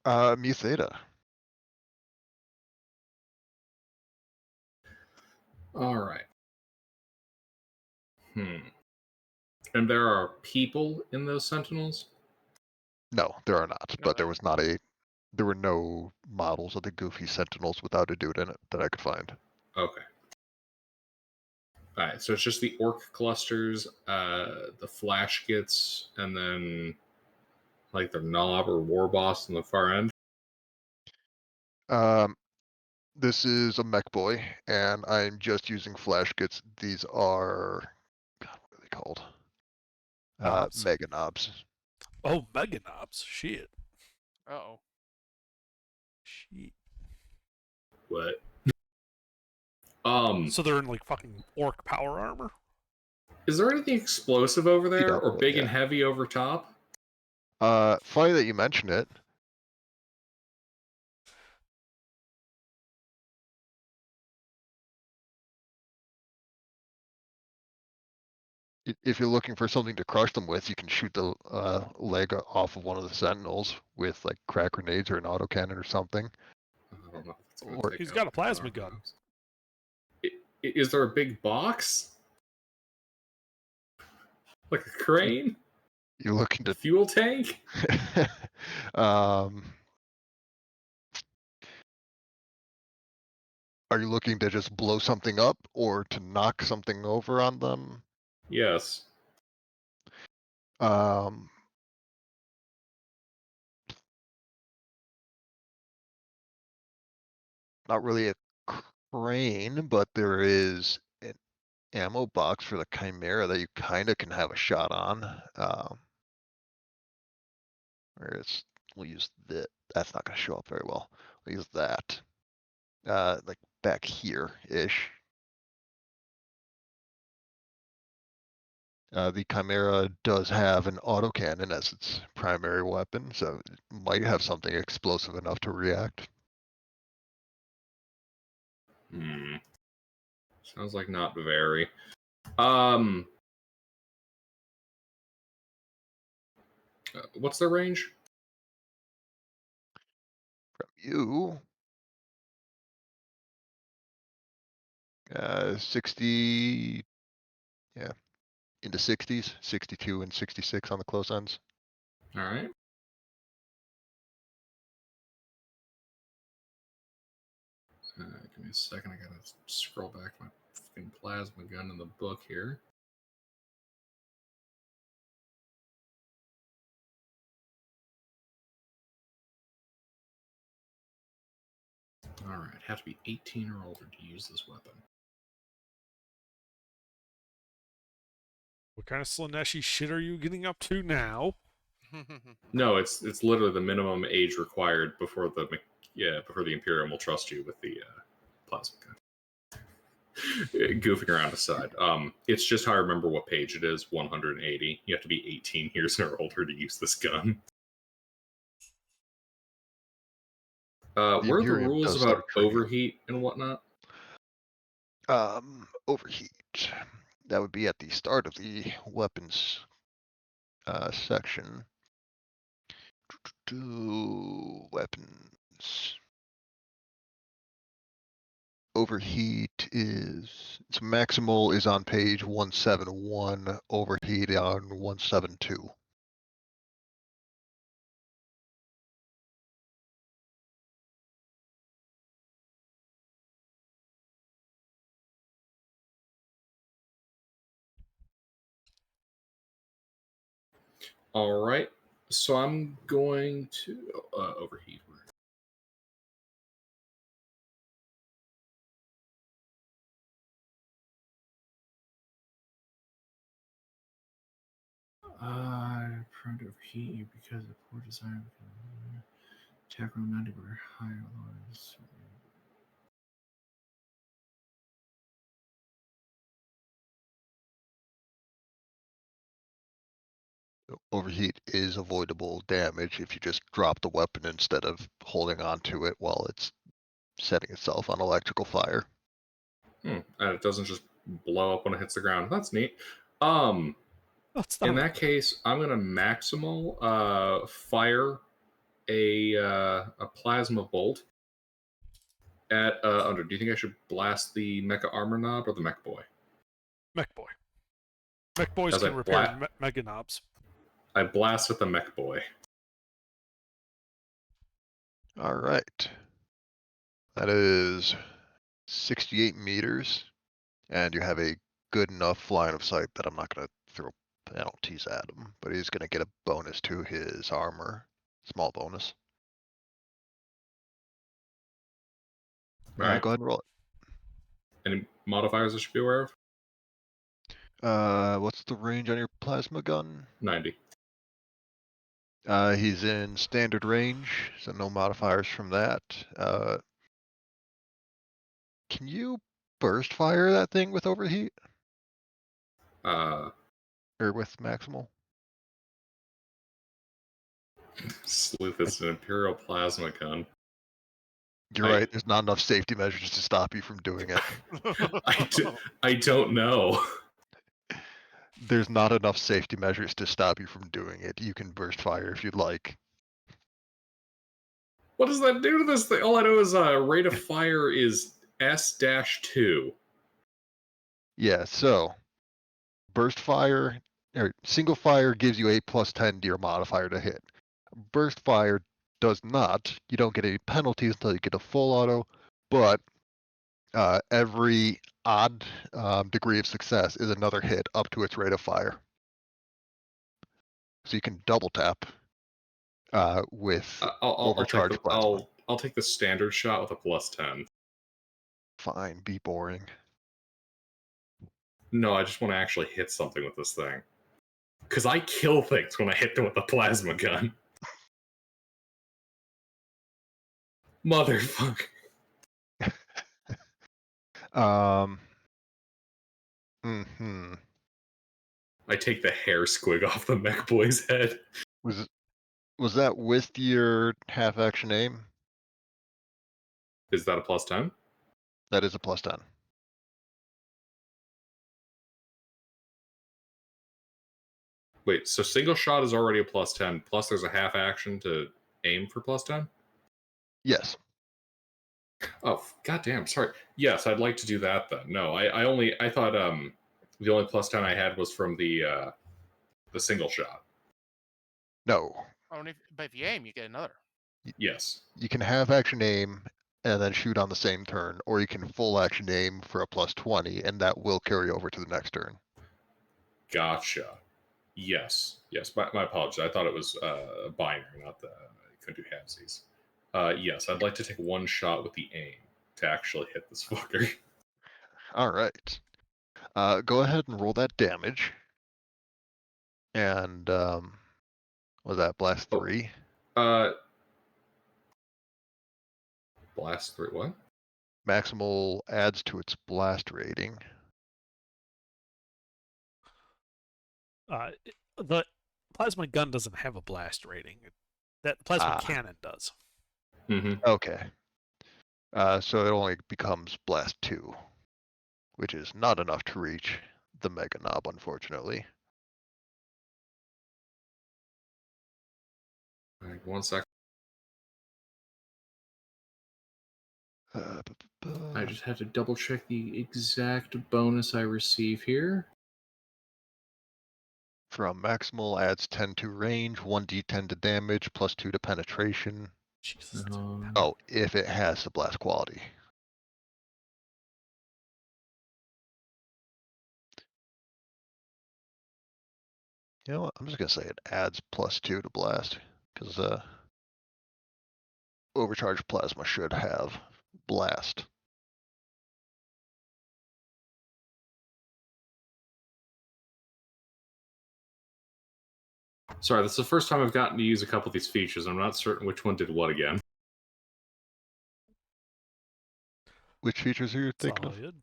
Mu Theta. All right. And there are people in those sentinels? No, there are not. But there there was not a... There were no models of the goofy sentinels without a dude in it that I could find. Okay. All right, so it's just the orc clusters, the flash gits, and then like the knob or war boss on the far end. This is a mech boy, and I'm just using flash kits. These are, God, what are they called? Knobs. Mega knobs. Oh, mega knobs. Shit. Uh-oh. Shit. What? So they're in like fucking orc power armor? Is there anything explosive over there, or Yeah, big yeah. and heavy over top? Funny that you mention it. If you're looking for something to crush them with, you can shoot the leg off of one of the sentinels with like crack grenades or an autocannon or something. I don't know if it's gonna Or- take He's out got a my plasma arm gun. knobs. Is there a big box? Like a crane? You're looking A to fuel tank? Are you looking to just blow something up or to knock something over on them? Yes. Uh, Not really a crane, but there is an ammo box for the Chimera that you kind of can have a shot on. Where it's, we'll use that. That's not going to show up very well. We'll use that. Like back here-ish. The Chimera does have an autocannon as its primary weapon, so it might have something explosive enough to react. Sounds like not very. What's the range? From you, 60, yeah, into 60s, 62 and 66 on the close ends. All right. Give me a second. I gotta Let's scroll back my fucking plasma gun in the book here. All right, have to be 18 or older to use this weapon. What kind of Slaneshi shit are you getting up to now? No, it's literally the minimum age required before the Imperium will trust you with the plasma gun. Goofing around aside, it's just how I remember what page it is. 180. You have to be 18 years or older to use this gun. What are the Imperium rules does about start training. overheat and whatnot? Overheat. That would be at the start of the weapons section. Weapons. Overheat is its maximal is on page 171. Overheat on 172. All right, so I'm going to overheat. Prone to overheat you because of poor design. Attack roll 90 or higher. Overheat is avoidable damage if you just drop the weapon instead of holding on to it while it's setting itself on electrical fire. And it doesn't just blow up when it hits the ground. That's neat. That's In not that case, I'm gonna maximal fire a plasma bolt at under. Do you think I should blast the mecha armor knob or the mech boy? Mech Boy. Mech Boys As I can repair mega knobs. I blast at the mech boy. All right. That is 68 meters, and you have a good enough line of sight that I'm not going to throw penalties at him, but he's going to get a bonus to his armor. Small bonus. All right. Go ahead and roll it. Any modifiers I should be aware of? What's the range on your plasma gun? 90. He's in standard range, so no modifiers from that. Can you burst fire that thing with overheat? Or with maximal? Sleuth is an Imperial plasma gun. You're right, there's not enough safety measures to stop you from doing it. I don't know. There's not enough safety measures to stop you from doing it. You can burst fire if you'd like. What does that do to this thing? All I know is rate of fire is S-2. Yeah, so burst fire or single fire gives you a +10 to your modifier to hit. Burst fire does not. You don't get any penalties until you get a full auto, but every odd degree of success is another hit up to its rate of fire. So you can double tap with overcharged plasma. I'll take the standard shot with a +10. Fine, be boring. No, I just want to actually hit something with this thing. Because I kill things when I hit them with a plasma gun. Motherfucker. I take the hair squig off the mech boy's head. Was that with your half action aim? Is that a +10? That is a +10. Wait, so single shot is already a +10, plus there's a half action to aim for +10? Yes. Oh, goddamn, sorry. Yes, I'd like to do that then. No, I thought the only +10 I had was from the single shot. No. But if you aim, you get another. Yes. You can have action aim and then shoot on the same turn, or you can full action aim for a +20, and that will carry over to the next turn. Gotcha. Yes. My apologies. I thought it was binary, not the. I couldn't do halvesies. Yes, I'd like to take one shot with the aim to actually hit this fucker. All right. Go ahead and roll that damage. And was that blast Oh. 3? Blast 3. What? Maximal adds to its blast rating. The plasma gun doesn't have a blast rating. That plasma cannon does. Mm-hmm. Okay. So it only becomes blast 2, which is not enough to reach the Mega Knob, unfortunately. All right, 1 second. I just have to double check the exact bonus I receive here. From maximal adds 10 to range, 1d10 to damage, +2 to penetration. Jesus. Oh, if it has the blast quality. You know what? I'm just gonna say it adds +2 to blast, because overcharged plasma should have blast. Sorry, this is the first time I've gotten to use a couple of these features. I'm not certain which one did what again. Which features are you thinking of? Solid.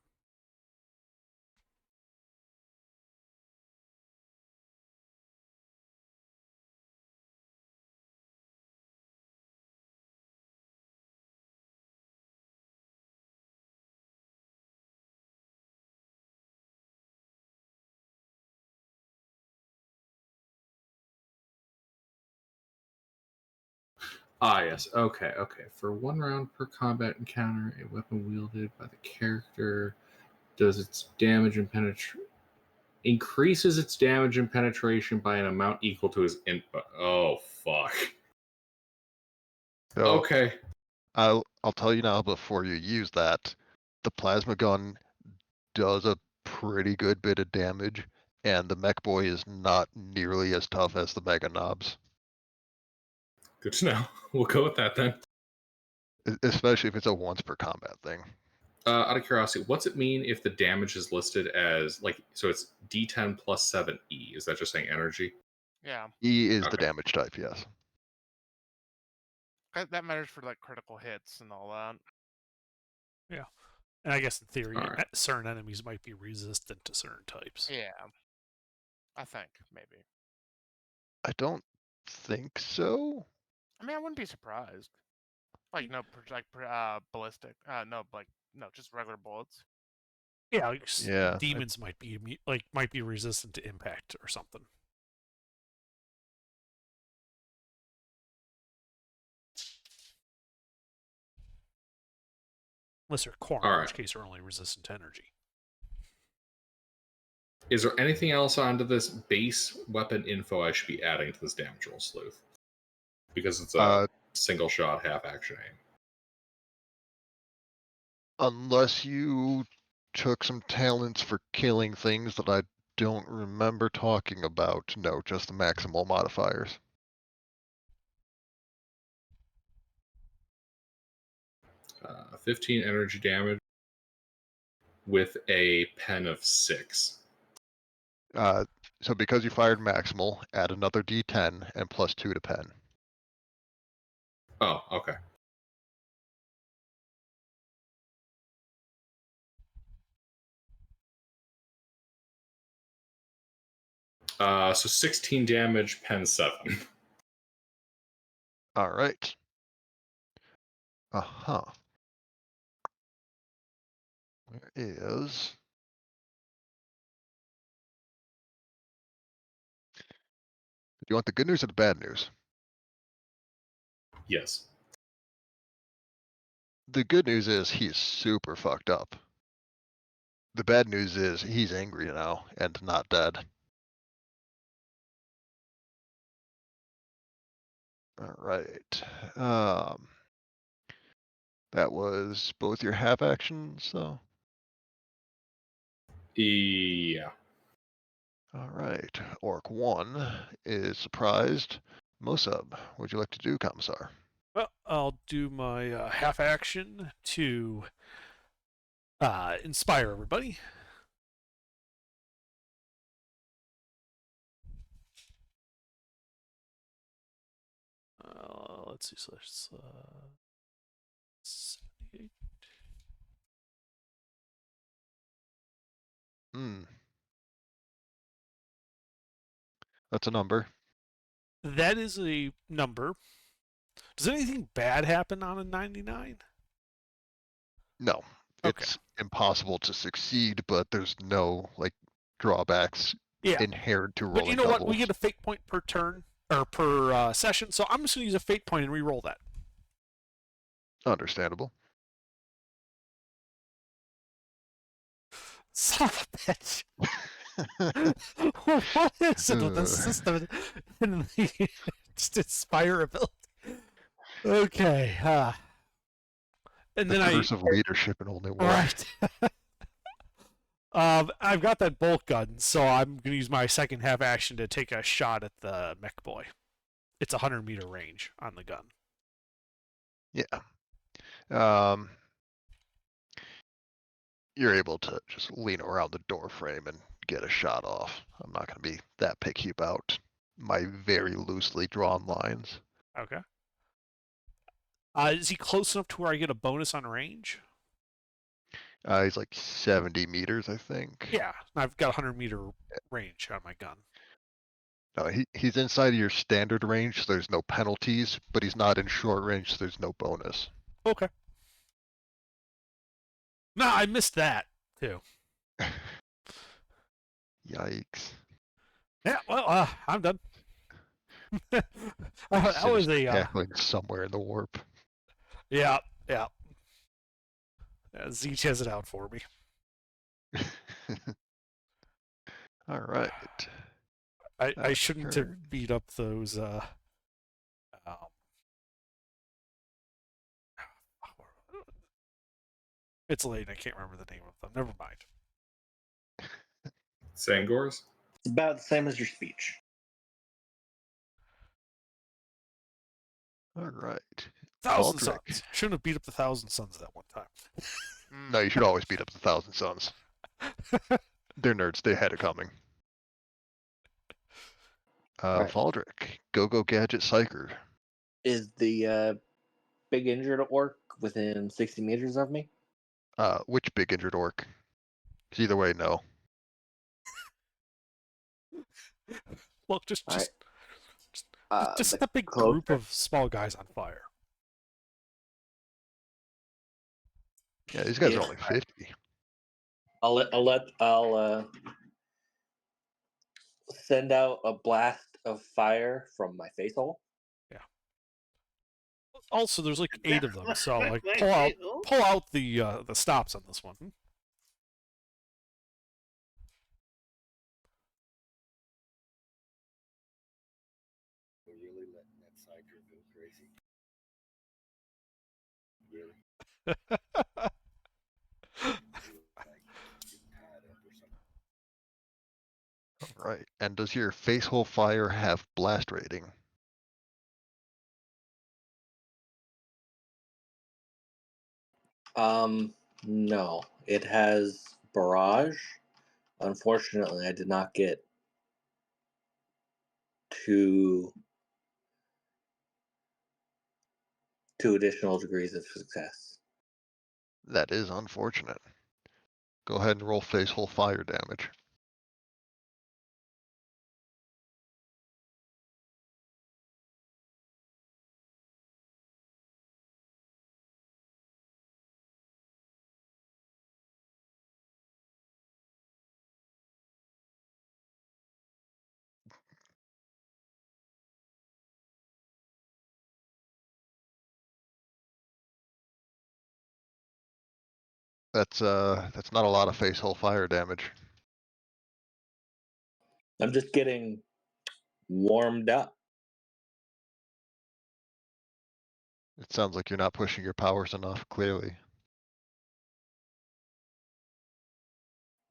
Ah, yes. Okay. For 1 round per combat encounter, a weapon wielded by the character does its damage and increases its damage and penetration by an amount equal to his input. Oh, fuck. So, Okay. I'll tell you now before you use that, the plasma gun does a pretty good bit of damage, and the Mech Boy is not nearly as tough as the Mega Knobs. Good to know. We'll go with that then. Especially if it's a once per combat thing. Out of curiosity, what's it mean if the damage is listed as, like, so it's D10 plus 7E? Is that just saying energy? Yeah, E is the Okay. damage type, yes. that matters for like critical hits and all that. Yeah. And I guess in theory, All right. certain enemies might be resistant to certain types. Yeah, I think maybe. I don't think so. I mean, I wouldn't be surprised. Like ballistic. No, just regular bullets. Yeah, like Yeah. demons might be resistant to impact or something. Unless they're corn, All in right. which case they're only resistant to energy. Is there anything else onto this base weapon info I should be adding to this damage roll sleuth? Because it's a single shot, half action aim. Unless you took some talents for killing things that I don't remember talking about. No, just the maximal modifiers. Uh, 15 energy damage with a pen of 6. So because you fired maximal, add another D10 and +2 to pen. Oh, okay. So 16 damage, pen 7. All right. Uh-huh. Where is... Do you want the good news or the bad news? Yes. The good news is he's super fucked up. The bad news is he's angry now and not dead. All right. That was both your half actions, though. Yeah. All right. Orc 1 is surprised. Mosub, what would you like to do, Commissar? Well, I'll do my half action to inspire everybody. Let's see, so there's 78. That's a number. That is a number. Does anything bad happen on a 99? No, Okay. it's impossible to succeed, but there's no like drawbacks Yeah. inherent to But rolling you know doubles. what? We get a fate point per turn or per session, so I'm just gonna use a fate point and re-roll that. Understandable. Son of a bitch. What is it with this system and the just inspire ability? Okay. And The then curse of leadership in only one. Right. I've got that bolt gun, so I'm gonna use my second half action to take a shot at the mech boy. It's 100-meter range on the gun. Yeah. You're able to just lean around the door frame and get a shot off. I'm not going to be that picky about my very loosely drawn lines. Okay. Is he close enough to where I get a bonus on range? He's like 70 meters, I think. Yeah, I've got 100-meter range on my gun. No, he's inside of your standard range, so there's no penalties, but he's not in short range, so there's no bonus. Okay. No, I missed that too. Yikes. Yeah, well, I'm done. That was Sinister a cackling somewhere in the warp. yeah. Zeech has it out for me. All right. I shouldn't turn. have beat up those it's late, I can't remember the name of them. Never mind. Sangors? It's about the same as your speech. All right. Thousand Baldric. Suns. Shouldn't have beat up the Thousand Suns that one time. No, you should always beat up the Thousand Suns. They're nerds. They had it coming. Right. Valdric, Go-Go Gadget Psyker. Is the big injured orc within 60 meters of me? Which big injured orc? 'Cause either way, no. Look, just The set a big cloaker? group of small guys on fire. Yeah, these guys Yeah. are only 50. I'll send out a blast of fire from my face hole. Also, there's like 8 of them, so like pull out the stops on this one. We're really letting that psyker go crazy. Really? Like, getting tied up or something. All right. And does your face hole fire have blast rating? No. It has barrage. Unfortunately, I did not get two additional degrees of success. That is unfortunate. Go ahead and roll face hole fire damage. That's not a lot of face hole fire damage. I'm just getting warmed up. It sounds like you're not pushing your powers enough, clearly.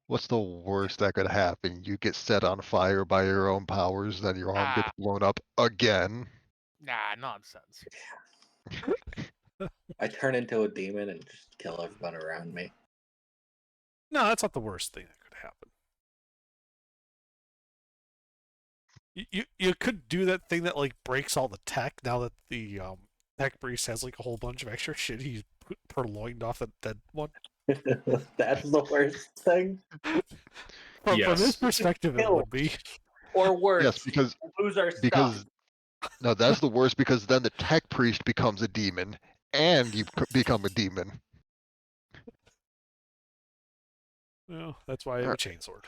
What's the worst that could happen? You get set on fire by your own powers, then your arm gets blown up again. Nah, nonsense. I turn into a demon and just kill everyone around me. No, that's not the worst thing that could happen. You could do that thing that like breaks all the tech now that the tech priest has like a whole bunch of extra shit he's purloined off that dead one. That's the worst thing. From Yes. his perspective, it would be. Or worse, Yes, because lose our stuff. because no, that's the worst because then the tech priest becomes a demon and you become a demon. No, that's why I have a chainsword.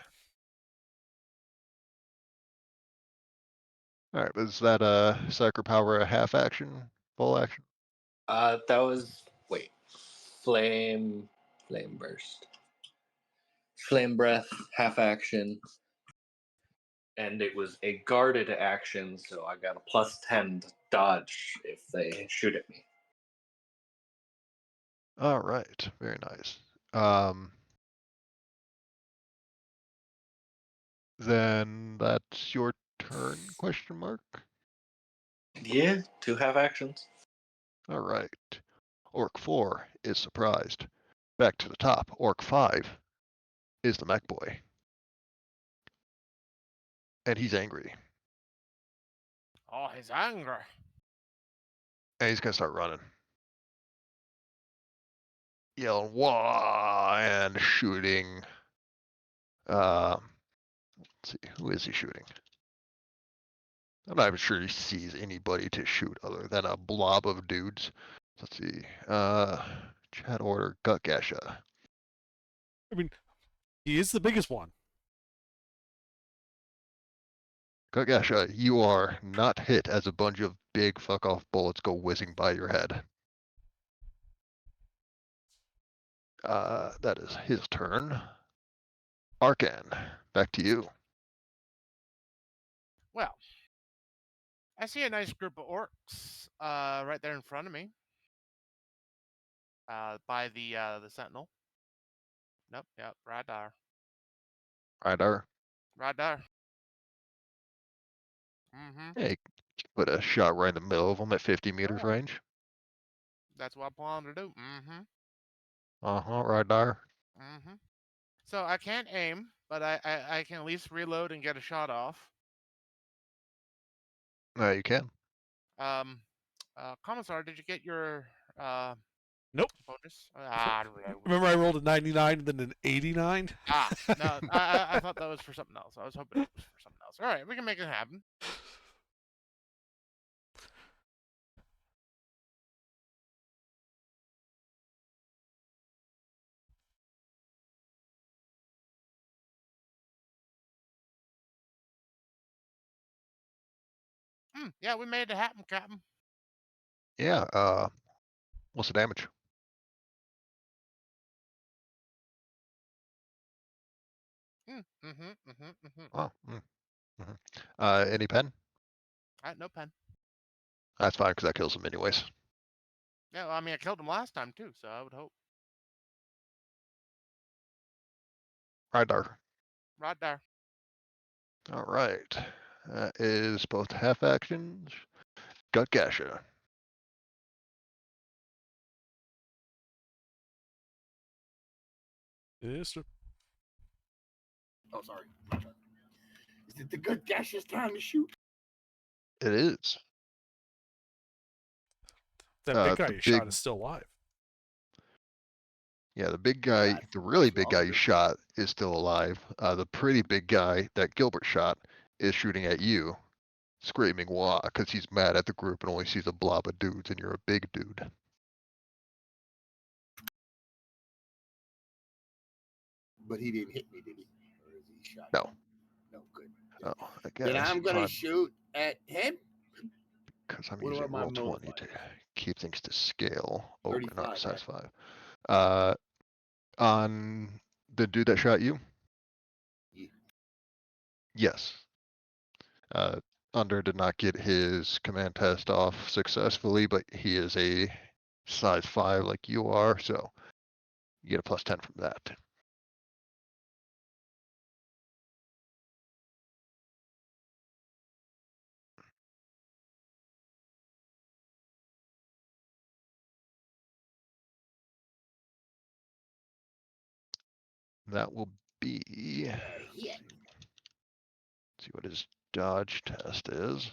All right, is that Psyker Power a half action, full action? That was flame burst, flame breath, half action, and it was a guarded action, so I got a +10 to dodge if they shoot at me. All right, very nice. Then that's your turn? Question mark. Yeah, 2 half actions. All right. Orc 4 is surprised. Back to the top. Orc 5 is the mech boy. And he's angry. Oh, his anger. And he's gonna start running. Yelling, wah, and shooting. Let's see, who is he shooting? I'm not even sure he sees anybody to shoot other than a blob of dudes. Let's see. Chat order, Gut Gasha. I mean, he is the biggest one. Gut Gasha, you are not hit as a bunch of big fuck off bullets go whizzing by your head. That is his turn. Arkan, back to you. Well, I see a nice group of orcs right there in front of me. By the sentinel. Nope, yep, right there. Ryder. Right there. Mm-hmm. Hey, put a shot right in the middle of them at 50 meters range. That's what I plan to do. Mm-hmm. Right there. Mm-hmm. So I can't aim, but I can at least reload and get a shot off. You can. Commissar, did you get your Nope. bonus? Remember I rolled a 99 and then an 89? No, I thought that was for something else. I was hoping it was for something else. All right, we can make it happen. Yeah, we made it happen, Captain. Yeah, what's the damage? Oh, any pen? No pen. That's fine, because that kills him anyways. Yeah, well, I mean, I killed him last time, too, so I would hope. Right there. Right there. All right. That is both half actions. Gut Gasha. Yes, sir. Oh, sorry. Is it the good Gasha's time to shoot? It is. That big guy the you shot is still alive. Yeah, the big guy, the really big guy you shot is still alive. The pretty big guy that Gilbert shot is shooting at you, screaming wah, because he's mad at the group and only sees a blob of dudes and you're a big dude. But he didn't hit me, did he? Or is he shot? No. No, good. Oh, I guess. Then I'm going to shoot at him. Because I'm What using about my Roll20 to modifier? keep things to scale. Oh, we're 35, not right? size 5. On the dude that shot you? Yeah. Yes. Under did not get his command test off successfully, but he is a size 5 like you are, so you get a +10 from that. That will be, let's see what his dodge test is.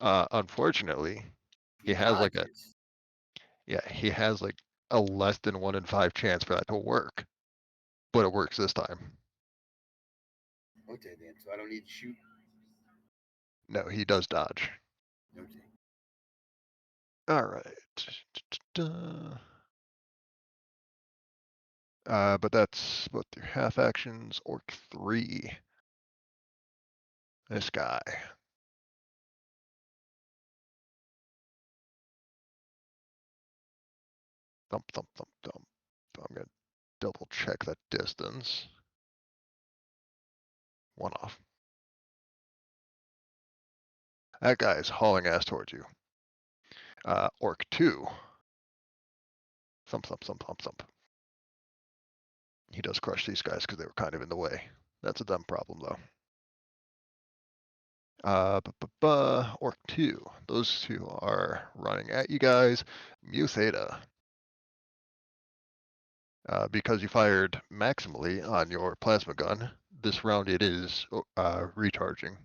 Unfortunately, he has like a, Dodges. he has like a less than 1 in 5 chance for that to work, but it works this time. Okay, then. So I don't need to shoot. No, he does dodge. Okay. All right. But that's both your half actions. Orc 3. This guy. Thump, thump, thump, thump. I'm gonna double check that distance. 1 off. That guy is hauling ass towards you. Orc 2. Thump, thump, thump, thump, thump. He does crush these guys because they were kind of in the way. That's a them problem, though. Orc 2. Those two are running at you guys. Mu Theta. Because you fired maximally on your plasma gun, this round it is recharging.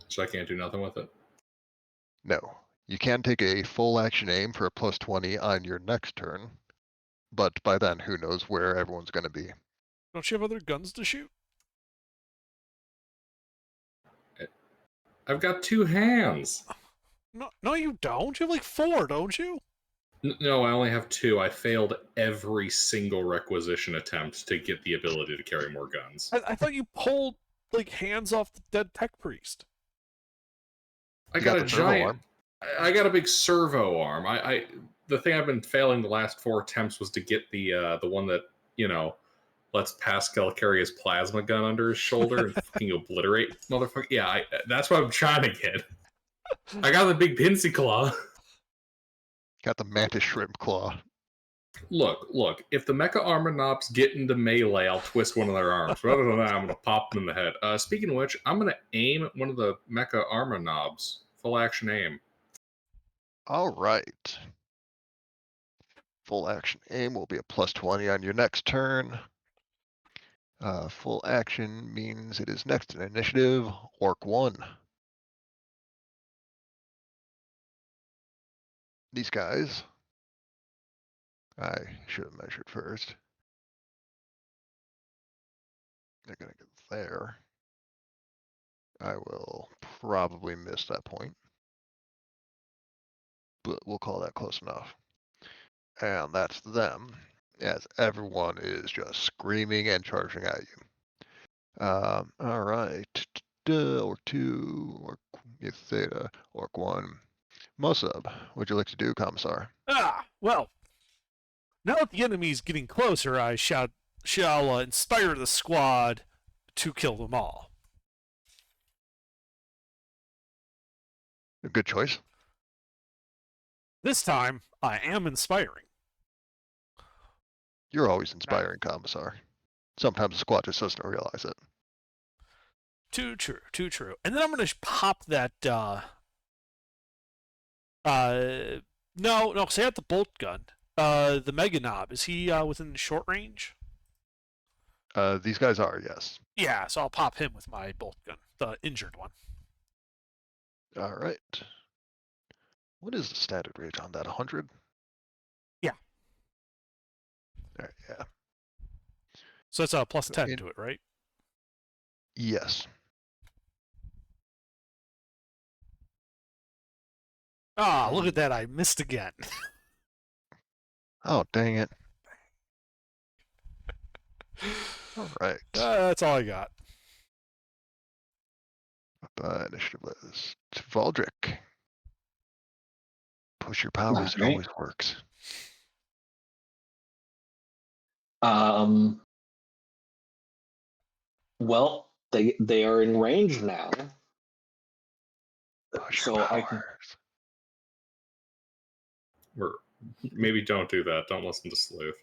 So I can't do nothing with it. No, you can take a full action aim for a +20 on your next turn, but by then, who knows where everyone's going to be. Don't you have other guns to shoot? I've got 2 hands. No, you don't. You have like 4, don't you? No, I only have 2. I failed every single requisition attempt to get the ability to carry more guns. I thought you pulled like hands off the dead tech priest. I You got got a the servo giant. arm. I got a big servo arm. The thing I've been failing the last 4 attempts was to get the one that lets Pascal carry his plasma gun under his shoulder and fucking obliterate motherfucker. Yeah, that's what I'm trying to get. I got the big Pinsy Claw. Got the Mantis Shrimp Claw. Look. If the Mecha Armor Knobs get into melee, I'll twist one of their arms. But other than that, I'm gonna pop them in the head. Speaking of which, I'm gonna aim at one of the Mecha Armor Knobs. Full action aim. All right. Full action aim will be a +20 on your next turn. Full action means it is next in initiative. Orc 1. These guys. I should have measured first. They're gonna get there. I will probably miss that point, but we'll call that close enough. And that's them, as everyone is just screaming and charging at you. All right. Orc 2, Orc Theta, Orc 1. Mosub, what'd you like to do, Commissar? Well, now that the enemy's getting closer, I shall inspire the squad to kill them all. A good choice. This time, I am inspiring. You're always inspiring, Commissar. Sometimes the squad just doesn't realize it. Too true. And then I'm going to pop that, no, because I got the bolt gun. The Mega Knob, is he within short range? These guys are, yes. Yeah, so I'll pop him with my bolt gun, the injured one. All right. What is the standard range on that? 100? Yeah. All right, yeah. So that's a +10 to it, right? Yes. Look at that. I missed again. Oh, dang it. All right. That's all I got. Initiative list. Valdric. Push your powers. It Alright. always works. Well, They are in range now. Push So your I can. powers. Or maybe don't do that. Don't listen to Sleuth.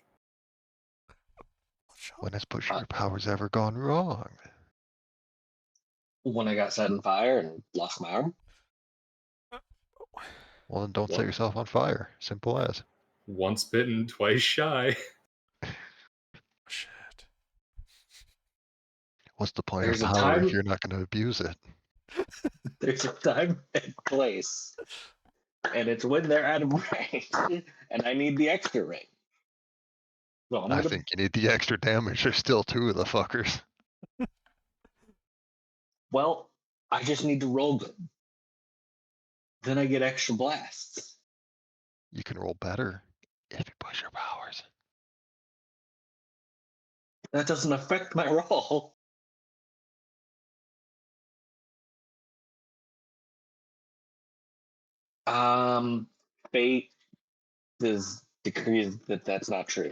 When has pushing your powers ever gone wrong? When I got set on fire and lost my arm. Well, then don't set What? yourself on fire. Simple as. Once bitten, twice shy. Shit. What's the point There's of a power time- if you're not going to abuse it? There's a time and place, and it's when they're out of range, and I need the extra range. So I'm I gonna. think you need the extra damage. There's still two of the fuckers. Well, I just need to roll good. Then I get extra blasts. You can roll better if you push your powers. That doesn't affect my roll. Fate is decrees that that's not true.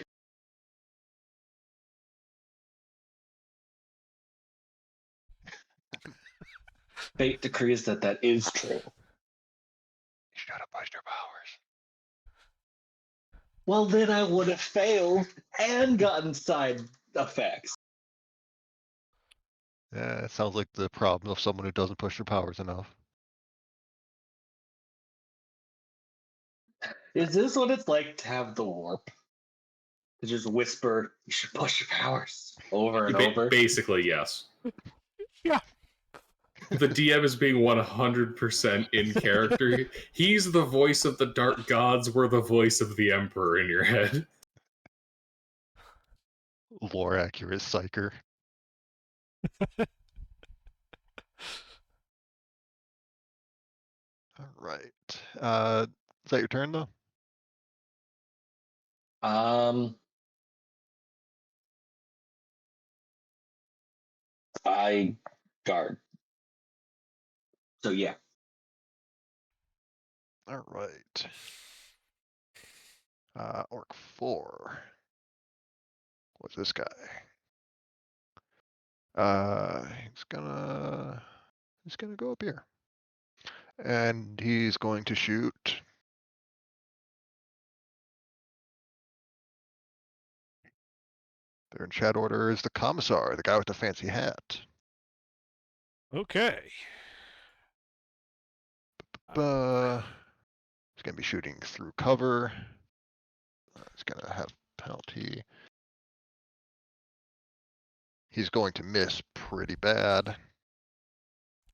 Fate decrees that that is true. You should have pushed your powers. Well, then I would have failed and gotten side effects. Yeah, it sounds like the problem of someone who doesn't push their powers enough. Is this what it's like to have the warp? To just whisper, you should push your powers over and over? Basically, yes. Yeah. The DM is being 100% in character. He's the voice of the dark gods. We're the voice of the emperor in your head. Lore accurate psyker. Alright. Is that your turn though? I guard. So yeah. Alright. Orc 4. What's this guy? He's gonna go up here. And he's going to shoot. They're in chat order is the commissar, the guy with the fancy hat. Okay. He's gonna be shooting through cover. He's gonna have penalty. He's going to miss pretty bad.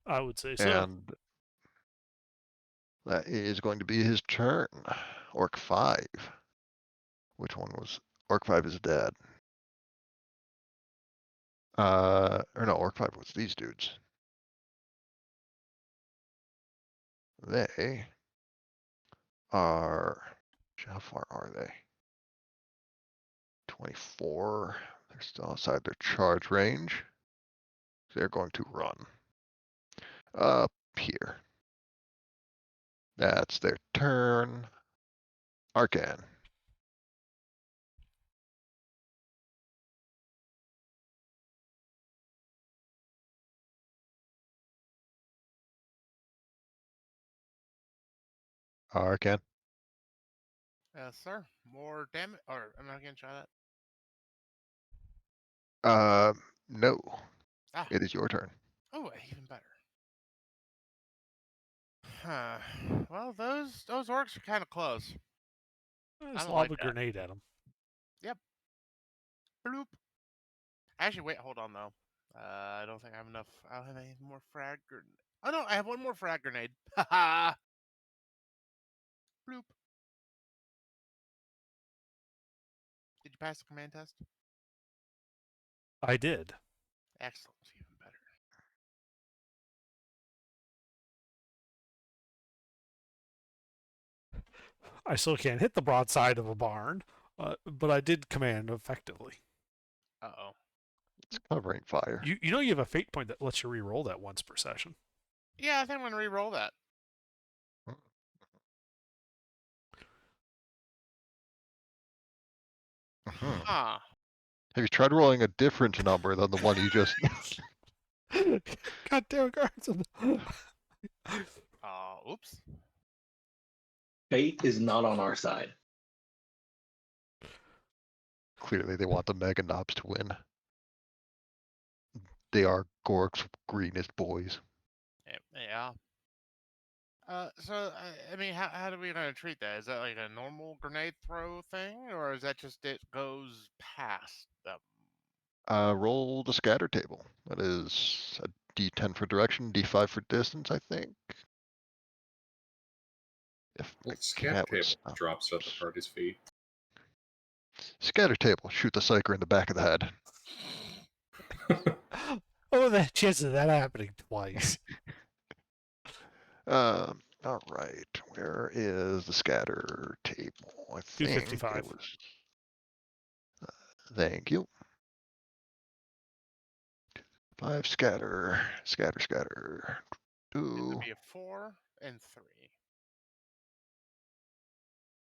I would say so. And that is going to be his turn. Orc 5. Which one was Orc 5 is dead. Or no, Orc 5 was these dudes. They are, how far are they? 24. They're still outside their charge range. They're going to run up here. That's their turn. Arcan. Arcan. Yes, sir. More damage. Or am I gonna try that? No. Ah. It is your turn. Oh, even better. Huh. Well, those orcs are kind of close. Just don't lob like a that. grenade at him. Bloop. Actually, wait, hold on though. I don't think I have enough. I'll have any more frag grenade. Oh no, I have one more frag grenade. Haha. Bloop. Did you pass the command test? I did. Excellent. Even better. I still can't hit the broadside of a barn, but I did command effectively. Uh-oh. It's covering fire. You know you have a fate point that lets you re-roll that once per session. Yeah, I think I'm gonna re-roll that. Mhm. Huh. Have you tried rolling a different number than the one you just? God damn it, guards. Oops. Fate is not on our side. Clearly, they want the Mega Knobs to win. They are Gork's greenest boys. Yeah. So I mean, how do we gonna treat that? Is that like a normal grenade throw thing, or is that just it goes past them? Roll the scatter table. That is a D10 for direction, D5 for distance, I think. If my The scat cat would table stop. drops at the party's feet. Scatter table. Shoot the psyker in the back of the head. Oh, the chance of that happening twice. All right. Where is the scatter table? I think 255. it was. Thank you. 5 scatter. Scatter. It would 2. be a 4 and 3.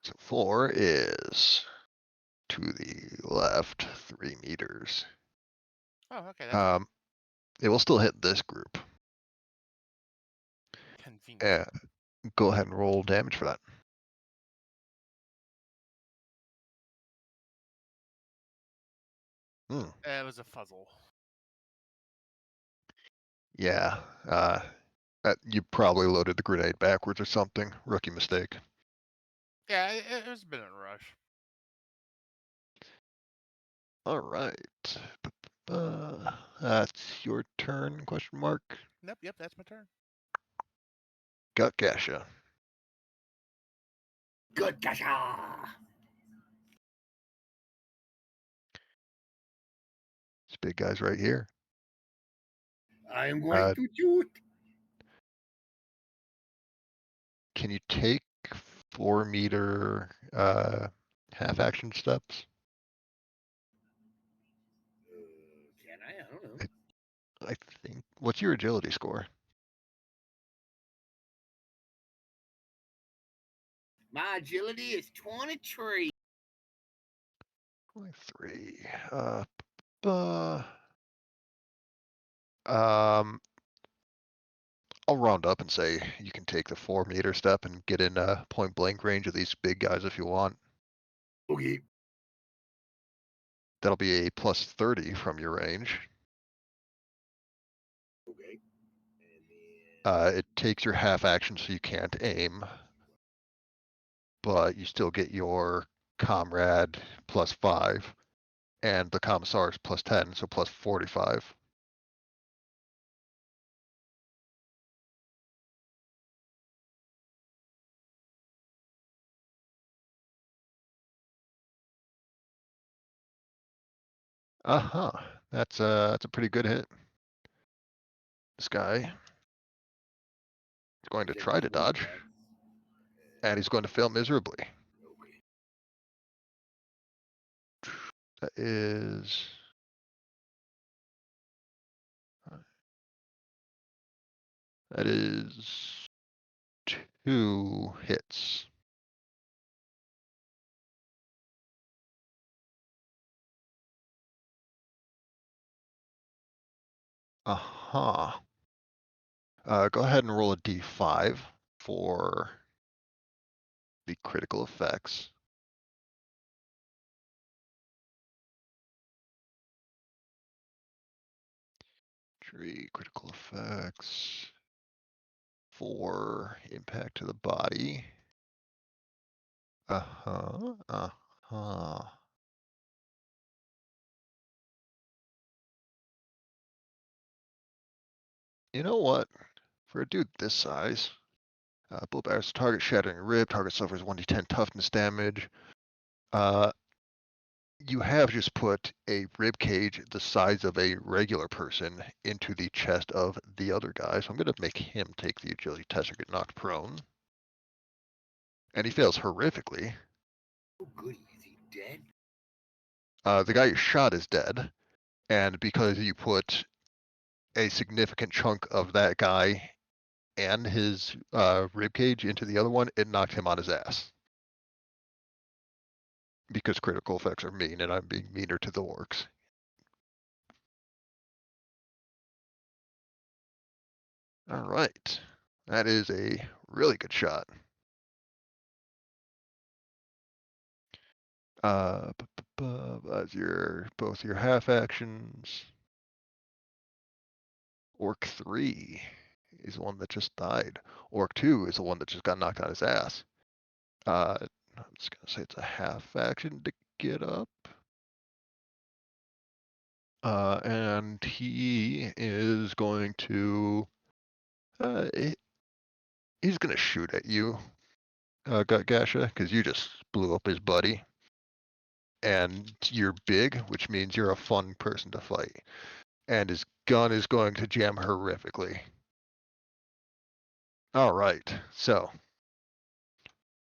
So 4 is to the left 3 meters. Oh, okay, that's It will still hit this group. convenient. Go ahead and roll damage for that. It was a fuzzle. Yeah. You probably loaded the grenade backwards or something. Rookie mistake. Yeah, it was a bit of a rush. All right. That's your turn? Question mark. Yep, that's my turn. Gut Gasha. Good gasha. This big guy's right here. I am going to shoot. Can you take 4 meter half action steps? Can I? I don't know. I think. What's your agility score? My agility is 23. 23. Um, I'll round up and say you can take the 4 meter step and get in point blank range of these big guys if you want. Okay. That'll be a plus 30 from your range. Okay. And then It takes your half action so you can't aim, but you still get your comrade plus 5 and the commissar's plus 10, so plus 45. Uh-huh. That's a pretty good hit. This guy is going to try to dodge, and he's going to fail miserably. Okay. That is that is 2 hits. Uh-huh. Go ahead and roll a d5 for the critical effects. Tree critical effects. 4 impact to the body. Uh-huh. Uh-huh. You know what? For a dude this size, bullet barrels target shattering rib, target suffers 1d10 toughness damage. You have just put a rib cage the size of a regular person into the chest of the other guy, so I'm going to make him take the agility test or get knocked prone. And he fails horrifically. Oh, goody. Is he dead? The guy you shot is dead, and because you put a significant chunk of that guy and his rib cage into the other one, it knocked him on his ass. Because critical effects are mean, and I'm being meaner to the orcs. All right. That is a really good shot. As your both your half actions. Orc 3 is the one that just died. Orc 2 is the one that just got knocked on his ass. I'm just gonna say it's a half action to get up. And he is going to he's gonna shoot at you, Gutgasha, because you just blew up his buddy. And you're big, which means you're a fun person to fight. And his gun is going to jam horrifically. All right, so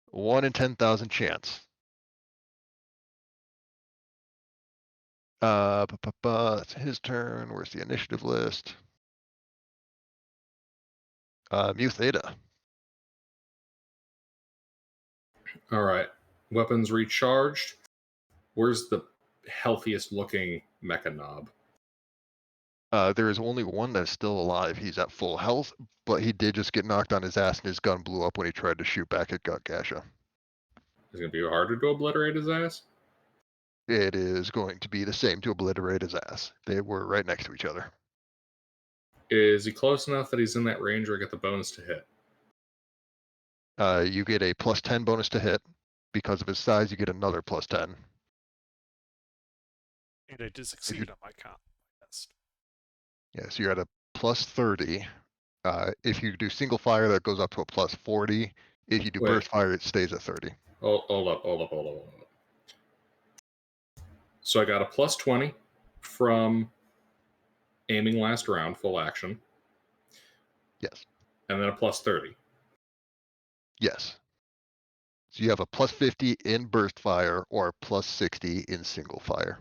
1 in 10,000 chance. It's his turn. Where's the initiative list? Mu Theta. All right. Weapons recharged. Where's the healthiest looking mecha knob? There is only one that's still alive. He's at full health, but he did just get knocked on his ass and his gun blew up when he tried to shoot back at Gutgasha. Is it going to be harder to obliterate his ass? It is going to be the same to obliterate his ass. They were right next to each other. Is he close enough that he's in that range where I get the bonus to hit? You get a +10 bonus to hit. Because of his size, you get another +10. And I did succeed on my test. Yeah, so you're at a +30. If you do single fire, that goes up to a +40. If you do Wait. burst fire, it stays at 30. Hold up. So I got a +20 from aiming last round, full action. Yes. And then a +30. Yes. So you have a +50 in burst fire or a +60 in single fire.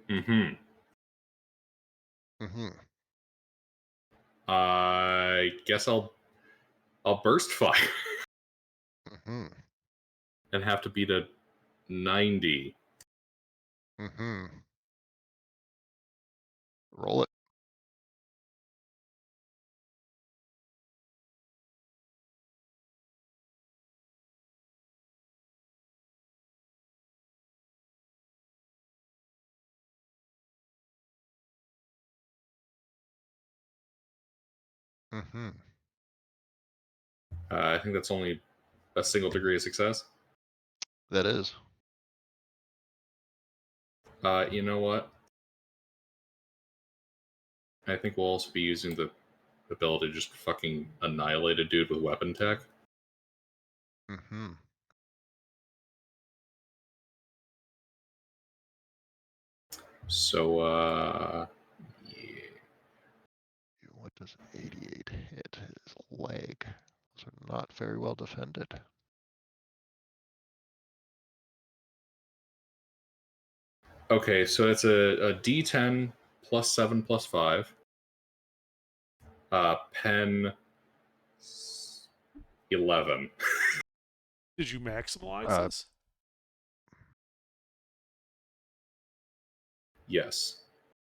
Mm-hmm. Mm-hmm. I guess I'll burst fire Mm-hmm. and have to beat a 90. Mm-hmm. Roll it. Mm-hmm. I think that's only a single degree of success. That is. You know what? I think we'll also be using the ability to just fucking annihilate a dude with weapon tech. Mm-hmm. So, yeah. What does an 88 hit? His leg. Those are not very well defended. Okay, so it's a D10 +7 +5. Pen 11. Did you maximize this? Yes.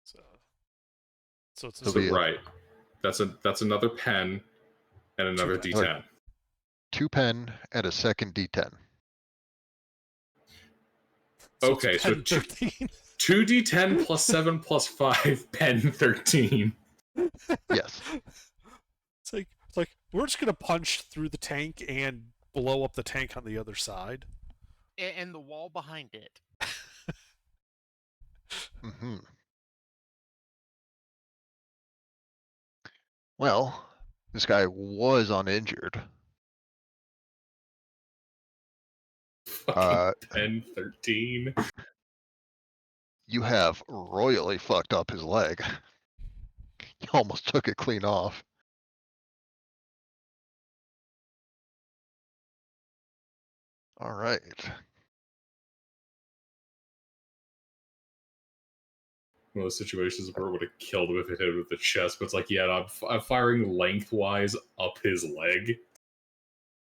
So it's It'll be a- right. That's another pen and another Two D10. 2 pen and a second D10. so Okay, it's so pen 13. 2D10 +7 +5, pen 13. Yes. It's like we're just gonna punch through the tank and blow up the tank on the other side. And the wall behind it. Mm-hmm. Well, this guy was uninjured. Fucking pen 13. You have royally fucked up his leg. You almost took it clean off. All right. One of those situations where it would have killed him if it hit him with the chest, but it's like, yeah, I'm firing lengthwise up his leg.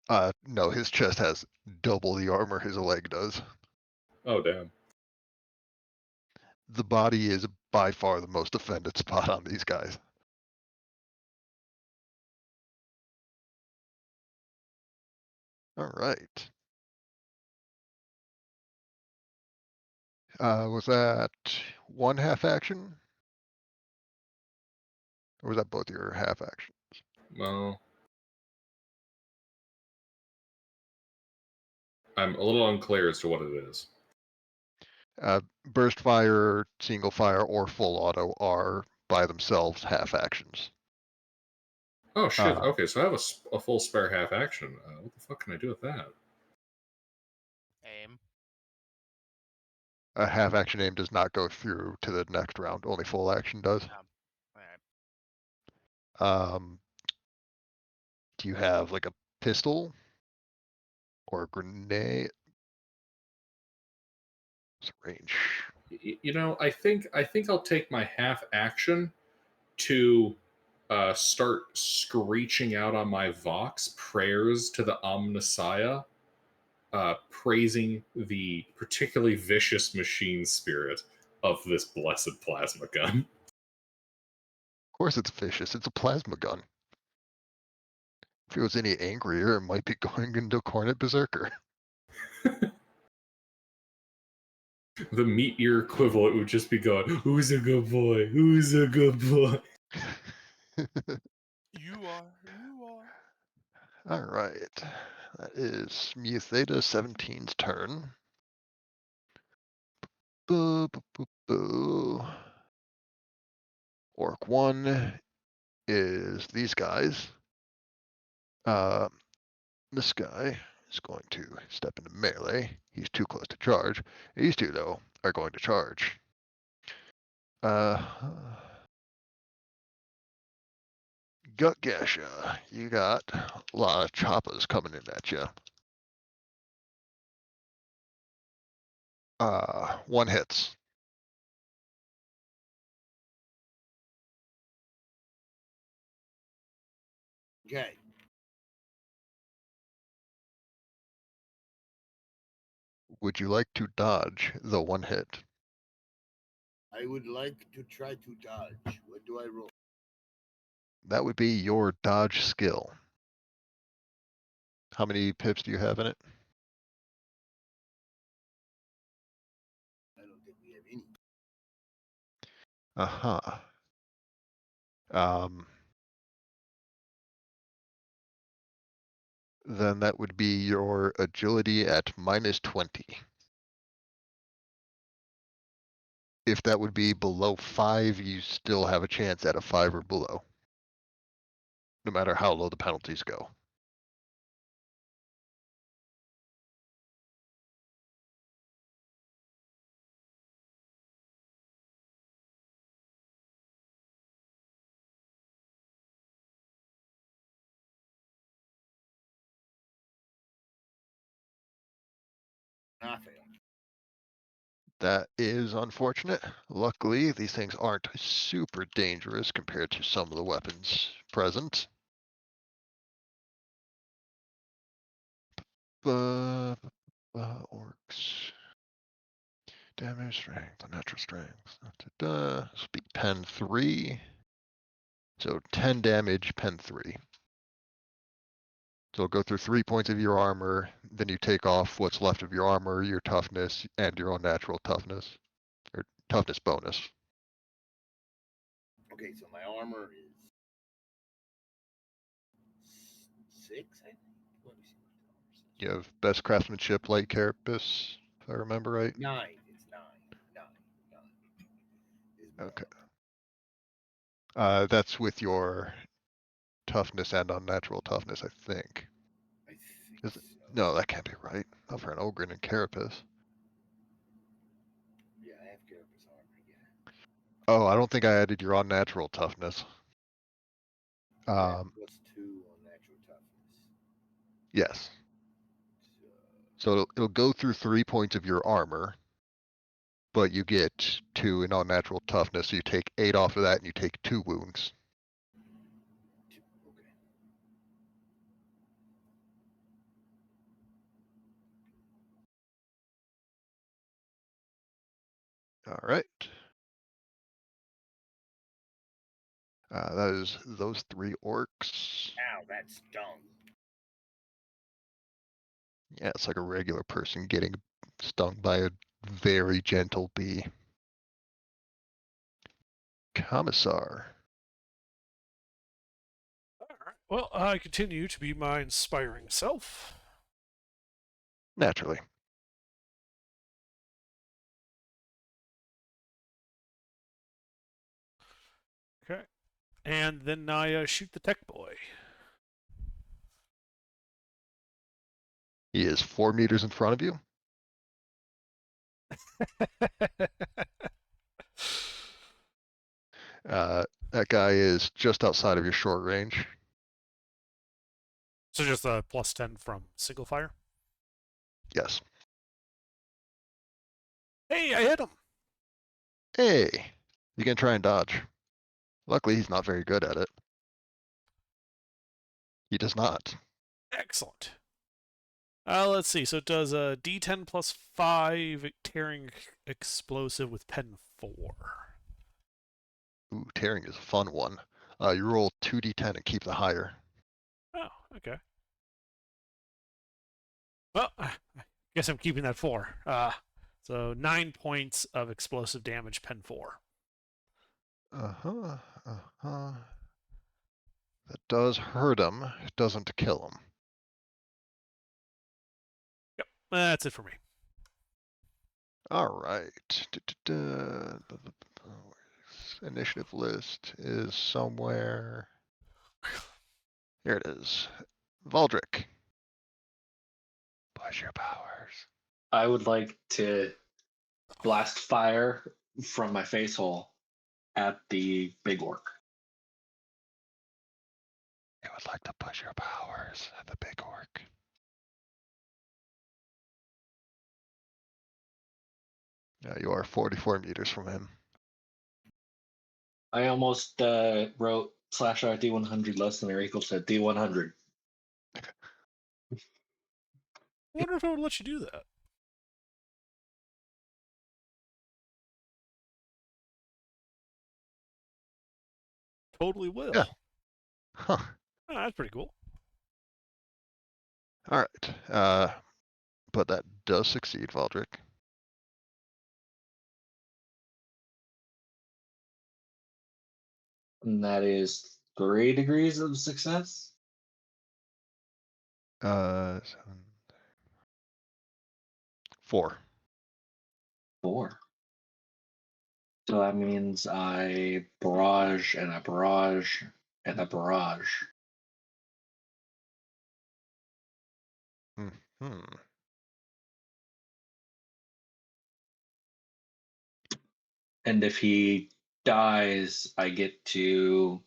No, his chest has double the armor his leg does. Oh damn. The body is by far the most offended spot on these guys. All right. Was that one half action? Or was that both your half actions? Well, I'm a little unclear as to what it is. Burst fire, single fire, or full auto are by themselves half actions. Oh shit. Uh, Okay, so I have a full spare half action. What the fuck can I do with that? Aim. A half action aim does not go through to the next round. Only full action does. Alright. Do you have like a pistol or a grenade? What's the range? You know, I think I'll take my half action to start screeching out on my Vox prayers to the Omnissiah, praising the particularly vicious machine spirit of this blessed plasma gun. Of course it's vicious. It's a plasma gun. If it was any angrier, it might be going into Cornet Berserker. The meat ear equivalent would just be going, "Who's a good boy? Who's a good boy?" You are. All right. That is Mu Theta 17's turn. Boo, boo, boo, boo. Orc 1 is these guys. This guy is going to step into melee. He's too close to charge. These two, though, are going to charge. Gut Gasha, you got a lot of choppers coming in at you. One hits. Okay. Would you like to dodge the one hit? I would like to try to dodge. What do I roll? That would be your dodge skill. How many pips do you have in it? I don't think we have any. Uh-huh. Then that would be your agility at -20. If that would be below 5, you still have a chance at a 5 or below, no matter how low the penalties go. Nothing. That is unfortunate. Luckily, these things aren't super dangerous compared to some of the weapons present. Orcs. Damage, strength, unnatural strength. This will be pen 3. So 10 damage, pen 3. So go through 3 points of your armor, then you take off what's left of your armor, your toughness, and your unnatural toughness. Or toughness bonus. Okay, so my armor is 6, I think. Let me see what the armor says. You have best craftsmanship, light carapace, if I remember right. 9. It's 9. 9. 9. Is my Okay. armor. That's with your toughness and unnatural toughness, I think. I think Is it? so. No, that can't be right. Not for an Ogren and carapace. Yeah, I have carapace armor. Yeah. Oh, I don't think I added your unnatural toughness. I have +2 on natural toughness. Yes. So, So it'll go through 3 points of your armor, but you get 2 in unnatural toughness, so you take 8 off of that and you take 2 wounds. okay. All right. That is those 3 orcs. Ow, that stung. Yeah, it's like a regular person getting stung by a very gentle bee. Commissar. Alright. Well, I continue to be my inspiring self. Naturally. Okay. And then I shoot the tech boy. He is 4 meters in front of you. That guy is just outside of your short range. So just a +10 from single fire. Yes. Hey, I hit him. Hey, you can try and dodge. Luckily, he's not very good at it. He does not. Excellent. Let's see. So it does a D10 plus 5 tearing explosive with pen 4. Ooh, tearing is a fun one. You roll 2d10 and keep the higher. Oh, okay. Well, I guess I'm keeping that 4. So 9 points of explosive damage, pen 4. That does hurt him. It doesn't kill him. Yep, that's it for me. All right. Initiative list is somewhere. Here it is. Valdrick. Push your powers. I would like to blast fire from my face hole at the big orc. You would like to push your powers at the big orc. You are 44 meters from him. I almost wrote /r D100 less than or equal to D100. I wonder if I would let you do that. Totally will. Yeah. Huh. Oh, that's pretty cool. All right. But that does succeed, Valdrick. And that is 3 degrees of success. 4. 4. So that means I barrage and a barrage and a barrage. Hmm. And if he dies, I get to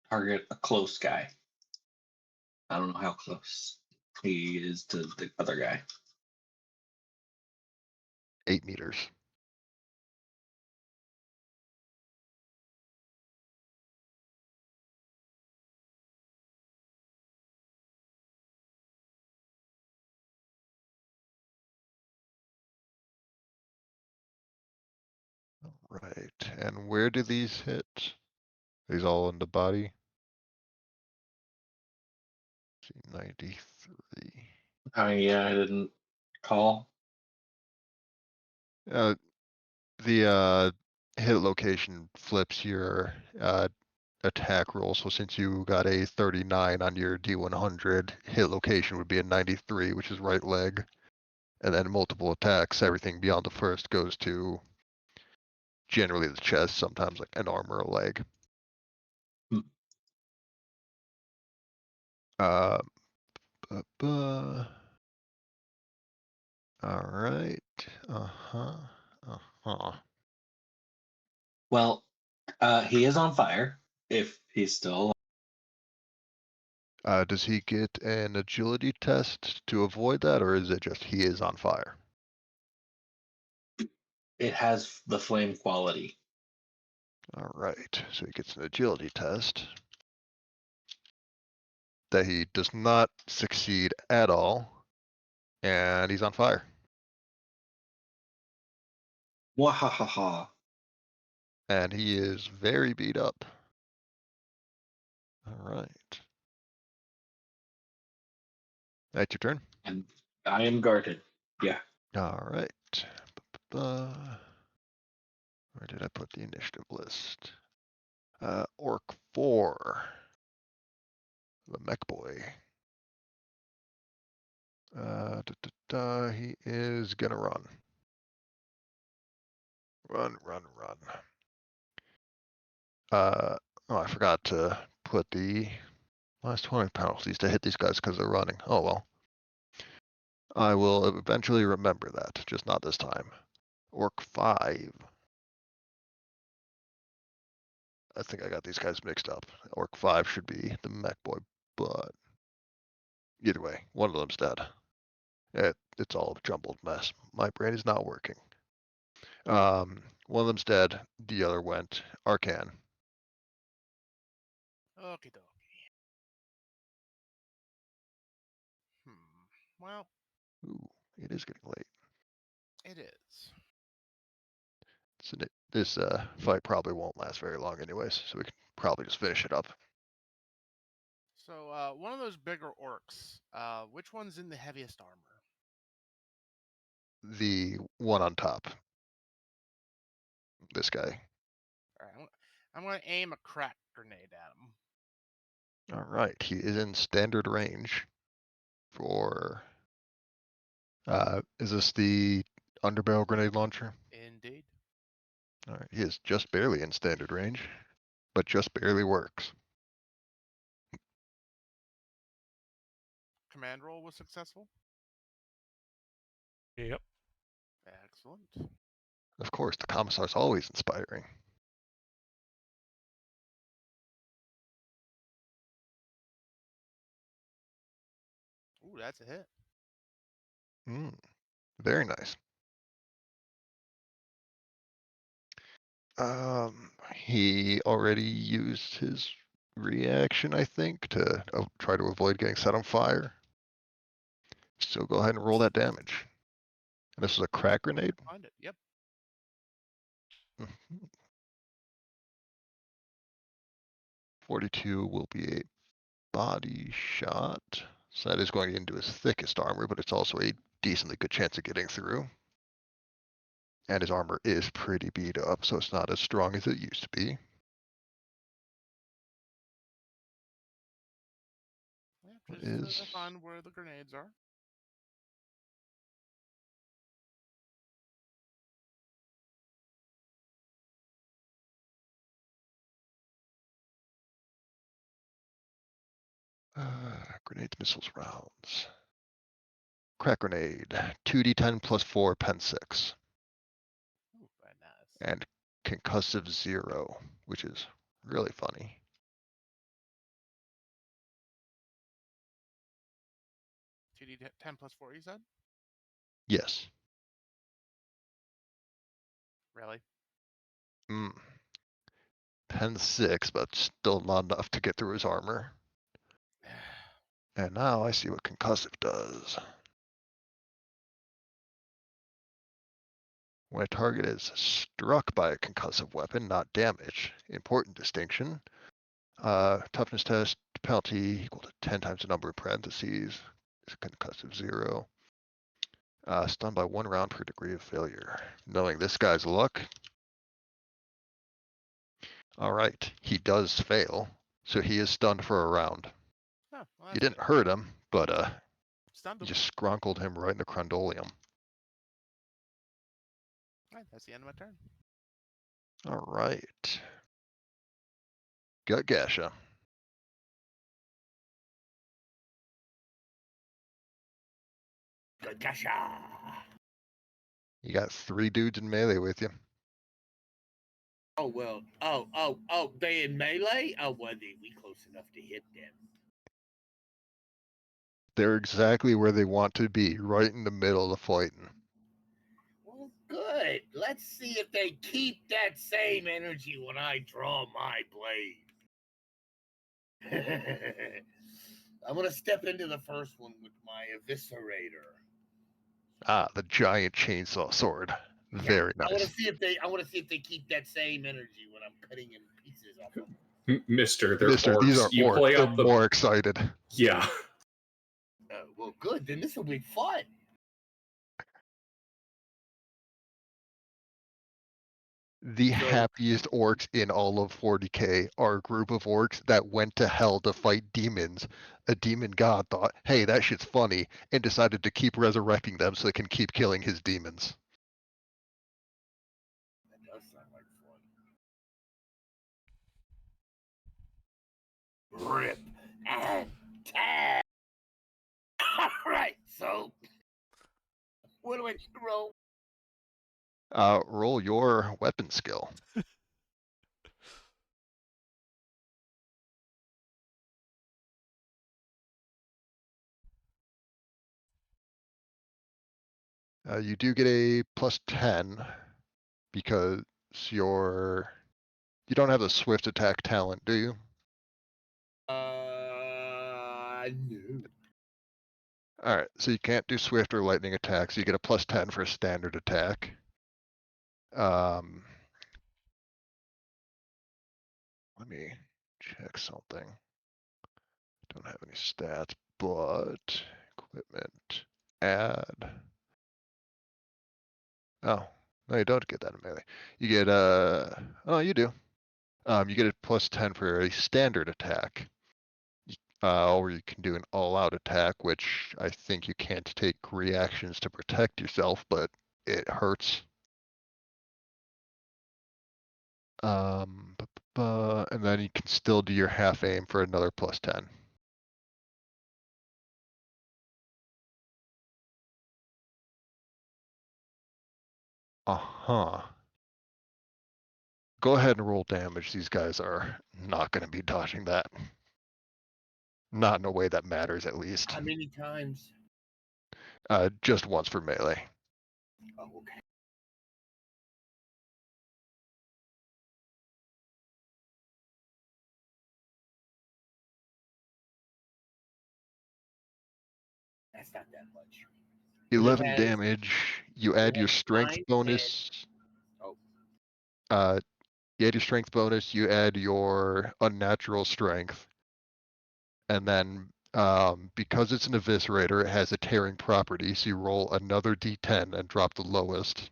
target a close guy. I don't know how close he is to the other guy. 8 meters. Right. And where do these hit? These all in the body? See, 93. Yeah, I didn't call. The hit location flips your attack roll. So since you got a 39 on your D100, hit location would be a 93, which is right leg. And then multiple attacks, everything beyond the first goes to generally the chest, sometimes like an arm or a leg. Hmm. All right. Well, he is on fire if he's still. Does he get an agility test to avoid that, or is it just he is on fire? It has the flame quality. All right, so he gets an agility test that he does not succeed at all, and he's on fire. Wahahaha. And he is very beat up. All right. That's your turn. And I am guarded. Yeah. All right. Where did I put the initiative list? Orc 4. The mech boy. He is gonna run. Run. Oh, I forgot to put the last 20 penalties to hit these guys because they're running. Oh well. I will eventually remember that, just not this time. Orc 5. I think I got these guys mixed up. Orc 5 should be the mech boy, but either way, one of them's dead. It's all a jumbled mess. My brain is not working. One of them's dead. The other went Arcan. Okie dokie. Well, Ooh, it is getting late. it is. So this fight probably won't last very long anyways, so we can probably just finish it up. So, one of those bigger orcs, which one's in the heaviest armor? The one on top. This guy. Alright, I'm going to aim a crack grenade at him. All right, he is in standard range for. Is this the underbarrel grenade launcher? Indeed. All right, he is just barely in standard range, but just barely works. Command roll was successful. Yep. Excellent. Of course, the commissar's always inspiring. Ooh, that's a hit. Very nice. He already used his reaction, I think, to try to avoid getting set on fire. So go ahead and roll that damage. And this is a crack grenade? Find it. Yep. 42 will be a body shot. So that is going into his thickest armor, but it's also a decently good chance of getting through. And his armor is pretty beat up, so it's not as strong as it used to be. Yep, Is just to find where the grenades are. grenades, missiles, rounds. Crack grenade, 2d10 plus 4, pen 6. Ooh, very nice. And concussive 0, which is really funny. 2d10 plus 4, you said? Yes. Really? Pen 6, but still not enough to get through his armor. And now I see what concussive does. When a target is struck by a concussive weapon, not damaged, important distinction. Toughness test penalty equal to 10 times the number of parentheses. Concussive 0. Stunned by 1 round per degree of failure. Knowing this guy's luck. All right, he does fail, so he is stunned for a round. Oh, well, You didn't hurt him, but stunned you him. just scrunkled him right in the crundolium. Alright, that's the end of my turn. All right. Gut Gasha. Gasha. You got 3 dudes in melee with you. Oh well. They in melee? Oh well, we close enough to hit them. They're exactly where they want to be, right in the middle of the fighting. Well, good. Let's see if they keep that same energy when I draw my blade. I'm gonna step into the first one with my eviscerator. Ah, the giant chainsaw sword. Very I want to nice. see if they. I want to see if they keep that same energy when I'm cutting in pieces off them. Mister, they're Mister, orcs. these are You orcs. play They're out the more excited. yeah. Well, good. Then this will be fun. The So- happiest orcs in all of 40k are a group of orcs that went to hell to fight demons. A demon god thought, hey, that shit's funny, and decided to keep resurrecting them so they can keep killing his demons. That does sound like fun. Rip and tag. All right. So, what do I need to roll? Roll your weapon skill. You do get a +10 because you don't have the swift attack talent, do you? No. Alright, so you can't do swift or lightning attacks. You get a +10 for a standard attack. Let me check something. Don't have any stats, but equipment, add. Oh, no, you don't get that in melee. You get oh, you do. You get a +10 for a standard attack. Or you can do an all-out attack, which I think you can't take reactions to protect yourself, but it hurts. And then you can still do your half aim for another +10. Uh-huh. Go ahead and roll damage. These guys are not going to be dodging that. Not in a way that matters, at least. How many times? Just once for melee. Oh, okay. That's not that much. 11 has- damage. You add your has strength 9 bonus. Oh. You add your strength bonus, you add your unnatural strength. And then because it's an eviscerator, it has a tearing property, so you roll another d10 and drop the lowest.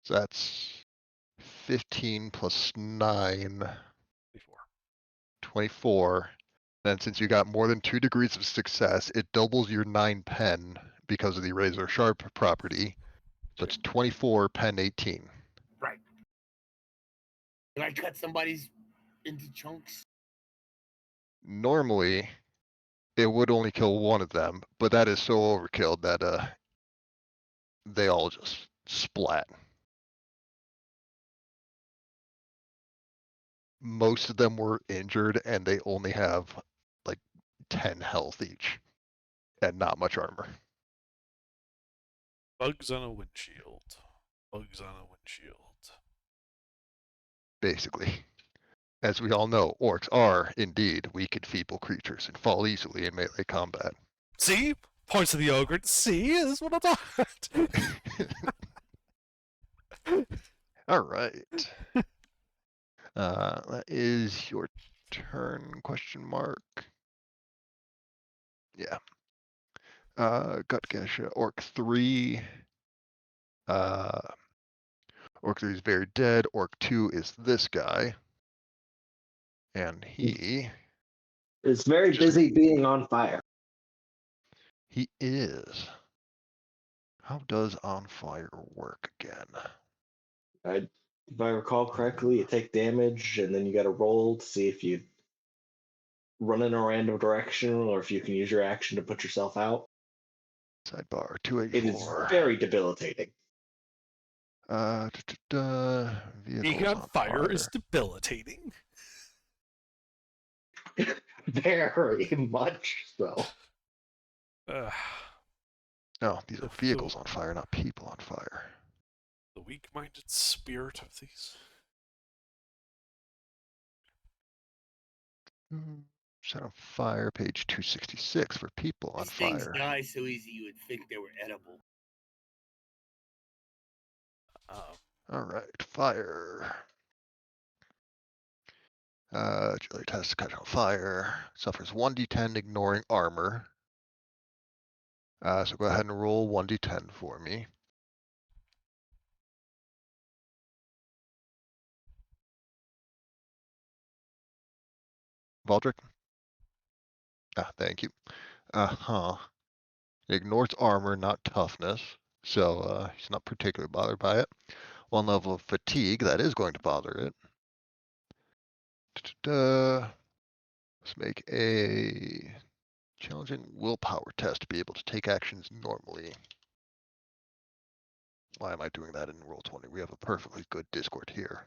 So that's 15 plus 9, Before. 24. Then since you got more than 2 degrees of success, it doubles your 9 pen because of the razor sharp property. So it's 24 pen 18. Right. Can I cut somebody's into chunks? Normally, it would only kill one of them, but that is so overkill that they all just splat. Most of them were injured and they only have like 10 health each and not much armor. Bugs on a windshield. Bugs on a windshield. Basically. As we all know, orcs are indeed weak and feeble creatures and fall easily in melee combat. See? Points to the ogre. See? This is what I'm talking about. All right. That is your turn, question mark. Yeah. Gutgesha, Orc 3. Orc 3 is very dead. Orc 2 is this guy. And he It's very busy being on fire. is. How does on fire work again? If I recall correctly, you take damage and then you got to roll to see if you run in a random direction or if you can use your action to put yourself out. Sidebar It is 284. very debilitating. Being on fire is debilitating. Very much so. No, these are vehicles on fire, not people on fire. The weak-minded spirit of these. Set on fire, page 266 for people on These things fire. die so easy you would think they were edible. All right, fire. Jelly test to catch on fire. Suffers 1d10, ignoring armor. So go ahead and roll 1d10 for me. Valdrick? Ah, thank you. It ignores armor, not toughness. So he's not particularly bothered by it. 1 level of fatigue, that is going to bother it. Let's make a challenging willpower test to be able to take actions normally. Why am I doing that in Roll20? We have a perfectly good Discord here.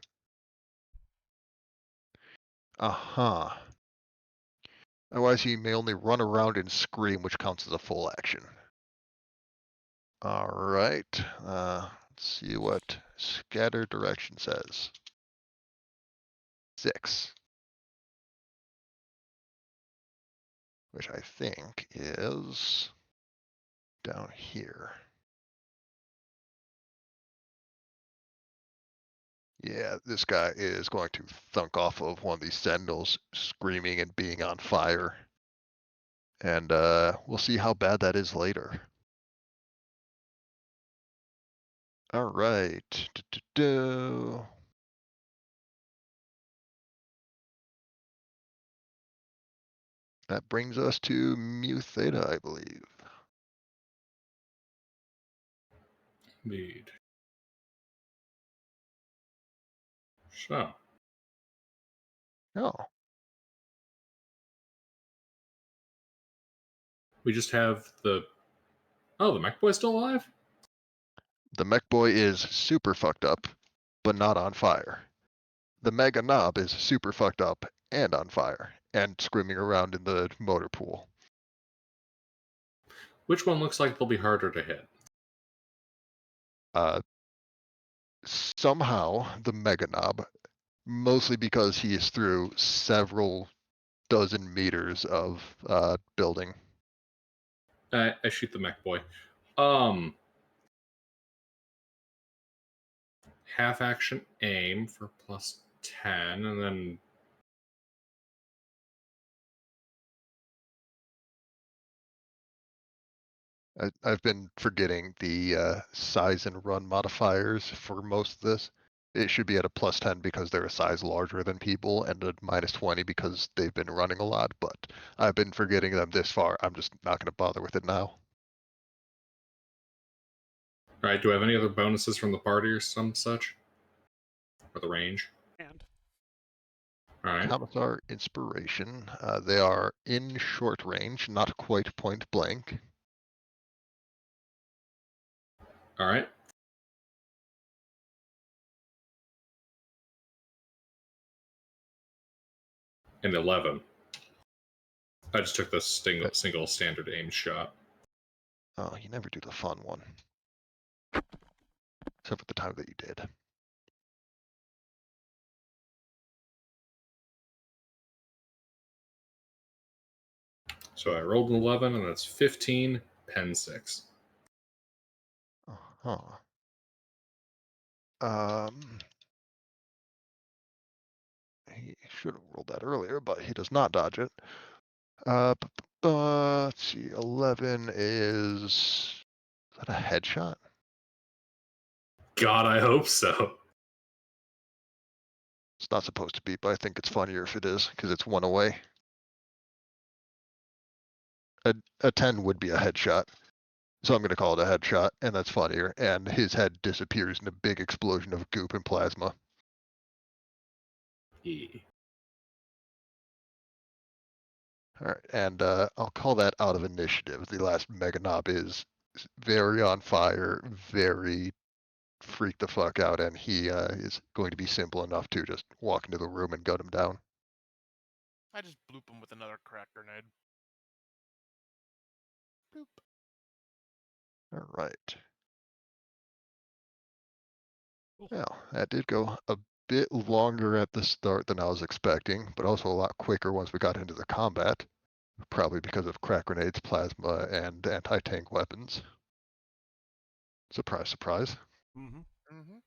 Otherwise, he may only run around and scream, which counts as a full action. All right. Let's see what scatter direction says. 6. Which I think is down here. Yeah, this guy is going to thunk off of one of these sentinels, screaming and being on fire. And we'll see how bad that is later. All right. That brings us to Mu Theta, I believe. Indeed. So, Oh, we just have the... Oh, the mech boy's still alive? the mech boy is super fucked up, but not on fire. The Mega Knob is super fucked up and on fire, and screaming around in the motor pool. Which one looks like they'll be harder to hit? Somehow, the Mega Knob, mostly because he is through several dozen meters of building. I shoot the mech boy. Half action aim for plus 10, and then I've been forgetting the size and run modifiers for most of this. It should be at a plus 10 because they're a size larger than people, and a minus 20 because they've been running a lot, but I've been forgetting them this far. I'm just not going to bother with it now. All right, do I have any other bonuses from the party or some such? Or the range? And All right. Commissar Inspiration. They are in short range, not quite point blank. All right. And 11. I just took the single standard aim shot. Oh, you never do the fun one. Except for the time that you did. So I rolled an 11, and that's 15, pen 6. He should have rolled that earlier, but he does not dodge it. Let's see, 11 is that a headshot? God, I hope so. It's not supposed to be, but I think it's funnier if it is, because it's 1 away. A 10 would be a headshot. So I'm going to call it a headshot, and that's funnier. And his head disappears in a big explosion of goop and plasma. Yeah. All right, and I'll call that out of initiative. The last Mega Knob is very on fire, very freak the fuck out, and he is going to be simple enough to just walk into the room and gun him down. I just bloop him with another crack grenade. Bloop. All right. Well, that did go a bit longer at the start than I was expecting, but also a lot quicker once we got into the combat. Probably because of crack grenades, plasma, and anti-tank weapons. Surprise, surprise. Mm-hmm. Mm-hmm.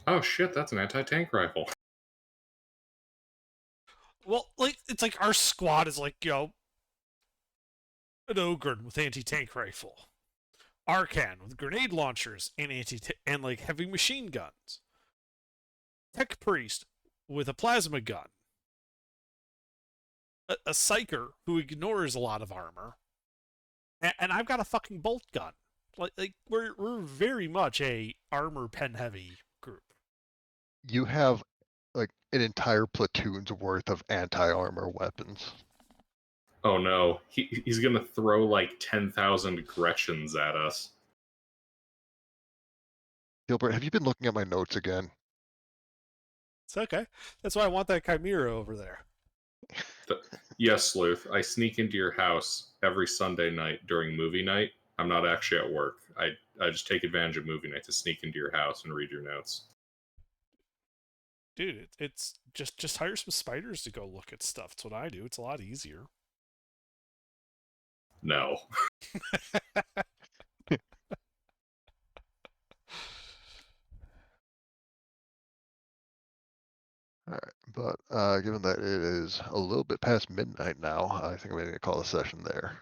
Oh shit, that's an anti-tank rifle. Well, like it's like our squad is like, an Ogre with anti-tank rifle, Arcan with grenade launchers and and like heavy machine guns, Tech Priest with a plasma gun, a Psyker who ignores a lot of armor, and I've got a fucking bolt gun. Like we're very much a armor pen heavy group. You have like an entire platoon's worth of anti-armor weapons. Oh no, he's gonna throw like 10,000 Gretchens at us. Gilbert, have you been looking at my notes again? It's okay. That's why I want that Chimera over there. Yes, Sleuth. I sneak into your house every Sunday night during movie night. I'm not actually at work. I just take advantage of movie night to sneak into your house and read your notes. Dude, it's just hire some spiders to go look at stuff. It's what I do. It's a lot easier. No. Alright, but given that it is a little bit past midnight now, I think I'm going to call the session there.